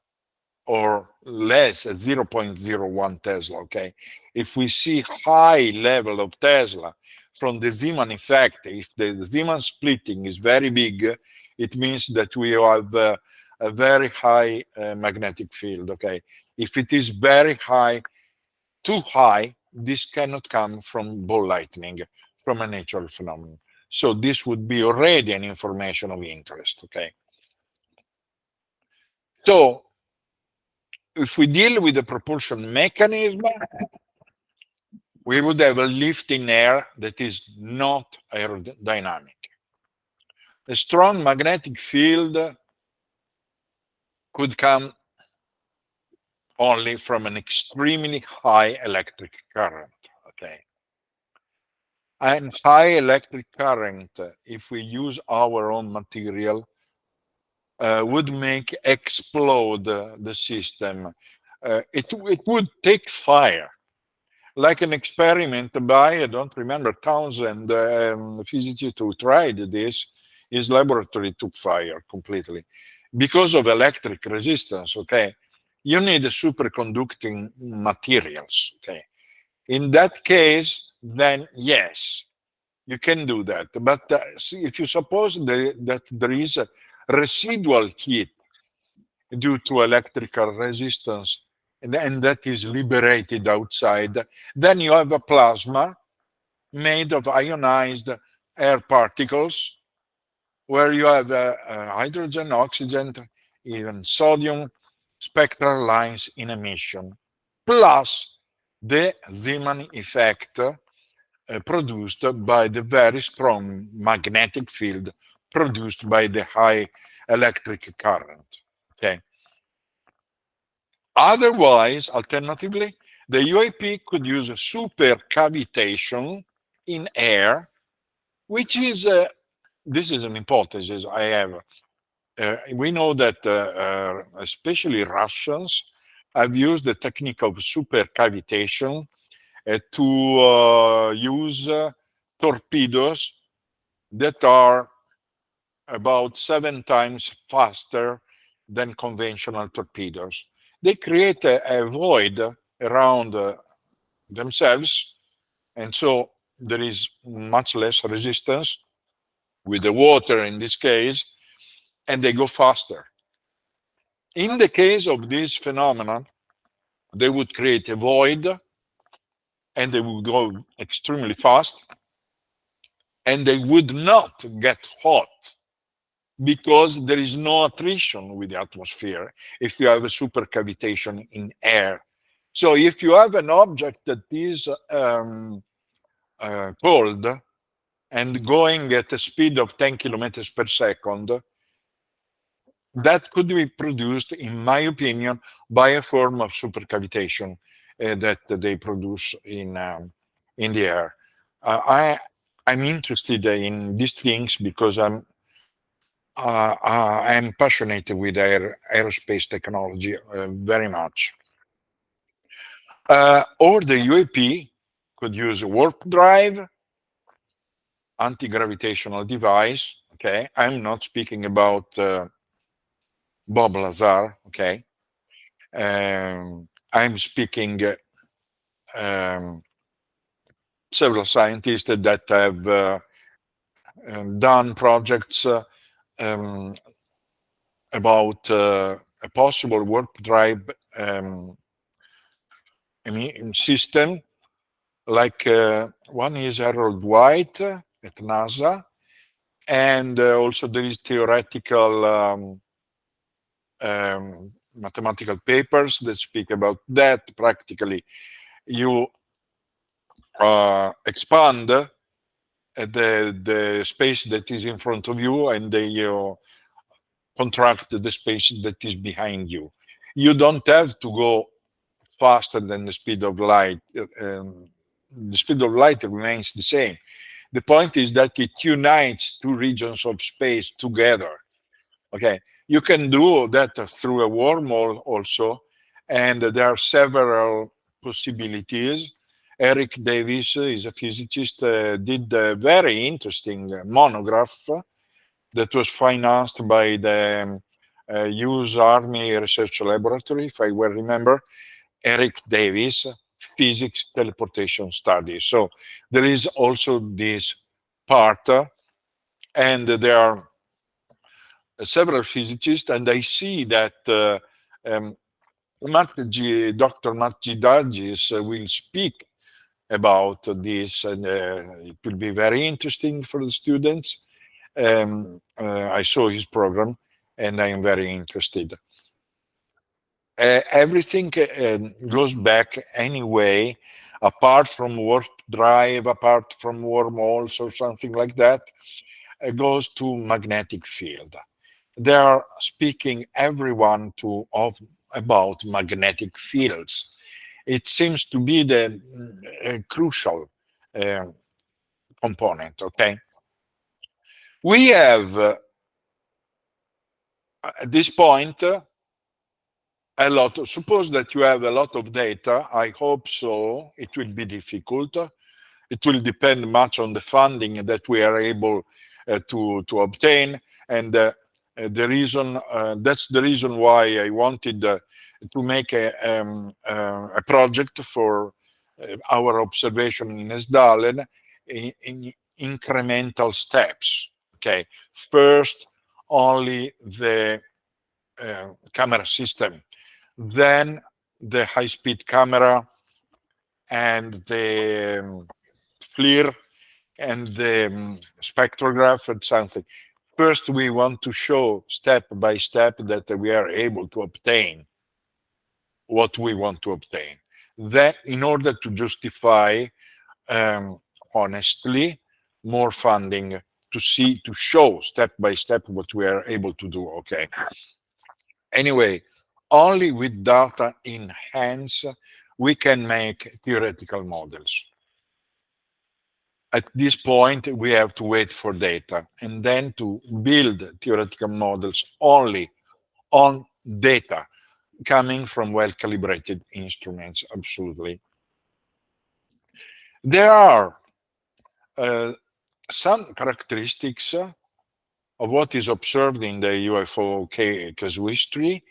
or less, at 0.01 Tesla, okay? If we see high level of Tesla from the Zeeman effect, if the Zeeman splitting is very big, it means that we have a very high magnetic field, okay? If it is very high, too high, this cannot come from ball lightning, from a natural phenomenon. So this would be already an information of interest, okay? So if we deal with the propulsion mechanism, we would have a lift in air that is not aerodynamic. A strong magnetic field could come only from an extremely high electric current, okay? And high electric current, if we use our own material, would make explode the system. It would take fire. Like an experiment by, I don't remember, Townsend, physicist who tried this, his laboratory took fire completely because of electric resistance, okay? You need superconducting materials, okay? In that case, then yes, you can do that. But if you suppose that there is a residual heat due to electrical resistance, and that is liberated outside, then you have a plasma made of ionized air particles, where you have hydrogen, oxygen, even sodium spectral lines in emission, plus the Zeeman effect produced by the very strong magnetic field produced by the high electric current, okay? Otherwise, alternatively, the UAP could use a supercavitation in air, which is, this is an hypothesis I have. We know that especially Russians have used the technique of supercavitation to use torpedoes that are about 7 times faster than conventional torpedoes. They create a void around themselves, and so there is much less resistance with the water in this case, and they go faster. In the case of this phenomenon, they would create a void and they would go extremely fast, and they would not get hot because there is no attrition with the atmosphere if you have a supercavitation in air. So if you have an object that is cold and going at a speed of 10 kilometers per second, that could be produced, in my opinion, by a form of supercavitation that they produce in the air. I'm interested in these things because I'm passionate with aerospace technology very much. Or the UAP could use warp drive, anti-gravitational device, okay? I'm not speaking about Bob Lazar, okay? I'm speaking several scientists that have done projects about a possible warp drive system, like one is Harold White at NASA, and also there is theoretical mathematical papers that speak about that. Practically, you expand the space that is in front of you, and you contract the space that is behind you. You don't have to go faster than the speed of light. The speed of light remains the same. The point is that it unites two regions of space together. Okay, you can do that through a wormhole also, and there are several possibilities. Eric Davis is a physicist, did a very interesting monograph that was financed by the US Army Research Laboratory, if I well remember, Eric Davis, Physics Teleportation Studies. So there is also this part, and there are several physicists, and I see that Dr. Matt G. Dagis will speak about this, and it will be very interesting for the students. I saw his program, and I am very interested. Everything goes back anyway, apart from warp drive, apart from wormholes or something like that, goes to magnetic field. They are speaking everyone about magnetic fields. It seems to be the crucial component, okay? We have, at this point, suppose that you have a lot of data. I hope so. It will be difficult. It will depend much on the funding that we are able to obtain. And the reason, that's the reason why I wanted to make a project for our observation in Esdalen in incremental steps. Okay, first only the camera system, then the high-speed camera and the FLIR and the spectrograph and something. First, we want to show step by step that we are able to obtain what we want to obtain. That in order to justify honestly more funding to show step by step what we are able to do. Okay. Anyway, only with data in hands we can make theoretical models. At this point, we have to wait for data and then to build theoretical models only on data coming from well-calibrated instruments, absolutely. There are some characteristics of what is observed in the UFO casuistry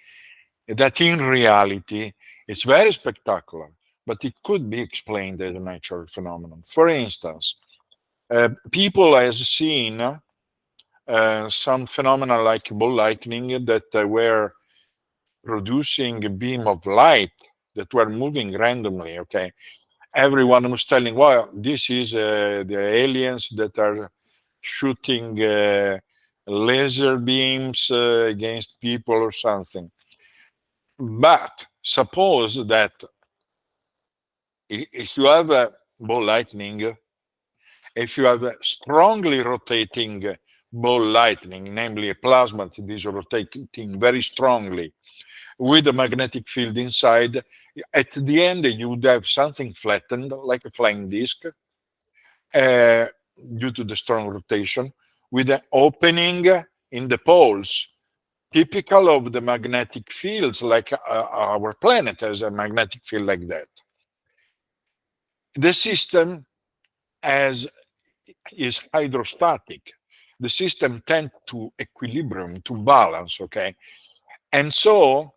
that in reality is very spectacular, but it could be explained as a natural phenomenon. For instance, people have seen some phenomena like ball lightning that were producing a beam of light that were moving randomly, okay? Everyone was telling, well, this is the aliens that are shooting laser beams against people or something. But suppose that if you have a ball lightning, if you have a strongly rotating ball lightning, namely a plasma that is rotating very strongly with a magnetic field inside, at the end you would have something flattened like a flying disc due to the strong rotation, with an opening in the poles, typical of the magnetic fields, like our planet has a magnetic field like that. The system is hydrostatic. The system tends to equilibrium, to balance, okay? And so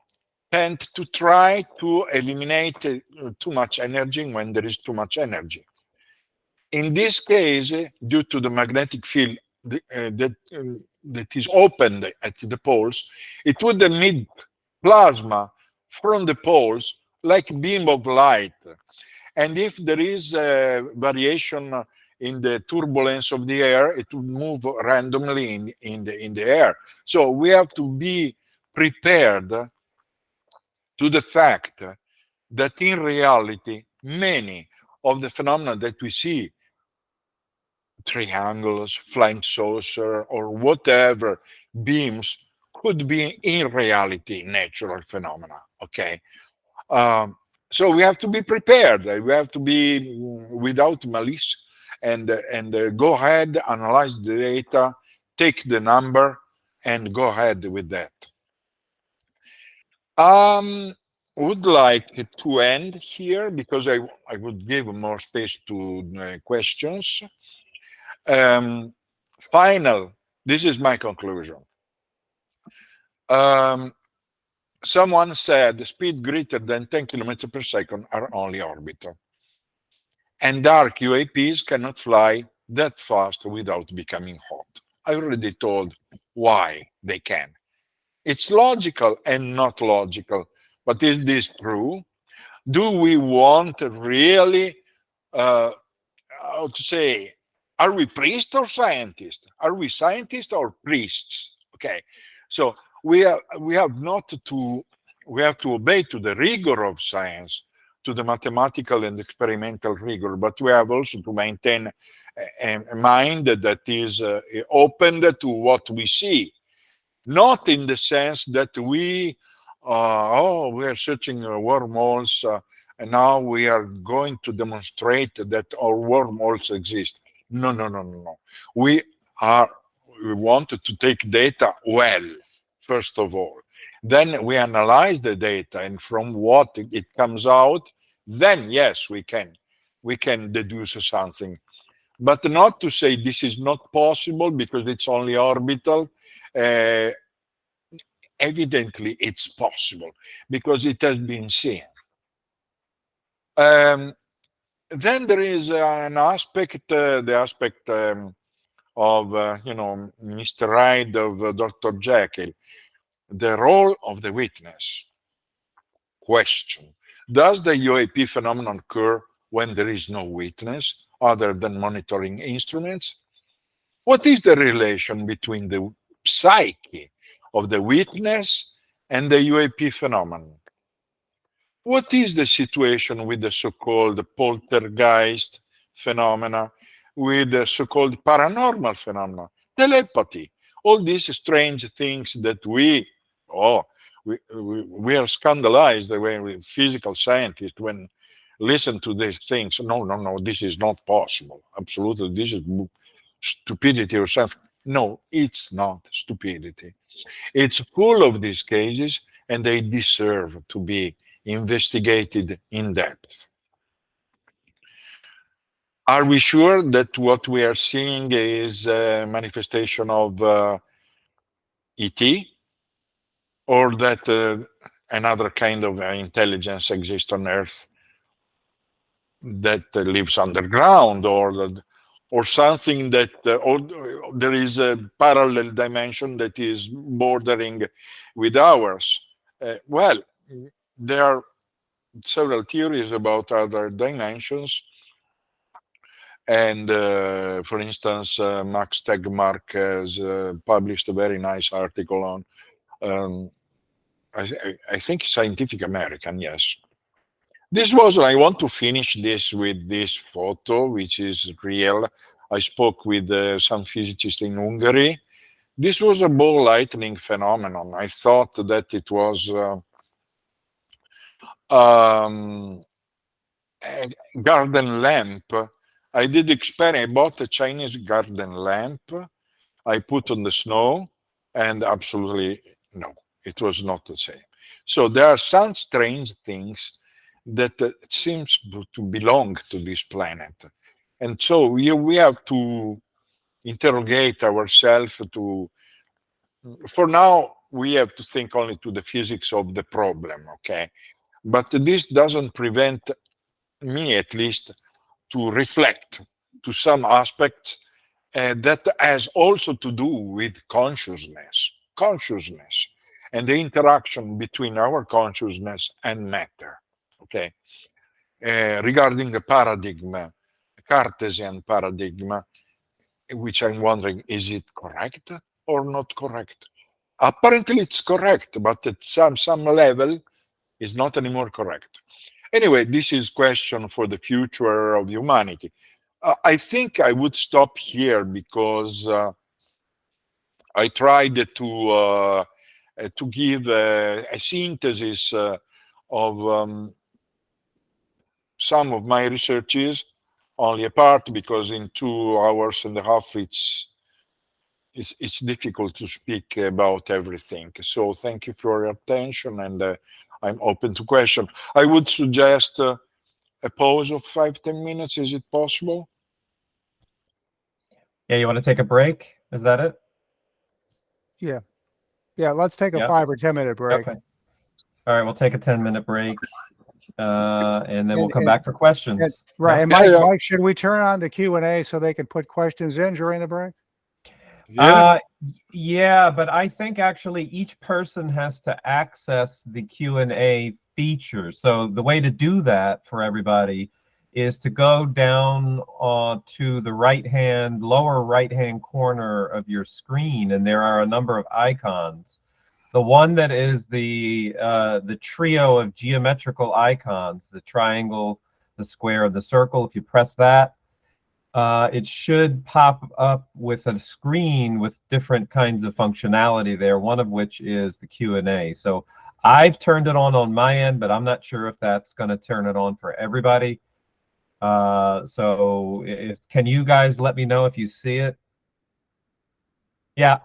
tend to try to eliminate too much energy when there is too much energy. In this case, due to the magnetic field that is opened at the poles, it would emit plasma from the poles like beam of light. And if there is a variation in the turbulence of the air, it will move randomly in the air. So we have to be prepared to the fact that in reality, many of the phenomena that we see, triangles, flying saucer, or whatever beams, could be in reality natural phenomena, okay? So we have to be prepared. We have to be without malice and go ahead, analyze the data, take the number, and go ahead with that. Would like to end here because I would give more space to questions. This is my conclusion. Someone said speed greater than 10 kilometers per second are only orbital. And dark UAPs cannot fly that fast without becoming hot. I already told why they can. It's logical and not logical, but is this true? Do we want really how to say, are we priests or scientists? Are we scientists or priests? Okay, so we have not to, we have to obey to the rigor of science, to the mathematical and experimental rigor, but we have also to maintain a mind that is open to what we see, not in the sense that we are searching wormholes and now we are going to demonstrate that our wormholes exist. No, no, no, no, no. We wanted to take data well, first of all. Then we analyze the data, and from what it comes out, then yes, we can deduce something. But not to say this is not possible because it's only orbital. Evidently, it's possible because it has been seen. Then there is an aspect, the aspect of, Mr. Hyde, of Dr. Jekyll, the role of the witness. Question: does the UAP phenomenon occur when there is no witness other than monitoring instruments? What is the relation between the psyche of the witness and the UAP phenomenon? What is the situation with the so-called poltergeist phenomena, with the so-called paranormal phenomena, telepathy, all these strange things that we are scandalized when we physical scientists when listen to these things. No, no, no, this is not possible. Absolutely, this is stupidity or something. No, it's not stupidity. It's full of these cases, and they deserve to be investigated in depth. Are we sure that what we are seeing is a manifestation of ET, or that another kind of intelligence exists on Earth that lives underground, or something that, or there is a parallel dimension that is bordering with ours? Well, there are several theories about other dimensions. And for instance, Max Tegmark has published a very nice article on, I think, Scientific American, yes. I want to finish this with this photo, which is real. I spoke with some physicists in Hungary. This was a ball lightning phenomenon. I thought that it was a garden lamp. I did experiment. I bought a Chinese garden lamp. I put on the snow, and absolutely no, it was not the same. So there are some strange things that seems to belong to this planet, and so we have to interrogate ourselves. For now, we have to think only to the physics of the problem, okay? But this doesn't prevent me, at least, to reflect to some aspects that has also to do with consciousness, and the interaction between our consciousness and matter, okay? Regarding the paradigm, Cartesian paradigm, which I'm wondering, is it correct or not correct? Apparently it's correct, but at some level is not anymore correct. Anyway, this is question for the future of humanity. I think I would stop here because I tried to give a synthesis of some of my researches, only a part, because in 2.5 hours it's difficult to speak about everything. So thank you for your attention, and I'm open to questions. I would suggest a pause of 5-10 minutes. Is it possible? Yeah, you want to take a break? Is that it? Yeah. Yeah, let's take a Yeah. 5 or 10 minute break. Okay. All right, we'll take a 10-minute break, and then we'll come And- back for questions. Right. Yeah. And Mike, Yeah. Mike, should we turn on the Q&A so they can put questions in during the break? Yeah. Yeah, but I think actually each person has to access the Q&A feature. So the way to do that for everybody is to go down to the lower right-hand corner of your screen, and there are a number of icons. The one that is the trio of geometrical icons, the triangle, the square, and the circle, if you press that, it should pop up with a screen with different kinds of functionality there, one of which is the Q&A. So I've turned it on my end, but I'm not sure if that's going to turn it on for everybody. So can you guys let me know if you see it? Yeah,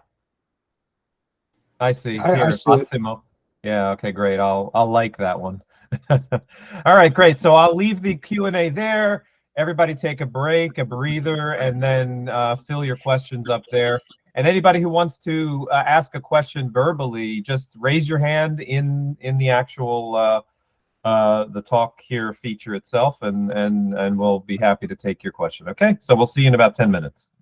I see. Here, see it. Massimo. Yeah, okay, great. I'll like that one. All right, great. So I'll leave the Q&A there. Everybody take a break, a breather, and then fill your questions up there. And anybody who wants to ask a question verbally, just raise your hand in the actual the talk here feature itself, and we'll be happy to take your question. Okay, so we'll see you in about 10 minutes.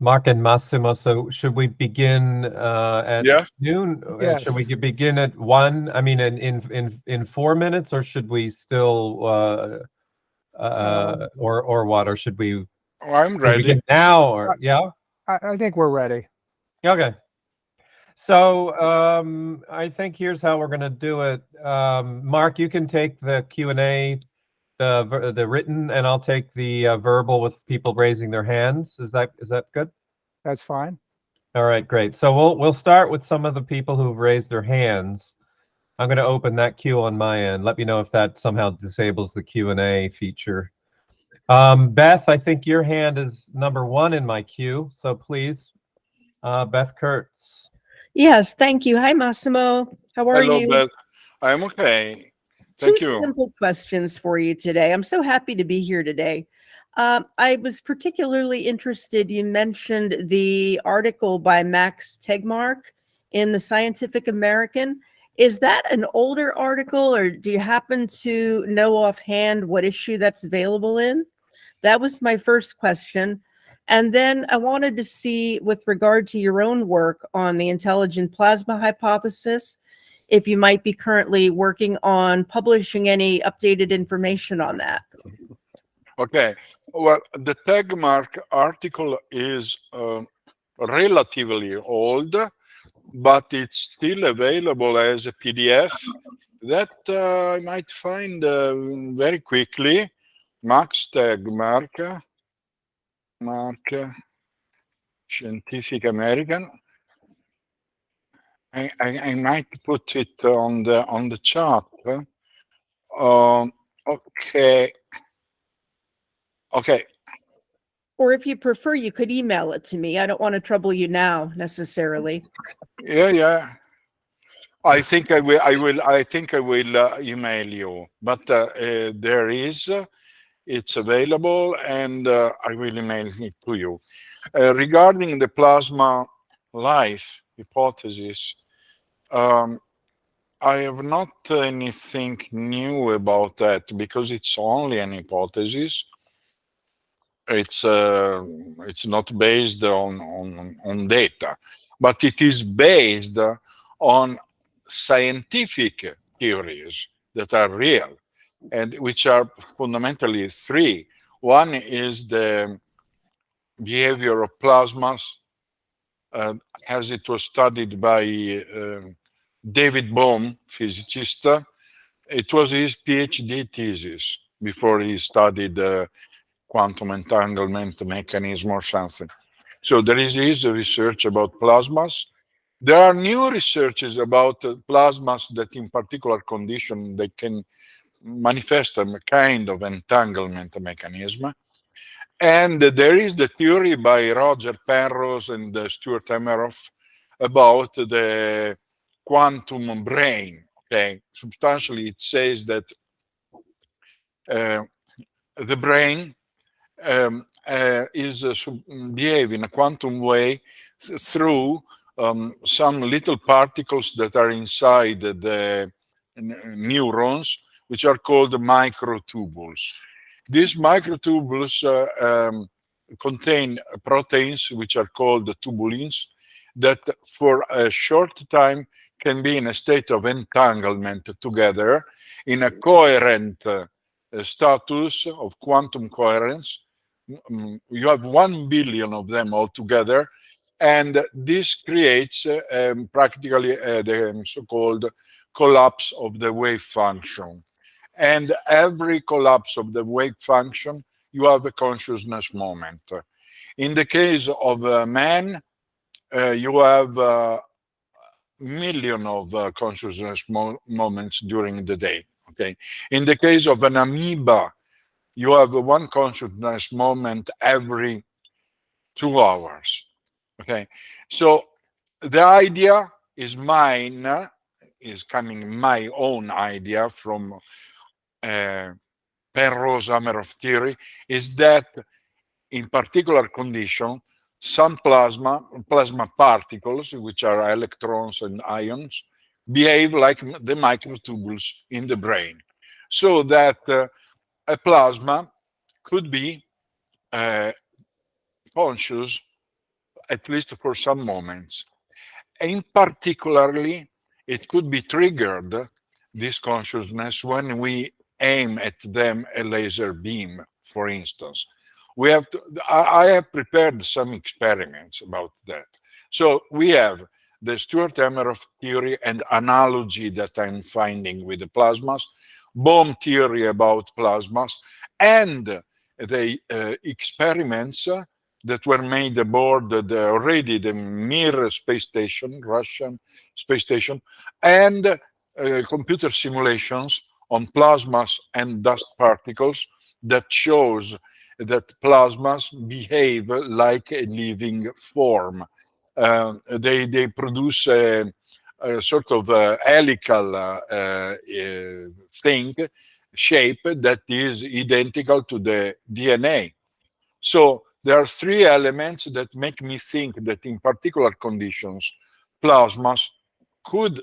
Mark and Massimo, so should we begin at Yeah. noon? Yes. Should we begin at 1? I mean, in 4 minutes, or should we still or what? Or should we I'm ready. begin now? Or yeah? I think we're ready. Okay. So I think here's how we're going to do it. Mark, you can take the Q&A, the written, and I'll take the verbal with people raising their hands. Is that good? That's fine. All right, great. So we'll start with some of the people who've raised their hands. I'm going to open that queue on my end. Let me know if that somehow disables the Q&A feature. Beth, I think your hand is number 1 in my queue, so please, Beth Kurtz. Yes, thank you. Hi, Massimo. How are Hello, you? Beth. I'm okay. Two Thank you. simple questions for you today. I'm so happy to be here today. I was particularly interested, you mentioned the article by Max Tegmark in the Scientific American. Is that an older article, or do you happen to know offhand what issue that's available in? That was my first question. And then I wanted to see, with regard to your own work on the intelligent plasma hypothesis, if you might be currently working on publishing any updated information on that. Okay. Well, the Tegmark article is relatively old, but it's still available as a PDF that I might find very quickly. Max Tegmark, Scientific American. I might put it on the chat. Okay. Okay. Or if you prefer, you could email it to me. I don't want to trouble you now necessarily. Yeah. I think I will. I think I will email you. But there is. It's available, and I will email it to you. Regarding the plasma life hypothesis, I have not anything new about that because it's only an hypothesis. It's not based on data, but it is based on scientific theories that are real and which are fundamentally 3. One is the behavior of plasmas as it was studied by David Bohm, physicist. It was his PhD thesis before he studied quantum entanglement mechanism or something. So there is his research about plasmas. There are new researches about plasmas that in particular condition they can manifest a kind of entanglement mechanism. And there is the theory by Roger Penrose and Stuart Emmeroff about the quantum brain. Okay, substantially it says that the brain is behave in a quantum way through some little particles that are inside the neurons, which are called microtubules. These microtubules contain proteins which are called tubulins that for a short time can be in a state of entanglement together in a coherent status of quantum coherence. You have 1 billion of them altogether, and this creates practically the so-called collapse of the wave function. And every collapse of the wave function, you have a consciousness moment. In the case of a man, you have million of consciousness moments during the day. Okay. In the case of an amoeba, you have one consciousness moment every 2 hours. Okay. So the idea is mine, is coming my own idea from Penrose-Hameroff theory, is that in particular condition, some plasma particles, which are electrons and ions, behave like the microtubules in the brain. So that a plasma could be conscious at least for some moments. And particularly, it could be triggered, this consciousness, when we aim at them a laser beam, for instance. We have to, I have prepared some experiments about that. So we have the Stewart-Hameroff theory and analogy that I'm finding with the plasmas, Bohm theory about plasmas, and the experiments that were made aboard the Mir space station, Russian space station, and computer simulations on plasmas and dust particles that shows that plasmas behave like a living form. They produce a sort of helical thing, shape that is identical to the DNA. So there are three elements that make me think that in particular conditions, plasmas could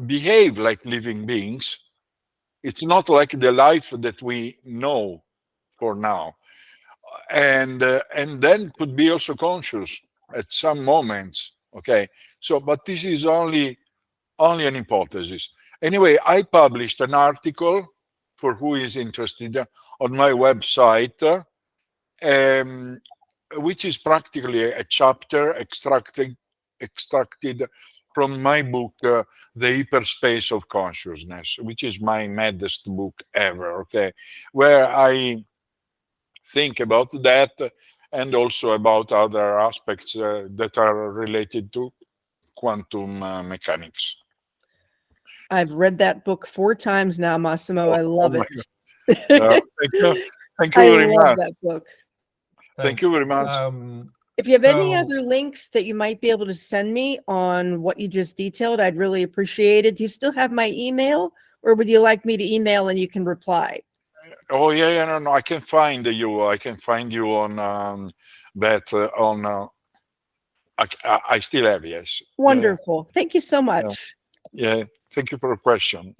behave like living beings. It's not like the life that we know for now. And then could be also conscious at some moments. Okay. So, but this is only an hypothesis. Anyway, I published an article for who is interested on my website, which is practically a chapter extracted from my book, The Hyperspace of Consciousness, which is my maddest book ever, okay, where I think about that and also about other aspects that are related to quantum mechanics. I've read that book 4 times now, Massimo. I love my it. Thank you. Thank you I very love much. that book. Thank you very much. If you have any So- other links that you might be able to send me on what you just detailed, I'd really appreciate it. Do you still have my email, or would you like me to email and you can reply? Oh yeah, no, I can find you. I can find you on that on. I still have, yes. Wonderful. Thank you so much. Yeah. Thank you for the question.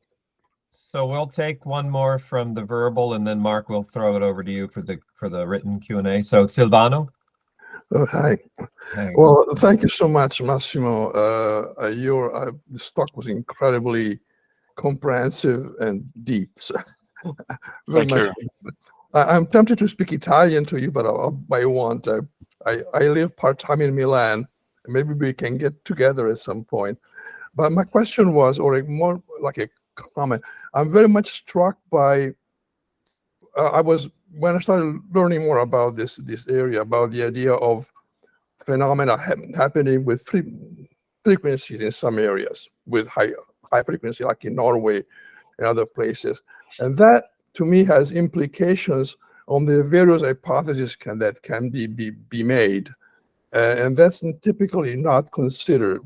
So we'll take one more from the verbal, and then Mark will throw it over to you for the written Q&A. So Silvano. Oh, hi. Hey. Well, thank you so much, Massimo. This talk was incredibly comprehensive and deep. So very Thank much. you. I'm tempted to speak Italian to you, but I won't. I live part-time in Milan. Maybe we can get together at some point. But my question was, or more like a comment, I'm very much struck by, when I started learning more about this area, about the idea of phenomena happening with frequencies in some areas, with high frequency, like in Norway and other places. And that, to me, has implications on the various hypotheses that can be made. And that's typically not considered.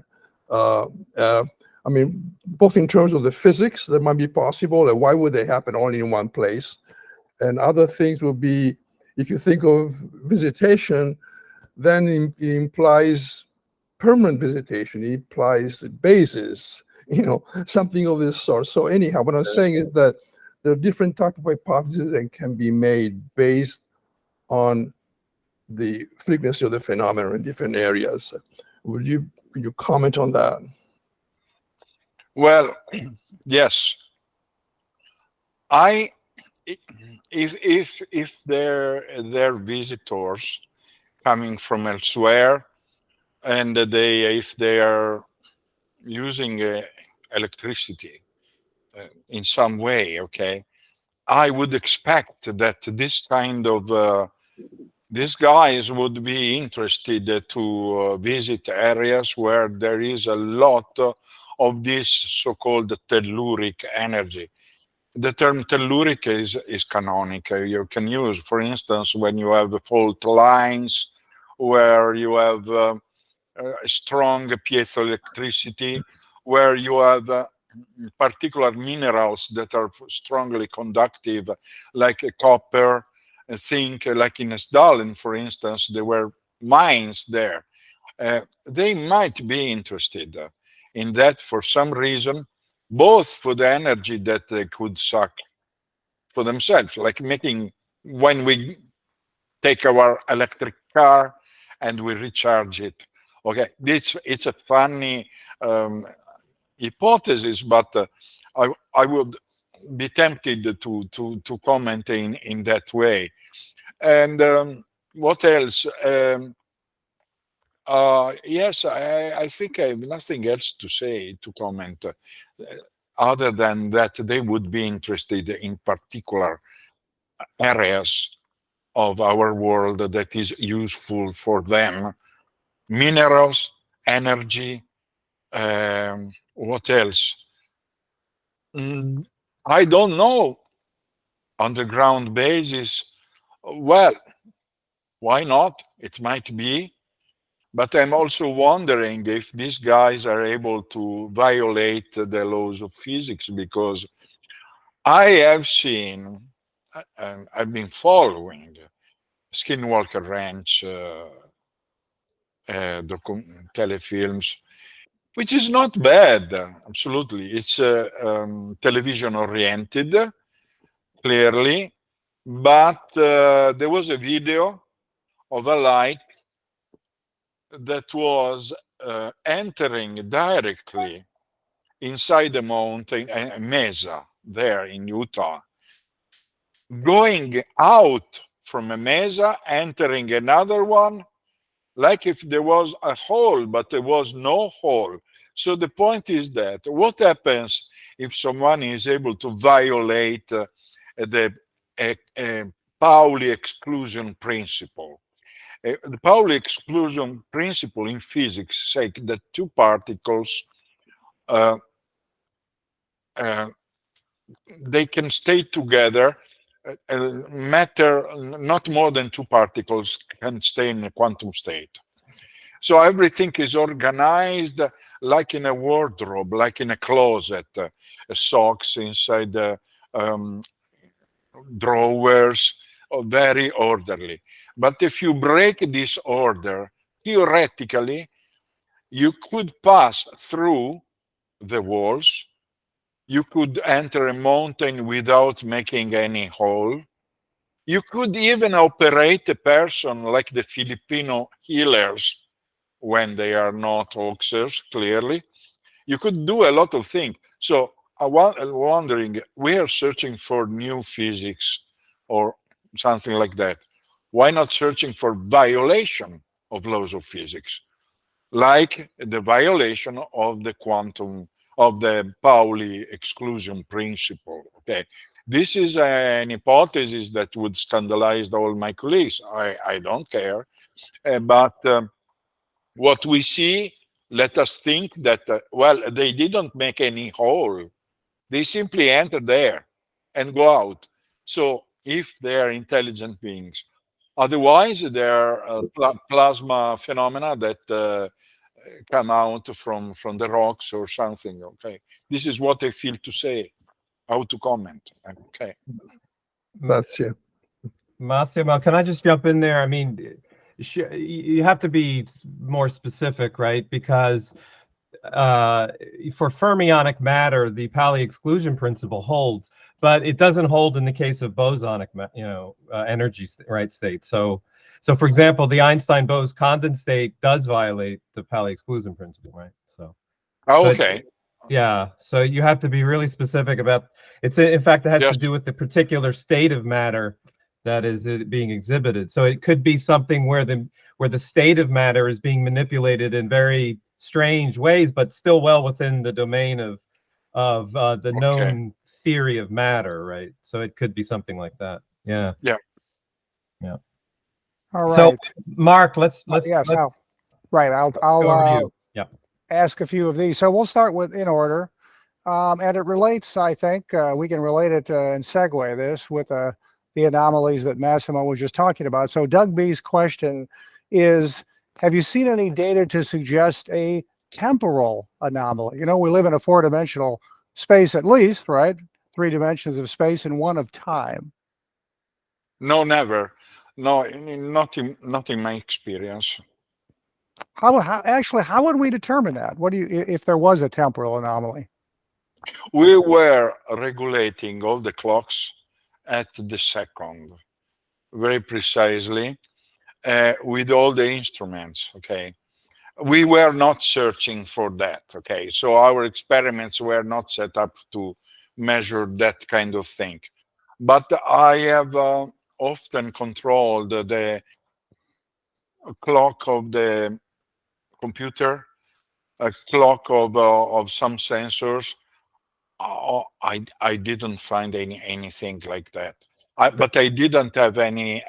I mean, both in terms of the physics that might be possible, and why would they happen only in one place? And other things will be, if you think of visitation, then it implies permanent visitation. It implies bases, something of this sort. So anyhow, what I'm saying is that there are different types of hypotheses that can be made based on the frequency of the phenomenon in different areas. Could you comment on that? Well, yes. If they're visitors coming from elsewhere, and if they are using electricity in some way, okay, I would expect that this kind of these guys would be interested to visit areas where there is a lot of this so-called telluric energy. The term telluric is canonic. You can use, for instance, when you have fault lines, where you have strong piezoelectricity, where you have particular minerals that are strongly conductive, like copper, zinc, like in Stalin, for instance, there were mines there. They might be interested in that for some reason, both for the energy that they could suck for themselves, like making, when we take our electric car and we recharge it. Okay, it's a funny hypothesis, but I would be tempted to comment in that way. And what else? Yes, I think I have nothing else to say, to comment, other than that they would be interested in particular areas of our world that is useful for them. Minerals, energy, what else? I don't know on the ground basis. Well, why not? It might be. But I'm also wondering if these guys are able to violate the laws of physics, because I have seen, and I've been following Skinwalker Ranch telefilms, which is not bad, absolutely. It's television oriented, clearly, but there was a video of a light that was entering directly inside the mountain, a mesa there in Utah, going out from a mesa, entering another one, like if there was a hole, but there was no hole. So the point is that what happens if someone is able to violate the Pauli exclusion principle? The Pauli exclusion principle in physics says that two particles they can stay together. Matter, not more than two particles can stay in a quantum state. So everything is organized like in a wardrobe, like in a closet, socks inside the drawers, very orderly. But if you break this order, theoretically, you could pass through the walls. You could enter a mountain without making any hole. You could even operate a person like the Filipino healers when they are not hoaxers, clearly. You could do a lot of things. So I'm wondering, we are searching for new physics or something like that. Why not searching for violation of laws of physics? Like the violation of the quantum, of the Pauli exclusion principle. Okay, this is an hypothesis that would scandalize all my colleagues. I don't care, but what we see, let us think that well, they didn't make any hole; they simply enter there and go out. So if they are intelligent beings, otherwise they are plasma phenomena that come out from the rocks or something. Okay, this is what I feel to say. How to comment? Okay, That's it. Massimo, can I just jump in there? I mean, you have to be more specific, right? Because for fermionic matter, the Pauli exclusion principle holds, but it doesn't hold in the case of bosonic, energy, right, state. So for example, the Einstein-Bose condensate does violate the Pauli exclusion principle, right? So. okay. Yeah, so you have to be really specific about it's. In fact, it has to do with the particular state of matter that is being exhibited. So it could be something where the state of matter is being manipulated in very strange ways, but still well within the domain of the known theory of matter, right? So it could be something like that. Yeah. Yeah. Yeah. All right. So Mark, let's yes. let's I'll go over to you. Yeah. Ask a few of these. So we'll start with in order. And it relates, I think, we can relate it and segue this with the anomalies that Massimo was just talking about. So Doug B's question is, have you seen any data to suggest a temporal anomaly? You know, we live in a four-dimensional space at least, right? 3 dimensions of space and 1 of time. No, never. No, not in my experience. How would we determine that? What do you, if there was a temporal anomaly? We were regulating all the clocks at the second, very precisely. with all the instruments, okay? We were not searching for that, okay? So our experiments were not set up to measure that kind of thing. But I have often controlled the clock of the computer, a clock of some sensors. I didn't find anything like that. But I didn't have any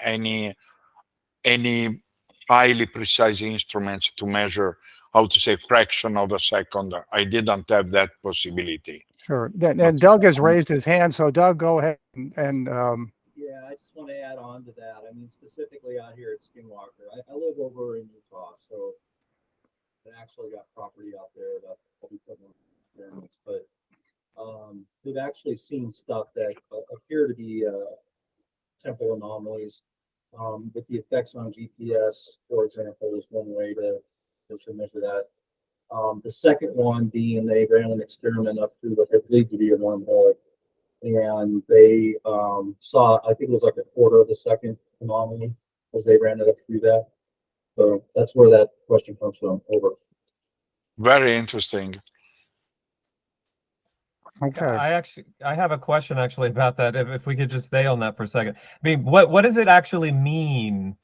highly precise instruments to measure, how to say, fraction of a second. I didn't have that possibility. Sure. And Doug has raised his hand, so Doug, go ahead and Yeah, I just want to add on to that. I mean, specifically out here at Skinwalker, I live over in Utah, so I actually got property out there that I'll be putting on experiments. But we've actually seen stuff that appear to be temporal anomalies. With the effects on GPS, for example, is one way to measure that. The second one being they ran an experiment up through what they believe to be a wormhole, and they saw, I think it was like a quarter of a second anomaly as they ran it up through that. So that's where that question comes from. Over. Very interesting. okay. I have a question actually about that. If we could just stay on that for a second. I mean, what does it actually mean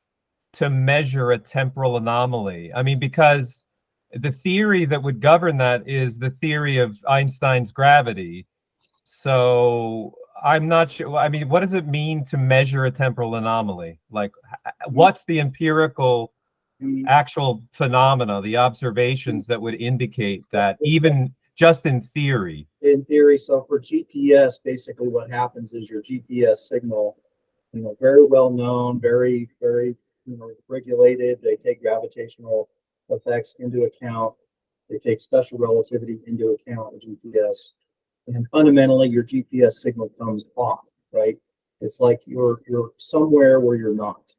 to measure a temporal anomaly? I mean, because the theory that would govern that is the theory of Einstein's gravity. So I'm not sure. I mean, what does it mean to measure a temporal anomaly? Like, what's the empirical actual phenomena, the observations that would indicate that, even just in theory? In theory, so for GPS, basically what happens is your GPS signal, very well known, very, very, regulated. They take gravitational effects into account. They take special relativity into account with GPS. And fundamentally, your GPS signal comes off, right? It's like you're somewhere where you're not,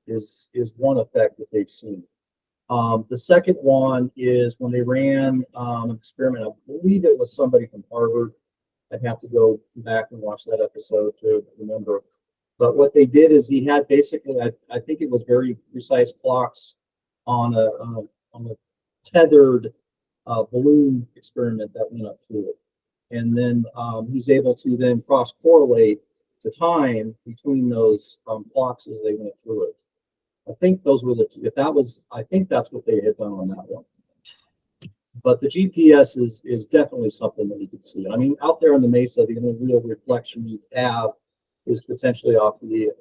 is one effect that they've seen. The second one is when they ran an experiment. I believe it was somebody from Harvard. I'd have to go back and watch that episode to remember. But what they did is he had basically, I think it was very precise clocks on a tethered balloon experiment that went up through it. And then he's able to then cross-correlate the time between those clocks as they went through it. I think those were the two. I think that's what they had done on that one. But the GPS is definitely something that you can see. I mean, out there on the mesa, the only real reflection you have is potentially off the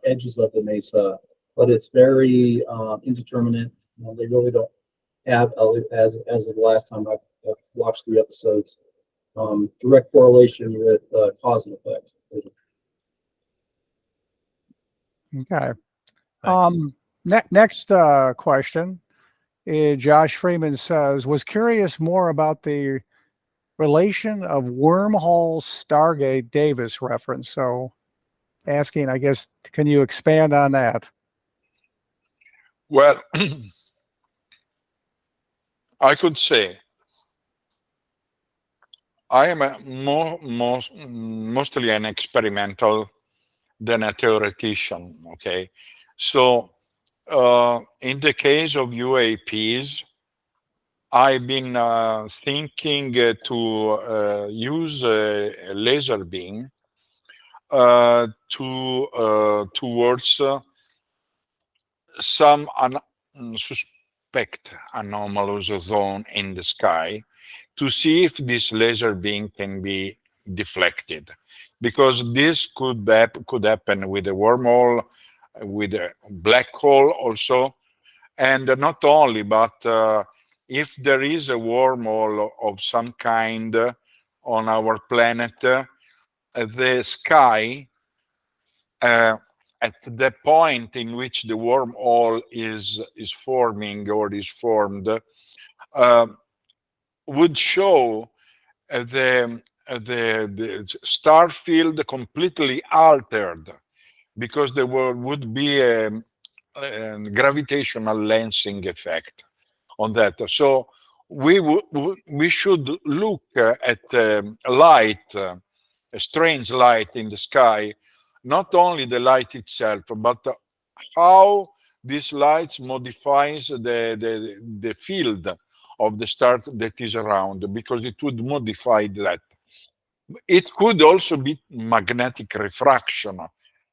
edges of the mesa, but it's very indeterminate. They really don't have, as of the last time I've watched the episodes, direct correlation with cause and effect. Okay. Next question. Josh Freeman says, was curious more about the relation of wormhole Stargate Davis reference. So asking, I guess, can you expand on that? Well, I could say I am mostly an experimental than a theoretician, okay? So in the case of UAPs, I've been thinking to use a laser beam towards some suspect anomalous zone in the sky to see if this laser beam can be deflected, because this could happen with a wormhole, with a black hole also, and not only, but if there is a wormhole of some kind on our planet, the sky at the point in which the wormhole is forming or is formed would show the star field completely altered, because there would be a gravitational lensing effect on that. So we should look at light, a strange light in the sky, not only the light itself, but how these lights modifies the field of the star that is around, because it would modify that. It could also be magnetic refraction,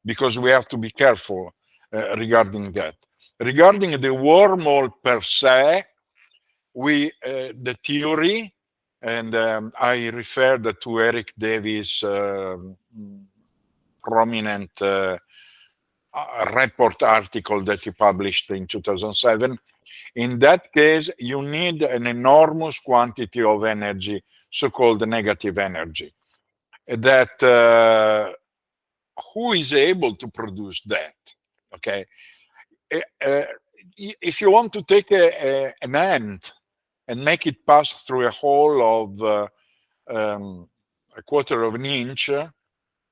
because we have to be careful regarding that. Regarding the wormhole per se, the theory, and I referred to Eric Davis' prominent report article that he published in 2007. In that case, you need an enormous quantity of energy, so-called negative energy, that who is able to produce that? Okay. If you want to take an ant and make it pass through a hole of a quarter of an inch,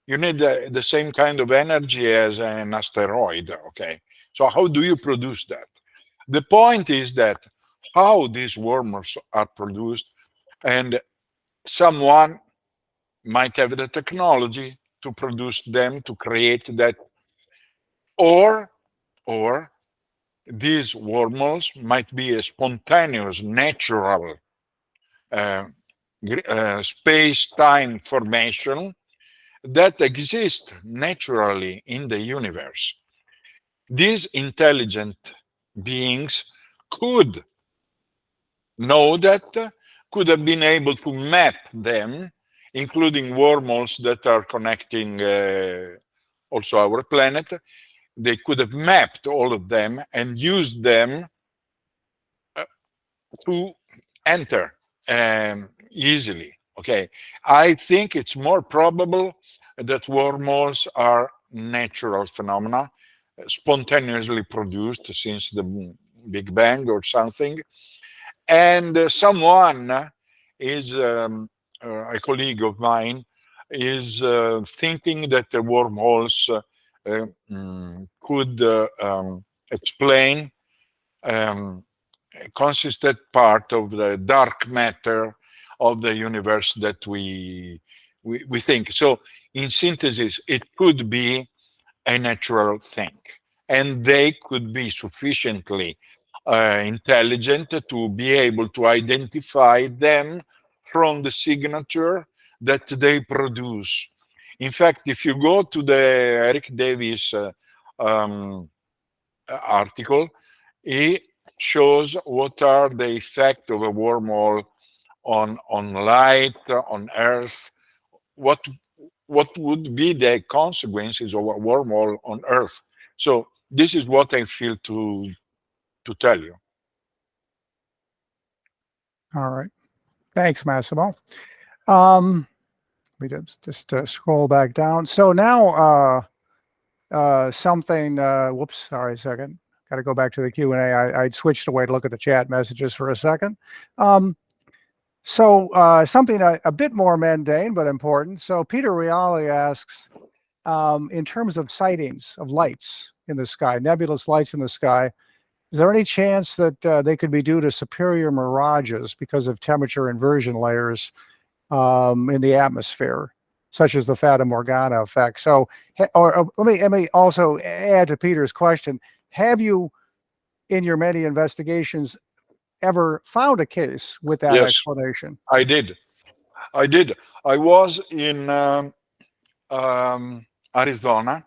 you need the same kind of energy as an asteroid. Okay. So how do you produce that? The point is that how these wormholes are produced, and someone might have the technology to produce them, to create that, or these wormholes might be a spontaneous, natural space-time formation that exists naturally in the universe. These intelligent beings could know that, could have been able to map them, including wormholes that are connecting also our planet. They could have mapped all of them and used them to enter easily. Okay, I think it's more probable that wormholes are natural phenomena, spontaneously produced since the Big Bang or something, and someone is a colleague of mine is thinking that the wormholes could explain consistent part of the dark matter of the universe that we think. So in synthesis, it could be a natural thing, and they could be sufficiently intelligent to be able to identify them from the signature that they produce. In fact, if you go to the Eric Davis article, he shows what are the effect of a wormhole on light, on Earth, what would be the consequences of a wormhole on Earth. So this is what I feel to tell you. All right. Thanks, Massimo. Let me just scroll back down. So now something, whoops, sorry a second. Got to go back to the Q&A. I'd switched away to look at the chat messages for a second. Something a bit more mundane but important. So Peter Reale asks, in terms of sightings of lights in the sky, nebulous lights in the sky, is there any chance that they could be due to superior mirages because of temperature inversion layers in the atmosphere, such as the Fata Morgana effect? So, let me also add to Peter's question. Have you, in your many investigations, ever found a case with that explanation? I did. I was in Arizona.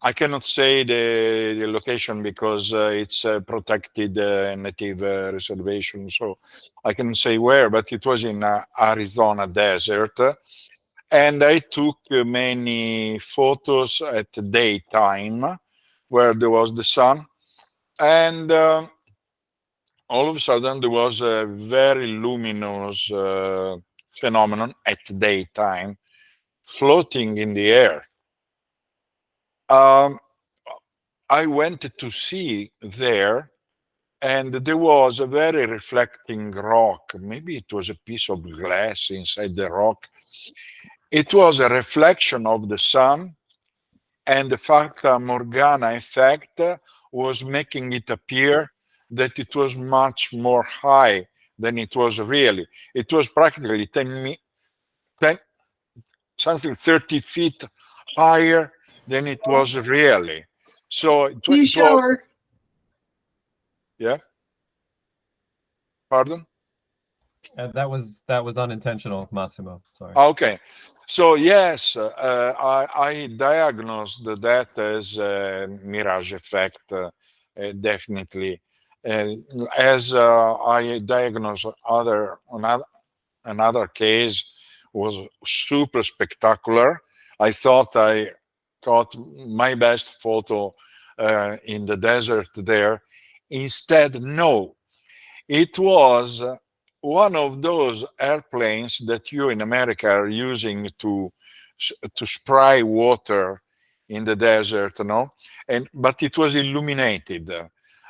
I cannot say the location because it's a protected native reservation, so I cannot say where, but it was in Arizona desert. And I took many photos at daytime where there was the sun. And all of a sudden there was a very luminous phenomenon at daytime floating in the air. I went to see there, and there was a very reflecting rock. Maybe it was a piece of glass inside the rock. It was a reflection of the sun, and the Fata Morgana effect was making it appear that it was much more high than it was really. It was practically 30 feet higher than it was really. So it was, Yeah. Pardon? That was unintentional, Massimo. Sorry. Okay. So yes, I diagnosed that as a mirage effect, definitely. As I diagnosed another case was super spectacular. I thought I got my best photo in the desert there. Instead, no, it was one of those airplanes that you in America are using to spray water in the desert, no? But it was illuminated.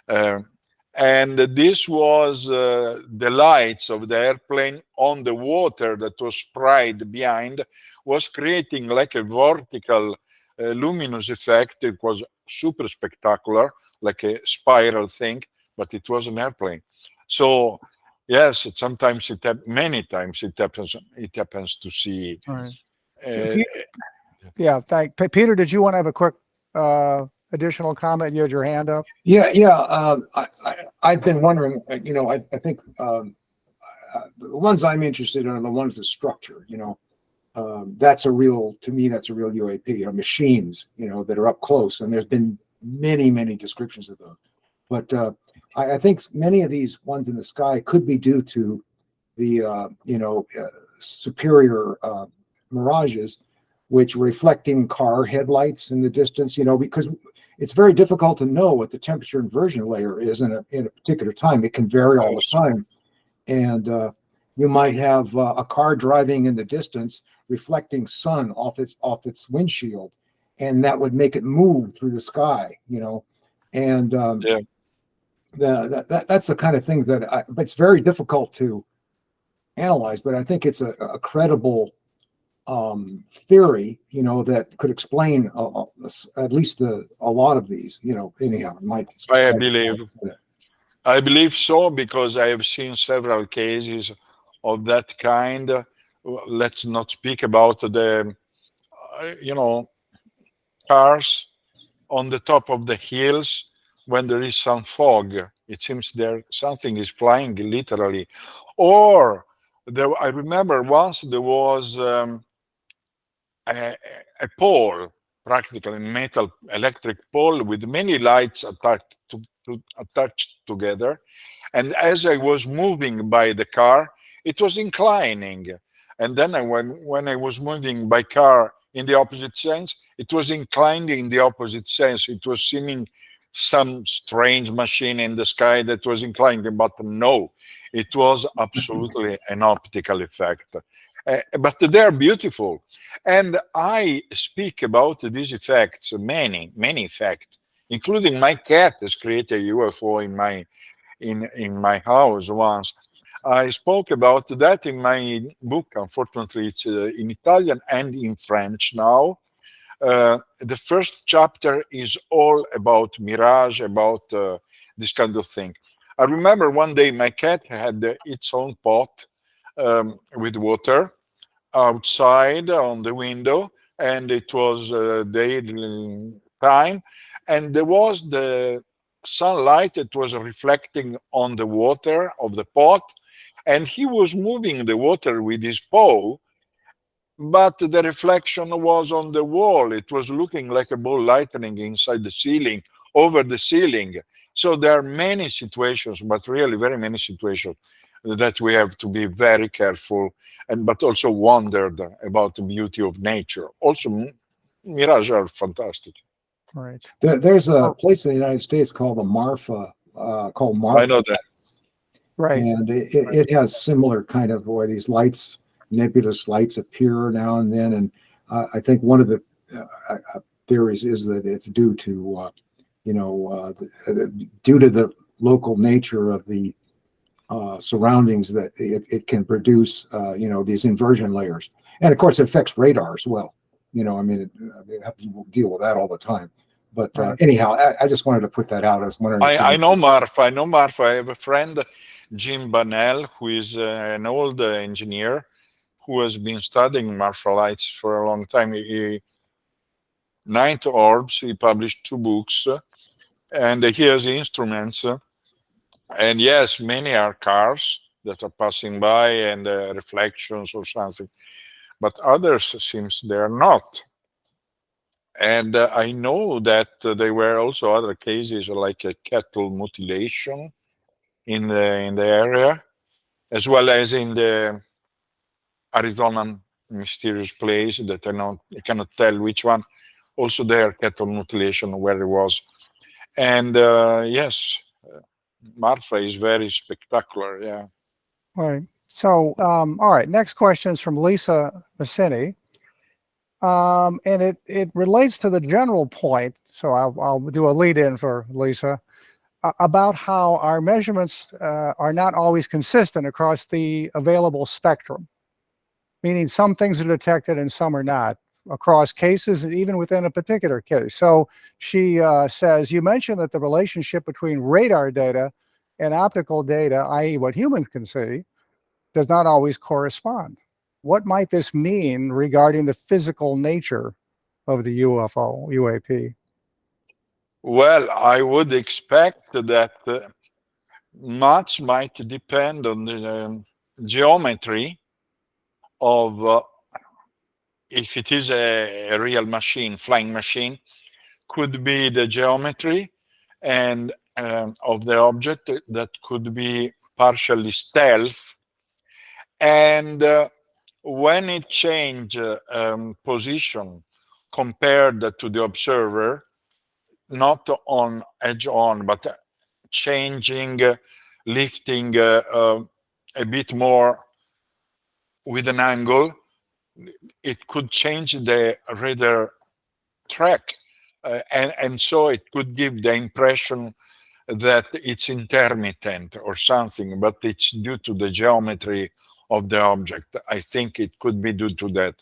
Uh, and this was the lights of the airplane on the water that was sprayed behind was creating like a vertical luminous effect. It was super spectacular, like a spiral thing, but it was an airplane. So yes, sometimes many times it happens to see. All right. Uh, Yeah, Peter, did you want to have a quick additional comment? You had your hand up. Yeah, yeah. I've been wondering, I think the ones I'm interested in are the ones with structure, that's to me, that's a real UAP, machines, that are up close. And there's been many, many descriptions of those. But I think many of these ones in the sky could be due to the, superior mirages, which reflecting car headlights in the distance, because it's very difficult to know what the temperature inversion layer is in a particular time. It can vary all the time. And you might have a car driving in the distance reflecting sun off its windshield, and that would make it move through the sky, and yeah. That's the kind of thing but it's very difficult to analyze, but I think it's a credible theory, that could explain at least a lot of these, anyhow. I believe so, because I have seen several cases of that kind. Let's not speak about the, cars on the top of the hills when there is some fog. It seems something is flying literally. Or I remember once there was a pole, practically metal electric pole with many lights attached together. And as I was moving by the car, it was inclining. And then when I was moving by car in the opposite sense, it was inclined in the opposite sense. It was seeming some strange machine in the sky that was inclined, but no, it was absolutely an optical effect. But they're beautiful. And I speak about these effects, many effects, including my cat has created a UFO in my house once. I spoke about that in my book. Unfortunately, it's in Italian and in French now. The first chapter is all about mirage, about this kind of thing. I remember one day my cat had its own pot with water outside on the window, and it was daytime, and there was the sunlight that was reflecting on the water of the pot, and he was moving the water with his paw, but the reflection was on the wall. It was looking like a ball lightning inside the ceiling, over the ceiling. So there are many situations, but really very many situations that we have to be very careful, but also wondered about the beauty of nature. Also, mirage are fantastic. Right. There's a place in the United States called Marfa. I know that. Right. And it has similar kind of where these lights, nebulous lights, appear now and then. And I think one of the theories is that it's due to, due to the local nature of the surroundings, that it can produce, these inversion layers. And of course, it affects radar as well. They have to deal with that all the time. But anyhow, I just wanted to put that out. I was wondering. I know Marfa. I have a friend, Jim Bannell, who is an old engineer who has been studying Marfa lights for a long time. Night Orbs, he published 2 books, and he has instruments And yes, many are cars that are passing by and reflections or something, but others seems they're not. And I know that there were also other cases like a cattle mutilation in the area, as well as in the Arizona mysterious place that I cannot tell which one. Also there, cattle mutilation where it was. And yes, Marfa is very spectacular, yeah. Right. So, all right. Next question is from Lisa Massini. And it relates to the general point. So I'll do a lead in for Lisa about how our measurements are not always consistent across the available spectrum, meaning some things are detected and some are not across cases and even within a particular case. So she says, you mentioned that the relationship between radar data and optical data, i.e. what humans can see, does not always correspond. What might this mean regarding the physical nature of the UFO, UAP? Well, I would expect that much might depend on the geometry of if it is a real machine, flying machine, could be the geometry and of the object that could be partially stealth. And when it change position compared to the observer, not on edge on, but changing, lifting a bit more with an angle, it could change the radar track. And so it could give the impression that it's intermittent or something, but it's due to the geometry of the object. I think it could be due to that.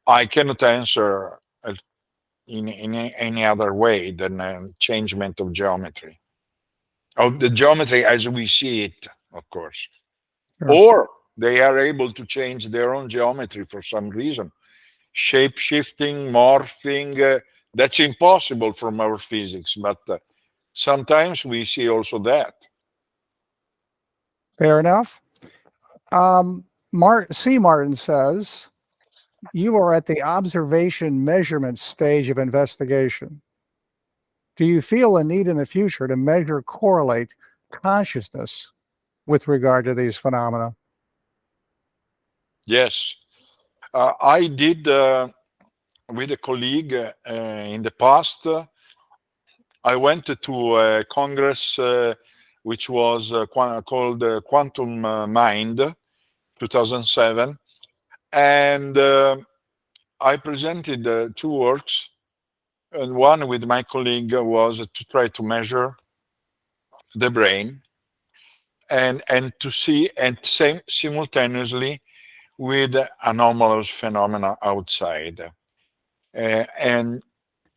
I cannot answer in any other way than a changement of geometry. Of the geometry as we see it, of course. Sure. Or they are able to change their own geometry for some reason. Shape shifting, morphing, that's impossible from our physics, but sometimes we see also that. Fair enough. C. Martin says, you are at the observation measurement stage of investigation. Do you feel a need in the future to measure, correlate consciousness with regard to these phenomena? Yes. I did with a colleague in the past. I went to a congress which was called Quantum Mind 2007. And I presented two works. And one with my colleague was to try to measure the brain and to see and simultaneously with anomalous phenomena outside, and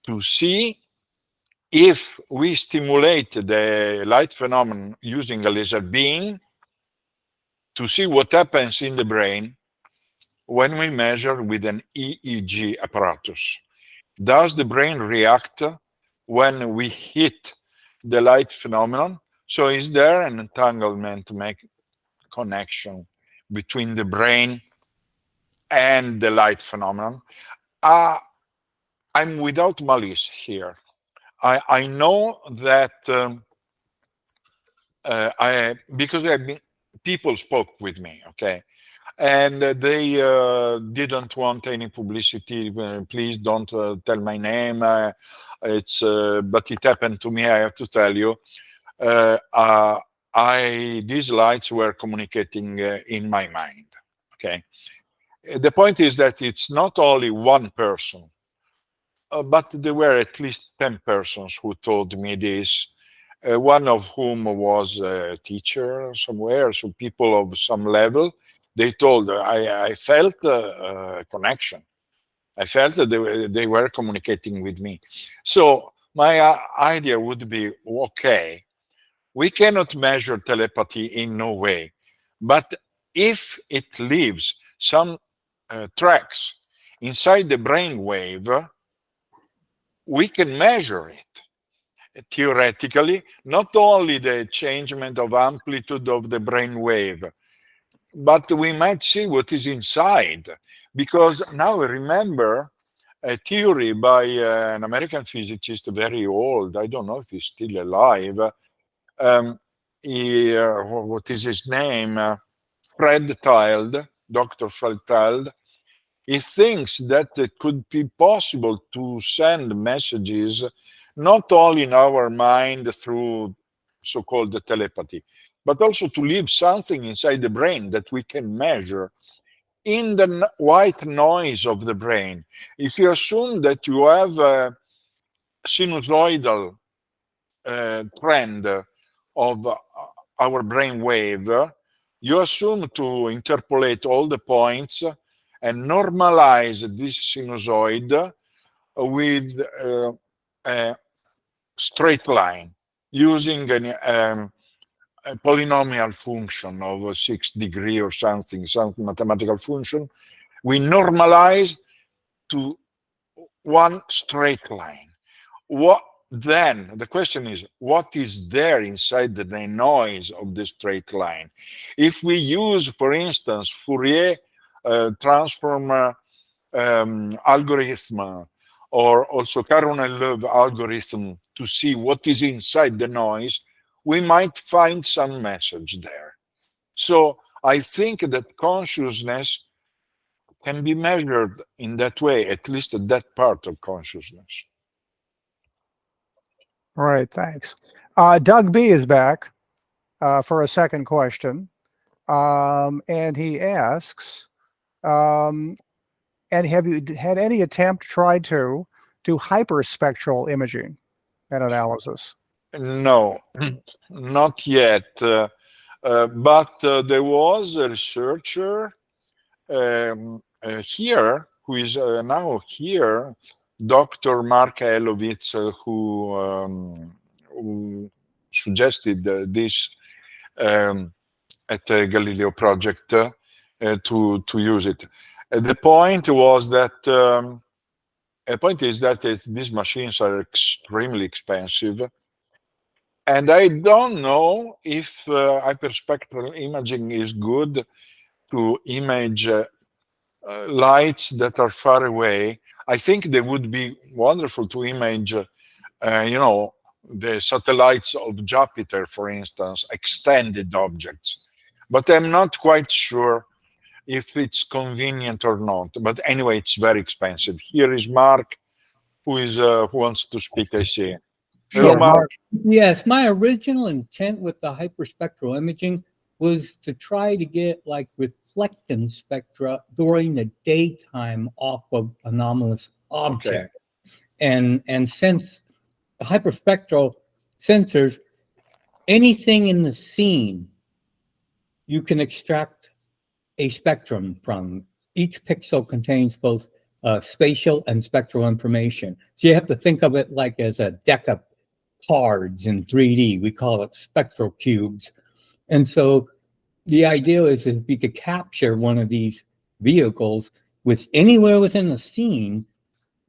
to see if we stimulate the light phenomenon using a laser beam, to see what happens in the brain when we measure with an EEG apparatus. Does the brain react when we hit the light phenomenon? So is there an entanglement, connection between the brain and the light phenomenon? I'm without malice here. I know that because people spoke with me, okay, and they didn't want any publicity. Please don't tell my name. But it happened to me. I have to tell you. These lights were communicating in my mind. Okay. The point is that it's not only one person, but there were at least 10 persons who told me this. One of whom was a teacher somewhere, so people of some level. They told I felt a connection. I felt that they were communicating with me. So my idea would be, okay, we cannot measure telepathy in no way, but if it leaves some tracks inside the brain wave, we can measure it. theoretically, not only the changement of amplitude of the brain wave, but we might see what is inside. Because now remember a theory by an American physicist, very old, I don't know if he's still alive. What is his name? Fred Tilde, Dr. Fred Tilde. He thinks that it could be possible to send messages not only in our mind through so-called telepathy, but also to leave something inside the brain that we can measure in the white noise of the brain. If you assume that you have a sinusoidal trend of our brain wave, you assume to interpolate all the points and normalize this sinusoid with a straight line using a polynomial function of 6 degree or something, some mathematical function. We normalize to one straight line. What then? The question is, what is there inside the noise of the straight line? If we use, for instance, Fourier transform algorithm, or also Caron-Love algorithm to see what is inside the noise, we might find some message there. So I think that consciousness can be measured in that way, at least that part of consciousness. All right, thanks. Doug B is back for a second question. And he asks, and have you had any attempt tried to do hyperspectral imaging and analysis? No, not yet. But there was a researcher here who is now here, Dr. Mark Elowitz, who suggested this at the Galileo project to use it. The point was that these machines are extremely expensive, and I don't know if hyperspectral imaging is good to image lights that are far away. I think they would be wonderful to image, the satellites of Jupiter, for instance, extended objects. But I'm not quite sure if it's convenient or not. But anyway, it's very expensive. Here is Mark, who wants to speak, I see. Hello, Sure, Mark. Yes, my original intent with the hyperspectral imaging was to try to get like reflectance spectra during the daytime off of anomalous objects. And since the hyperspectral sensors, anything in the scene, you can extract a spectrum from. Each pixel contains both spatial and spectral information. So you have to think of it like as a deck of cards in 3D. We call it spectral cubes. And so the idea is if we could capture one of these vehicles with anywhere within the scene,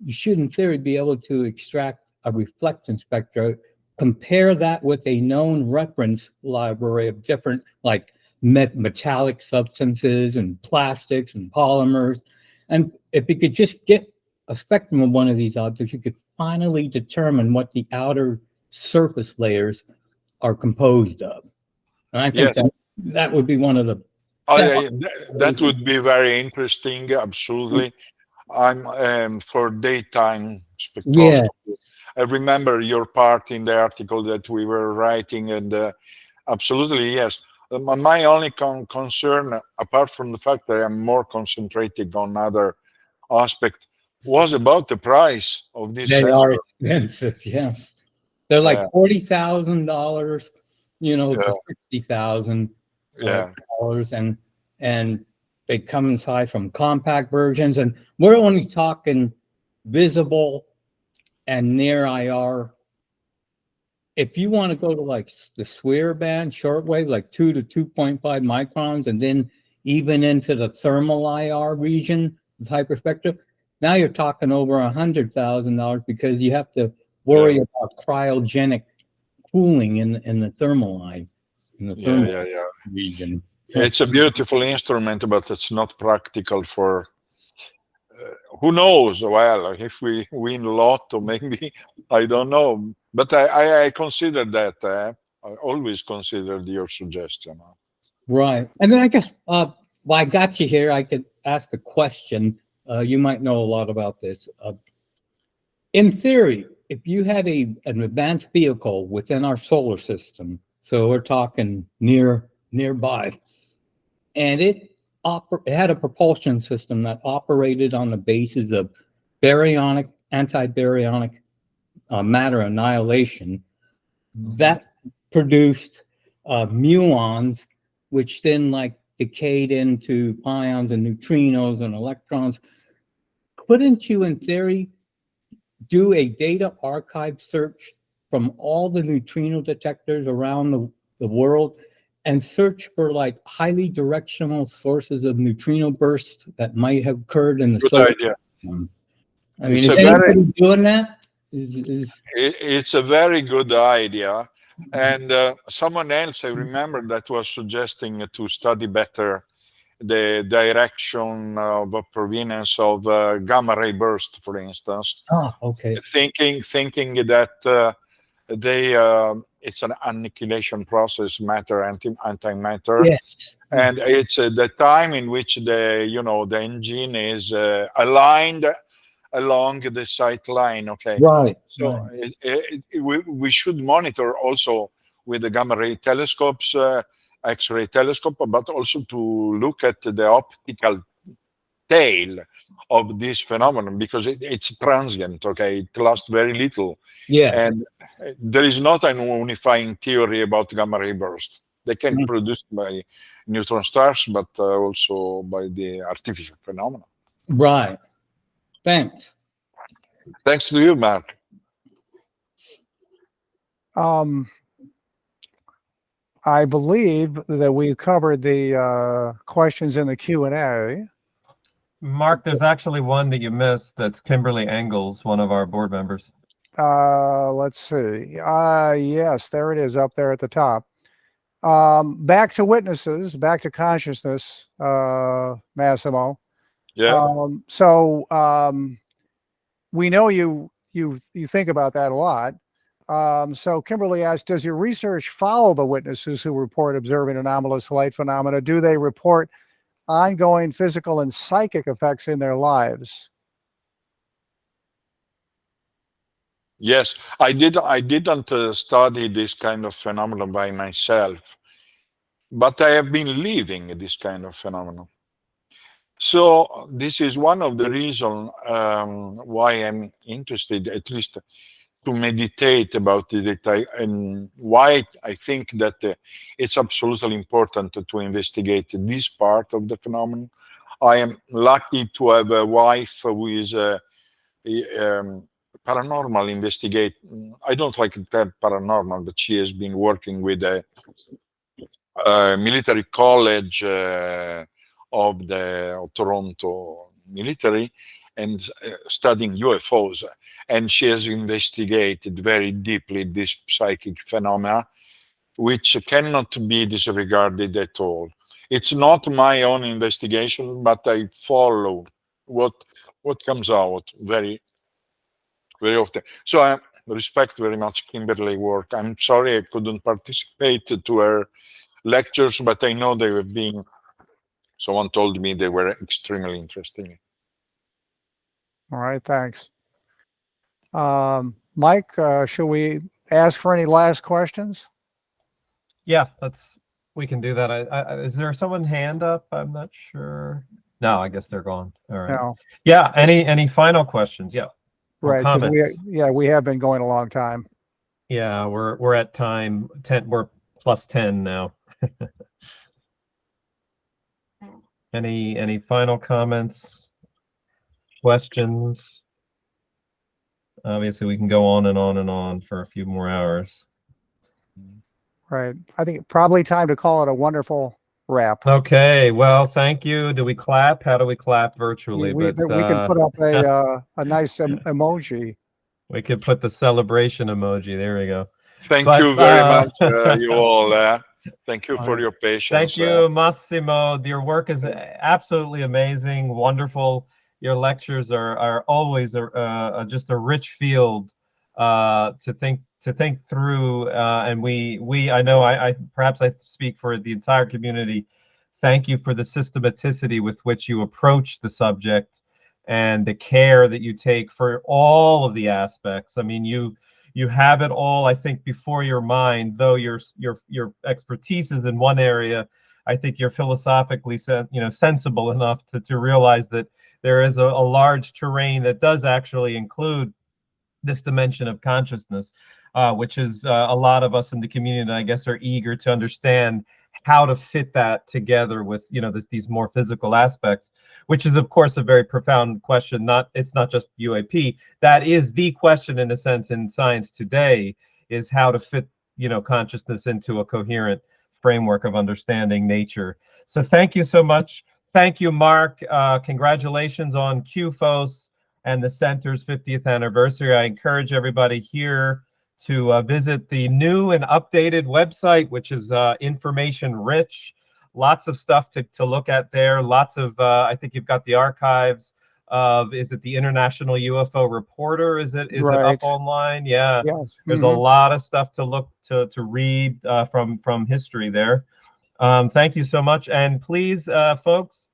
you should in theory be able to extract a reflectance spectra, compare that with a known reference library of different like metallic substances and plastics and polymers. And if you could just get a spectrum of one of these objects, you could finally determine what the outer surface layers are composed of. And I think that would be one of the that would be very interesting, absolutely. I'm for daytime spectroscopy. Yeah. I remember your part in the article that we were writing, and absolutely, yes. My only concern, apart from the fact that I'm more concentrated on other aspect, was about the price of this They sensor. are expensive, yes. They're like $40,000, to $60,000 dollars, and they come in size from compact versions, and we're only talking visible and near IR. If you want to go to like the SWIR band, shortwave, like 2 to 2.5 microns, and then even into the thermal IR region with hyperspectra, now you're talking over $100,000 because you have to worry about cryogenic cooling in the thermal line, in the thermal region. It's a beautiful instrument, but it's not practical for. Who knows? Well, if we win a lot, or maybe I don't know. But I consider that. I always considered your suggestion. Right. And then I guess while I got you here, I could ask a question. You might know a lot about this. In theory, if you had an advanced vehicle within our solar system, so we're talking nearby, and it had a propulsion system that operated on the basis of baryonic, anti-baryonic matter annihilation, that produced muons, which then decayed into pions and neutrinos and electrons. Couldn't you, in theory, do a data archive search from all the neutrino detectors around the world and search for highly directional sources of neutrino bursts that might have occurred in the Good solar idea. system? I mean, It's is a anybody doing that? It's a very good idea. And someone else, I remember, that was suggesting to study better the direction of provenance of gamma ray burst, for instance. Oh, okay. Thinking that it's an annihilation process, matter antimatter. Yes. And it's the time in which the engine is aligned along the sight line. Okay, Right. so we should monitor also with the gamma ray telescopes, X-ray telescope, but also to look at the optical tail of this phenomenon, because it's transient. Okay, it lasts very little. Yeah. And there is not an unifying theory about gamma ray burst. They can be produced by neutron stars, but also by the artificial phenomena. Right. Thanks. Thanks to you, Mark. I believe that we covered the questions in the Q&A. Mark, there's actually one that you missed. That's Kimberly Engels, one of our board members. Let's see. Yes, there it is up there at the top. Back to witnesses, back to consciousness, Massimo. Yeah. We know you think about that a lot. So Kimberly asked, does your research follow the witnesses who report observing anomalous light phenomena? Do they report ongoing physical and psychic effects in their lives? Yes, I didn't study this kind of phenomenon by myself, but I have been living this kind of phenomenon. So this is one of the reasons why I'm interested, at least to meditate about it, and why I think that it's absolutely important to investigate this part of the phenomenon. I am lucky to have a wife who is paranormal investigate. I don't like the term paranormal, but she has been working with a military college of Toronto military and studying UFOs, and she has investigated very deeply this psychic phenomena, which cannot be disregarded at all. It's not my own investigation, but I follow what comes out very, very often. So I respect very much Kimberly's work. I'm sorry I couldn't participate to her lectures, but I know they have been. Someone told me they were extremely interesting. All right, thanks. Mike, should we ask for any last questions? Yeah, we can do that. Is there someone hand up? I'm not sure. No, I guess they're gone. All right. No. Yeah. Any final questions? Yeah. Right, because comments? we have been going a long time. Yeah, we're at time 10. We're plus 10 now. Any final comments? Questions? Obviously, we can go on and on and on for a few more hours. Right. I think probably time to call it a wonderful wrap. Okay. Well, thank you. Do we clap? How do we clap virtually? We can put up a nice emoji. We could put the celebration emoji. There we go. Thank But, you very much, you all. Thank you for your patience. Thank you, Massimo. Your work is absolutely amazing, wonderful. Your lectures are always just a rich field to think through. And I know I perhaps I speak for the entire community. Thank you for the systematicity with which you approach the subject and the care that you take for all of the aspects. I mean, you have it all, I think, before your mind. Though your expertise is in one area, I think you're philosophically sensible enough to realize that there is a large terrain that does actually include this dimension of consciousness, which is a lot of us in the community, I guess, are eager to understand how to fit that together with these more physical aspects, which is of course a very profound question. It's not just UAP. That is the question in a sense in science today, is how to fit consciousness into a coherent framework of understanding nature. So thank you so much. Thank you, Mark. Congratulations on QFOS and the center's 50th anniversary. I encourage everybody here to visit the new and updated website, which is information rich. Lots of stuff to look at there. Lots of, I think you've got the archives of, is it the International UFO Reporter? Is it up online? Yeah. Yes. There's a lot of stuff to look to read from history there. Thank you so much. And please, folks,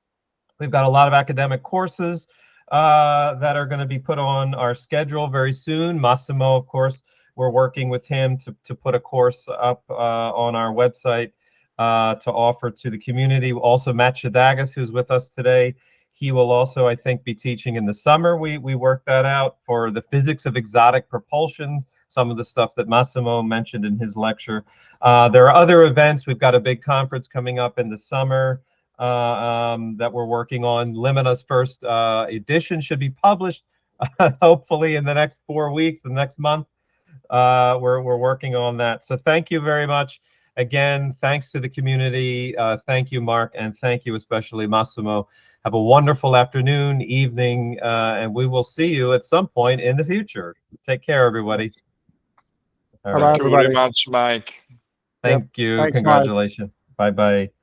we've got a lot of academic courses that are going to be put on our schedule very soon. Massimo, of course, we're working with him to put a course up on our website to offer to the community. Also, Matt Shadagas, who's with us today, he will also, I think, be teaching in the summer. We worked that out for the physics of exotic propulsion, some of the stuff that Massimo mentioned in his lecture. There are other events. We've got a big conference coming up in the summer that we're working on. Limitless first edition should be published hopefully in the next 4 weeks, the next month. We're working on that. So thank you very much. Again, thanks to the community. Thank you, Mark, and thank you especially, Massimo. Have a wonderful afternoon, evening, and we will see you at some point in the future. Take care, everybody. All right. Thank you very much, Mike. Thank you. Thanks, Mike. Congratulations. Bye-bye.